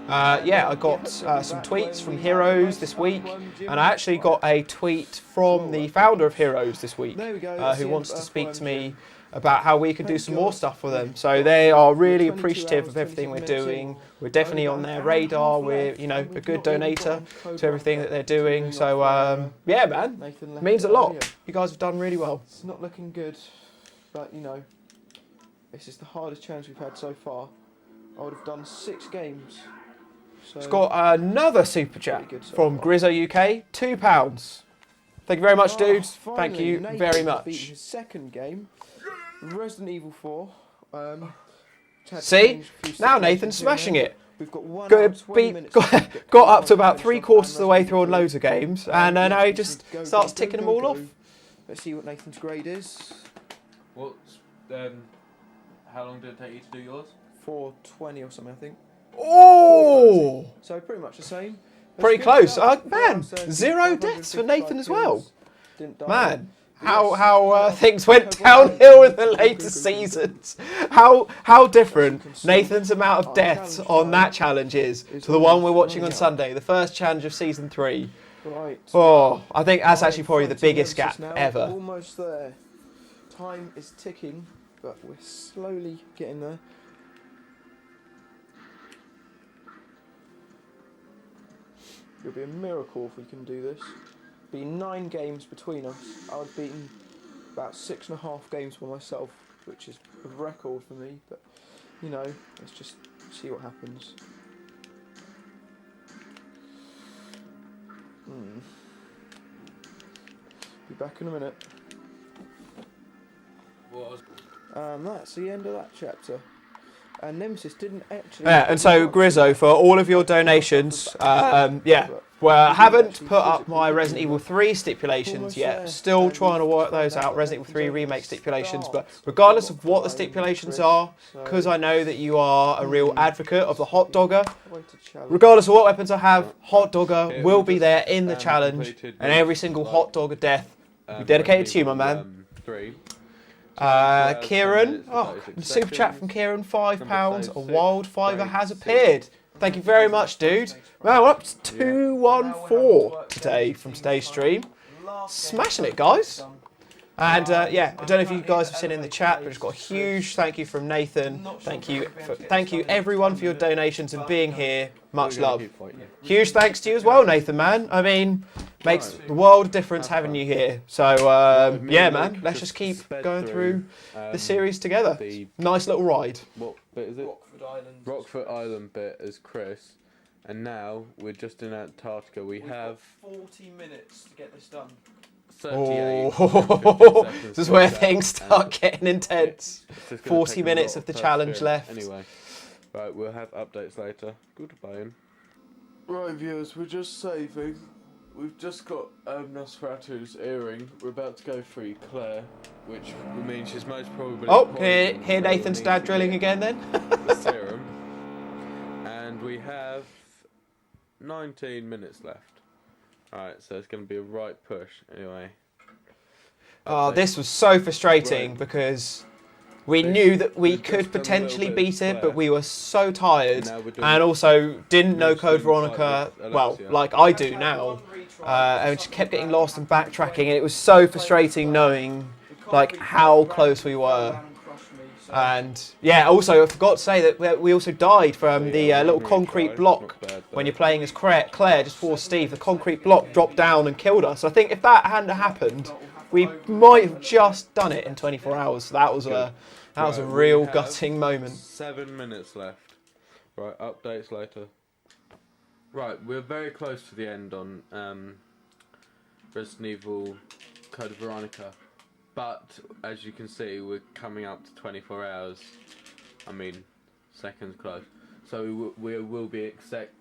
Yeah, I got some tweets from Heroes this week, and I actually got a tweet from the founder of Heroes this week, who wants to speak to me about how we could do some more stuff for them. So they are really appreciative of everything we're doing. We're definitely on their radar. We're, you know, a good donator to everything that they're doing. So yeah, man, it means a lot. You guys have done really well. It's not looking good, but you know, this is the hardest challenge we've had so far. I would have done 6 games. So it's got another super chat from Grizzo UK, £2. Thank you very much, dudes. Thank you very much. His second game, Resident Evil 4. See, now Nathan's smashing it. We've got 1 Good hour, 20 minutes got up to about 3/4 of the way through on loads of games, and now he just starts ticking them all off. Let's see what Nathan's grade is. What's how long did it take you to do yours? 4:20 or something, I think. Oh! So pretty much the same. Pretty close. Man, 0 deaths for Nathan as well. Man, how things went downhill in the later seasons. How different Nathan's amount of deaths on that challenge is to the one we're watching on Sunday, the first challenge of season 3. Right. Oh, I think that's actually probably the biggest gap ever. Almost there. Time is ticking, but we're slowly getting there. It'll be a miracle if we can do this. Be 9 games between us. I've beaten about 6.5 games for myself, which is a record for me. But you know, let's just see what happens. Be back in a minute. That's the end of that chapter. And Nemesis didn't actually... Yeah, and so Grizzo, for all of your donations, yeah, well, I haven't put up my Resident Evil 3 stipulations yet. Still trying to work those out, Resident Evil 3 Remake stipulations. But regardless of what the stipulations are, because I know that you are a real advocate of the hot dogger, regardless of what weapons I have, hot dogger will be there in the challenge, and every single hot dogger death will be dedicated to you, my man. Kieran, super chat from Kieran, £5. A wildfire has appeared. Thank you very much, dude. Wow, we're up to 214 today from Stay Stream. Smashing it, guys. And yeah, I don't know if you guys have seen in the chat, but it's got a huge thank you from Nathan. Thank you everyone for your donations and being here. Much love. Huge thanks to you as well, Nathan, man. I mean, makes the world of difference having you here. So yeah, man, let's just keep going through the series together. Nice little ride. What bit is it? Rockford Island bit is Chris. And now we're just in Antarctica. We've got 40 minutes to get this done. 38. Oh, this is where things start getting intense. 40 minutes of the challenge left. Anyway, right, we'll have updates later. Goodbye. Right, viewers, we're just saving. We've just got Nosferatu's earring. We're about to go through Claire, which means she's most probably... Oh, here Nathan's dad drilling again then. The serum. And we have 19 minutes left. Alright, so it's going to be a right push anyway. Oh, this was so frustrating because we knew that we could potentially beat it, but we were so tired and also didn't know Code Veronica, well, like I do now, and just kept getting lost and backtracking, and it was so frustrating knowing like how close we were. And yeah, also I forgot to say that we also died from the little concrete block when you're playing as Claire just before Steve. The concrete block dropped down and killed us. I think if that hadn't happened, we might have just done it in 24 hours. So that was a real gutting moment. 7 minutes left. Right, updates later. Right, we're very close to the end on Resident Evil Code Veronica. But, as you can see, we're coming up to 24 hours. I mean, seconds close. So we will be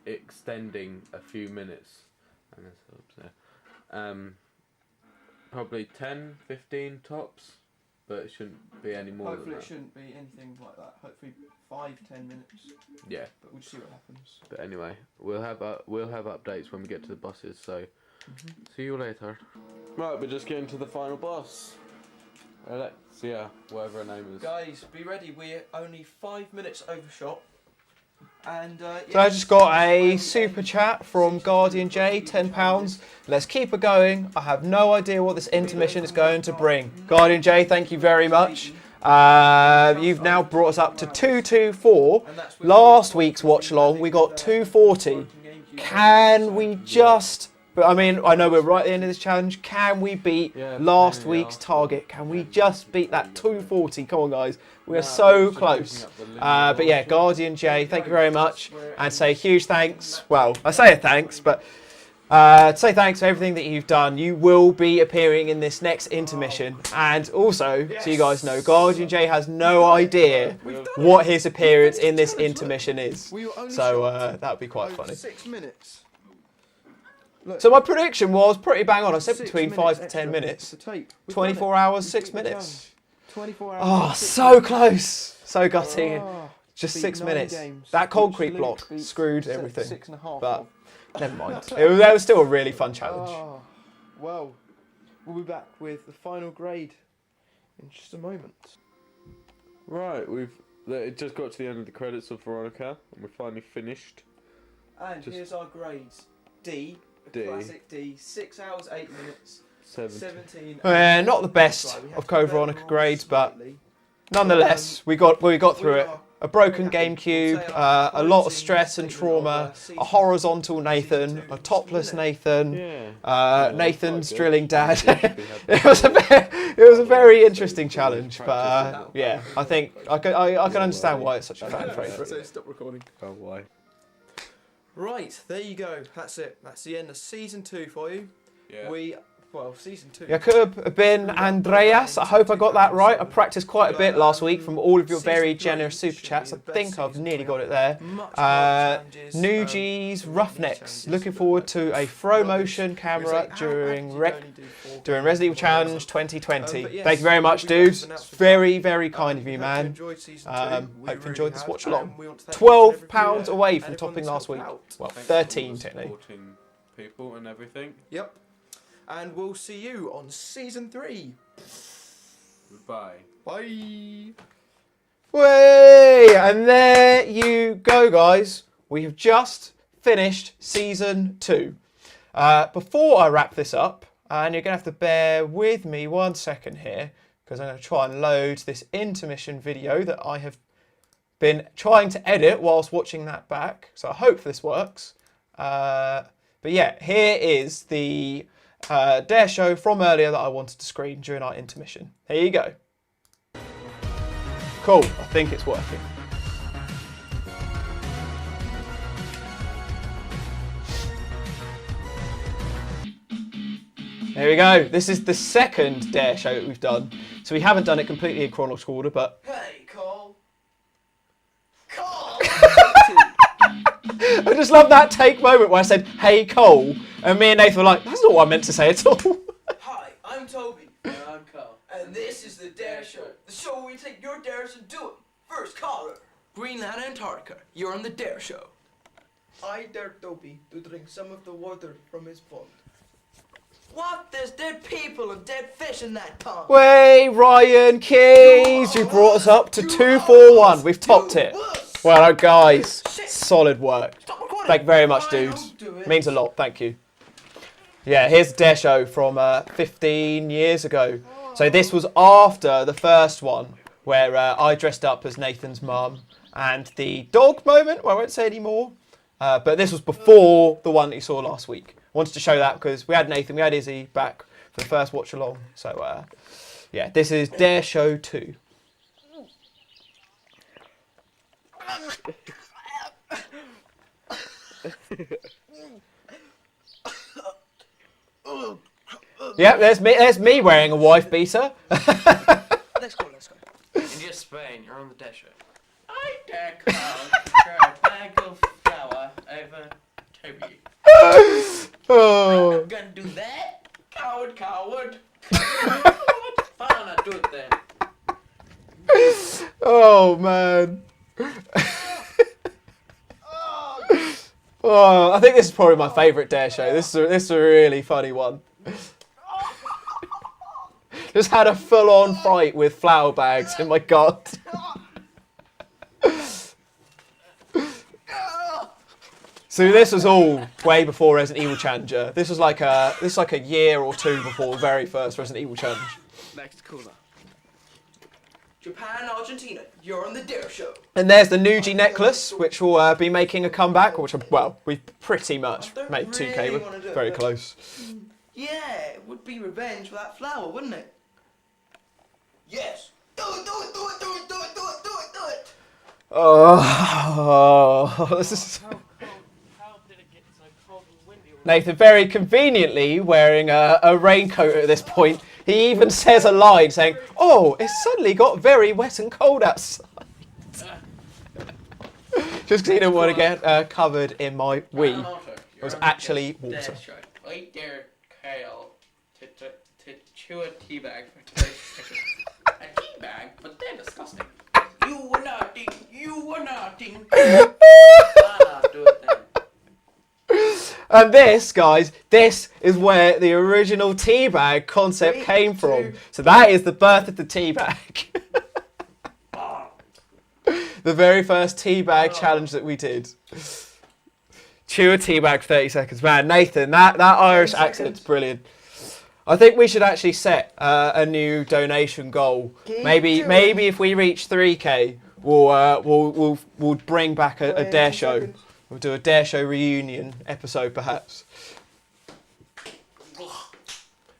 extending a few minutes. Probably 10, 15 tops. But it shouldn't be any more than that. Hopefully it shouldn't be anything like that. Hopefully 5-10 minutes. Yeah. But we'll see what happens. But anyway, we'll have updates when we get to the bosses. So See you later. Right, we're just getting to the final boss. Alexia, whatever her name is. Guys, be ready. We're only 5 minutes overshot. And So I just got a super chat from Guardian J, £10. Let's keep it going. I have no idea what this intermission is going to bring. Guardian J, thank you very much. You've now brought us up to 224. Last week's watch along, we got 240. Can we just... But I mean, I know we're right at the end of this challenge. Can we beat last week's target? Can we just beat that 240? Come on, guys. We are so close. But yeah, Guardian J, thank you very much. And say huge thanks. Well, I say a thanks, but to say thanks for everything that you've done. You will be appearing in this next intermission. And also, so you guys know, Guardian J has no idea what his appearance in this intermission is. So that would be quite funny. 6 minutes. So my prediction was pretty bang on. I said between 5 to 10 minutes. 24 hours, 6 minutes. 24 hours. Oh, so close. So gutting. Just 6 minutes. That concrete block screwed everything. 6.5. But never mind. That was still a really fun challenge. Well, we'll be back with the final grade in just a moment. Right, it just got to the end of the credits of Veronica, and we're finally finished. And here's our grades. D. Classic D, 6 hours, 8 minutes, 17. Not the best of Code Veronica grades, but nonetheless, we got through it. A broken GameCube, a lot of stress and trauma, a horizontal Nathan, a topless Nathan, Nathan's drilling dad. It was a very interesting challenge, but yeah, I think I can understand why it's such a fan favourite. So stop recording. Oh, why? Right, there you go. That's it. That's the end of season 2 for you. Yeah. Season 2. Jakub bin Andreas, I hope I got that right. I practiced quite a bit last week from all of your very generous super chats. I think I've nearly got it there. Nougie's Roughnecks, looking forward to a throw motion camera during Resident Evil Challenge 2020. Thank you very much, dudes. It's very, very kind of you, man. Hope you enjoyed this watch along. £12 away from topping last week. Well, 13 technically. Supporting people and everything. Yep. And we'll see you on season 3. Goodbye. Bye. Way! And there you go, guys. We have just finished season 2. Before I wrap this up, and you're going to have to bear with me 1 second here, because I'm going to try and load this intermission video that I have been trying to edit whilst watching that back. So I hope this works. But yeah, here is the Dare show from earlier that I wanted to screen during our intermission. Here you go. Cool, I think it's working. There we go. This is the second Dare show that we've done. So we haven't done it completely in chronological order, but... Hey, Cole. I just love that take moment where I said, hey, Cole. And me and Nathan were like, that's not what I meant to say at all. Hi, I'm Toby. And I'm Carl. And this is the Dare Show. The show where we take your dares and do it. First caller. Greenland, Antarctica. You're on the Dare Show. I dare Toby to drink some of the water from his pond. What? There's dead people and dead fish in that pond. Way, Ryan Keys, you brought us up to 241. We've topped it. Well, guys, solid work. Thank you very much, dudes. Means a lot. Thank you. Yeah, here's the Dare show from 15 years ago. So this was after the first one, where I dressed up as Nathan's mum, and the dog moment, well, I won't say any more. But this was before the one that you saw last week. I wanted to show that because we had Nathan, we had Izzy back for the first watch along. So yeah, this is Dare Show 2. Yeah, there's me wearing a wife beater. Let's go. In just Spain, you're on the Dare Show. I dare Carl to throw a bag of flour over Toby. Oh. I'm gonna do that. Coward. Fine, I'll do it then. Oh man. Oh, I think this is probably my favourite Dare show. This is a really funny one. Just had a full-on fight with flour bags in my gut. So this was all way before Resident Evil Challenger. This was like a year or two before the very first Resident Evil Challenge. Next caller. Japan, Argentina, you're on the Dare Show. And there's the Nougie necklace, which will be making a comeback, which, well, we've pretty much made 2K. We're very close. Yeah, it would be revenge for that flower, wouldn't it? Yes. Do it, do it, do it, do it, do it, do it, do it, do it. Oh, this is... Nathan very conveniently wearing a raincoat at this point. He even says a line saying, "Oh, it suddenly got very wet and cold outside." Just because he didn't want to get covered in my wee. It was actually water. I dare Kyle to chew a tea bag for 30 seconds. A tea bag? But they're disgusting. You were nothing. You were nothing. Do it then. And this, guys, this is where the original teabag concept came from. So that is the birth of the teabag. The very first teabag challenge that we did. Chew a teabag for 30 seconds. Man, Nathan, that Irish accent's brilliant. I think we should actually set a new donation goal. Maybe if we reach 3K, we'll bring back a Dare show. We'll do a Dare Show reunion episode, perhaps.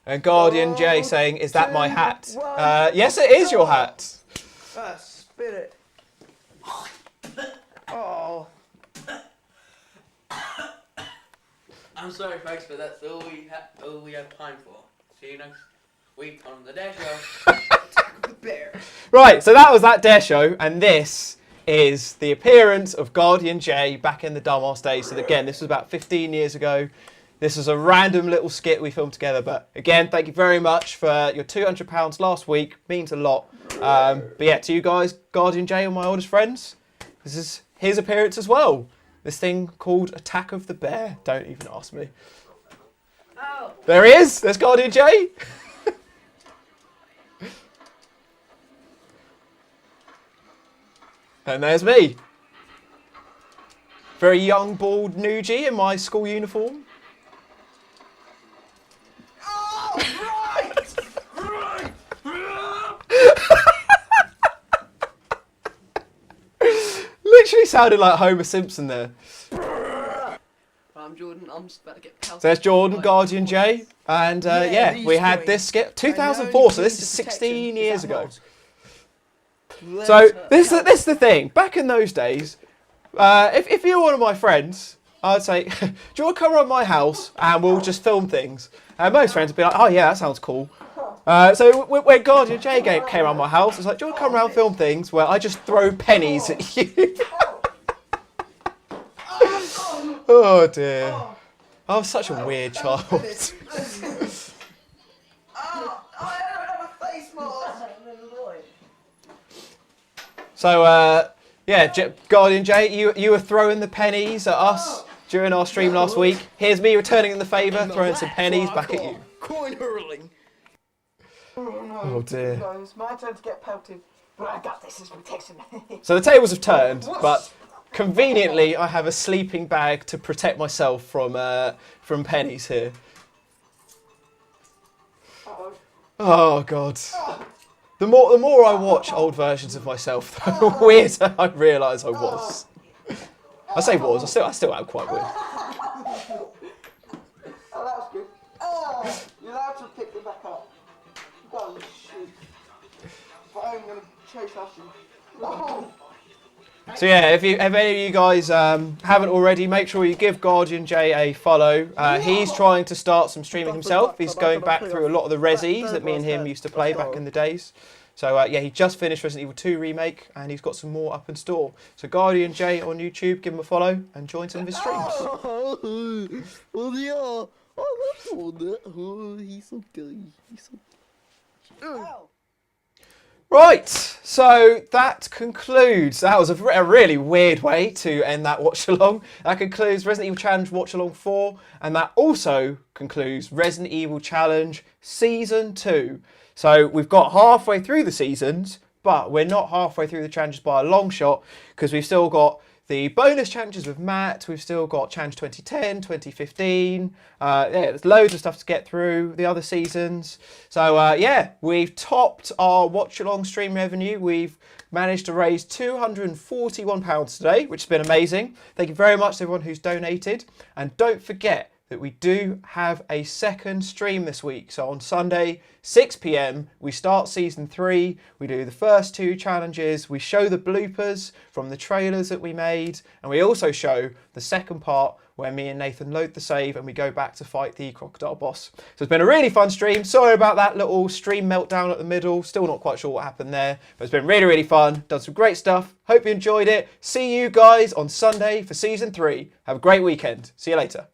And Guardian J saying, "Is that my hat?" Yes, it is your hat. Spit it. Oh. I'm sorry, folks, but that's all we have time for. See you next week on the Dare Show. Attack the bear. Right, so that was that Dare Show, and this is the appearance of Guardian J back in the Dumbass days. So again, this was about 15 years ago. This was a random little skit we filmed together. But again, thank you very much for your £200 last week. Means a lot. But yeah, to you guys, Guardian J, and my oldest friends, this is his appearance as well. This thing called Attack of the Bear. Don't even ask me. Oh. There he is. There's Guardian J. And there's me. Very young, bald Nougie in my school uniform. Oh, right! Literally sounded like Homer Simpson there. I'm Jordan. I'm just about to get pelted. So there's Jordan, Guardian J. And yeah, we had this skit 2004, so this is 16 years ago. So this is the thing. Back in those days, if you're one of my friends, I'd say, "Do you want to come around my house and we'll just film things?" And most friends would be like, "Oh yeah, that sounds cool." So when Guardian J came around my house, it's like, "Do you want to come around and film things where I just throw pennies at you?" Oh dear, I was such a weird child. So, yeah, Guardian J, you were throwing the pennies at us during our stream last week. Here's me returning the favour, throwing some pennies back at you. Coin hurling. Oh dear. No, it's my turn to get pelted, but I got this as protection. So the tables have turned, but conveniently I have a sleeping bag to protect myself from pennies here. Oh god. The more I watch old versions of myself, the weirder I realise I was. I say was, I still am quite weird. Oh, that was good. Oh, you're allowed to pick them back up. Oh, shoot. But I'm going to chase after you. Oh. So yeah, if any of you guys haven't already, make sure you give Guardian J a follow. He's trying to start some streaming himself. He's going back through a lot of the resis that me and him used to play back in the days. So yeah, he just finished Resident Evil 2 Remake and he's got some more up in store. So Guardian J on YouTube, give him a follow and join some of his streams. Oh yeah, oh, he's so good. He's so. Right. so that concludes. That was a really weird way to end that watch along. That concludes Resident Evil Challenge Watch Along 4, and that also concludes Resident Evil Challenge Season 2. So we've got halfway through the seasons, but we're not halfway through the challenges by a long shot, because we've still got the bonus challenges with Matt, we've still got Challenge 2010, 2015, yeah, there's loads of stuff to get through, the other seasons. So yeah, we've topped our watch along stream revenue. We've managed to raise £241 today, which has been amazing. Thank you very much to everyone who's donated. And don't forget that we do have a second stream this week. So on Sunday, 6 PM, we start season 3. We do the first 2 challenges. We show the bloopers from the trailers that we made. And we also show the second part where me and Nathan load the save and we go back to fight the crocodile boss. So it's been a really fun stream. Sorry about that little stream meltdown at the middle. Still not quite sure what happened there, but it's been really, really fun. Done some great stuff. Hope you enjoyed it. See you guys on Sunday for season 3. Have a great weekend. See you later.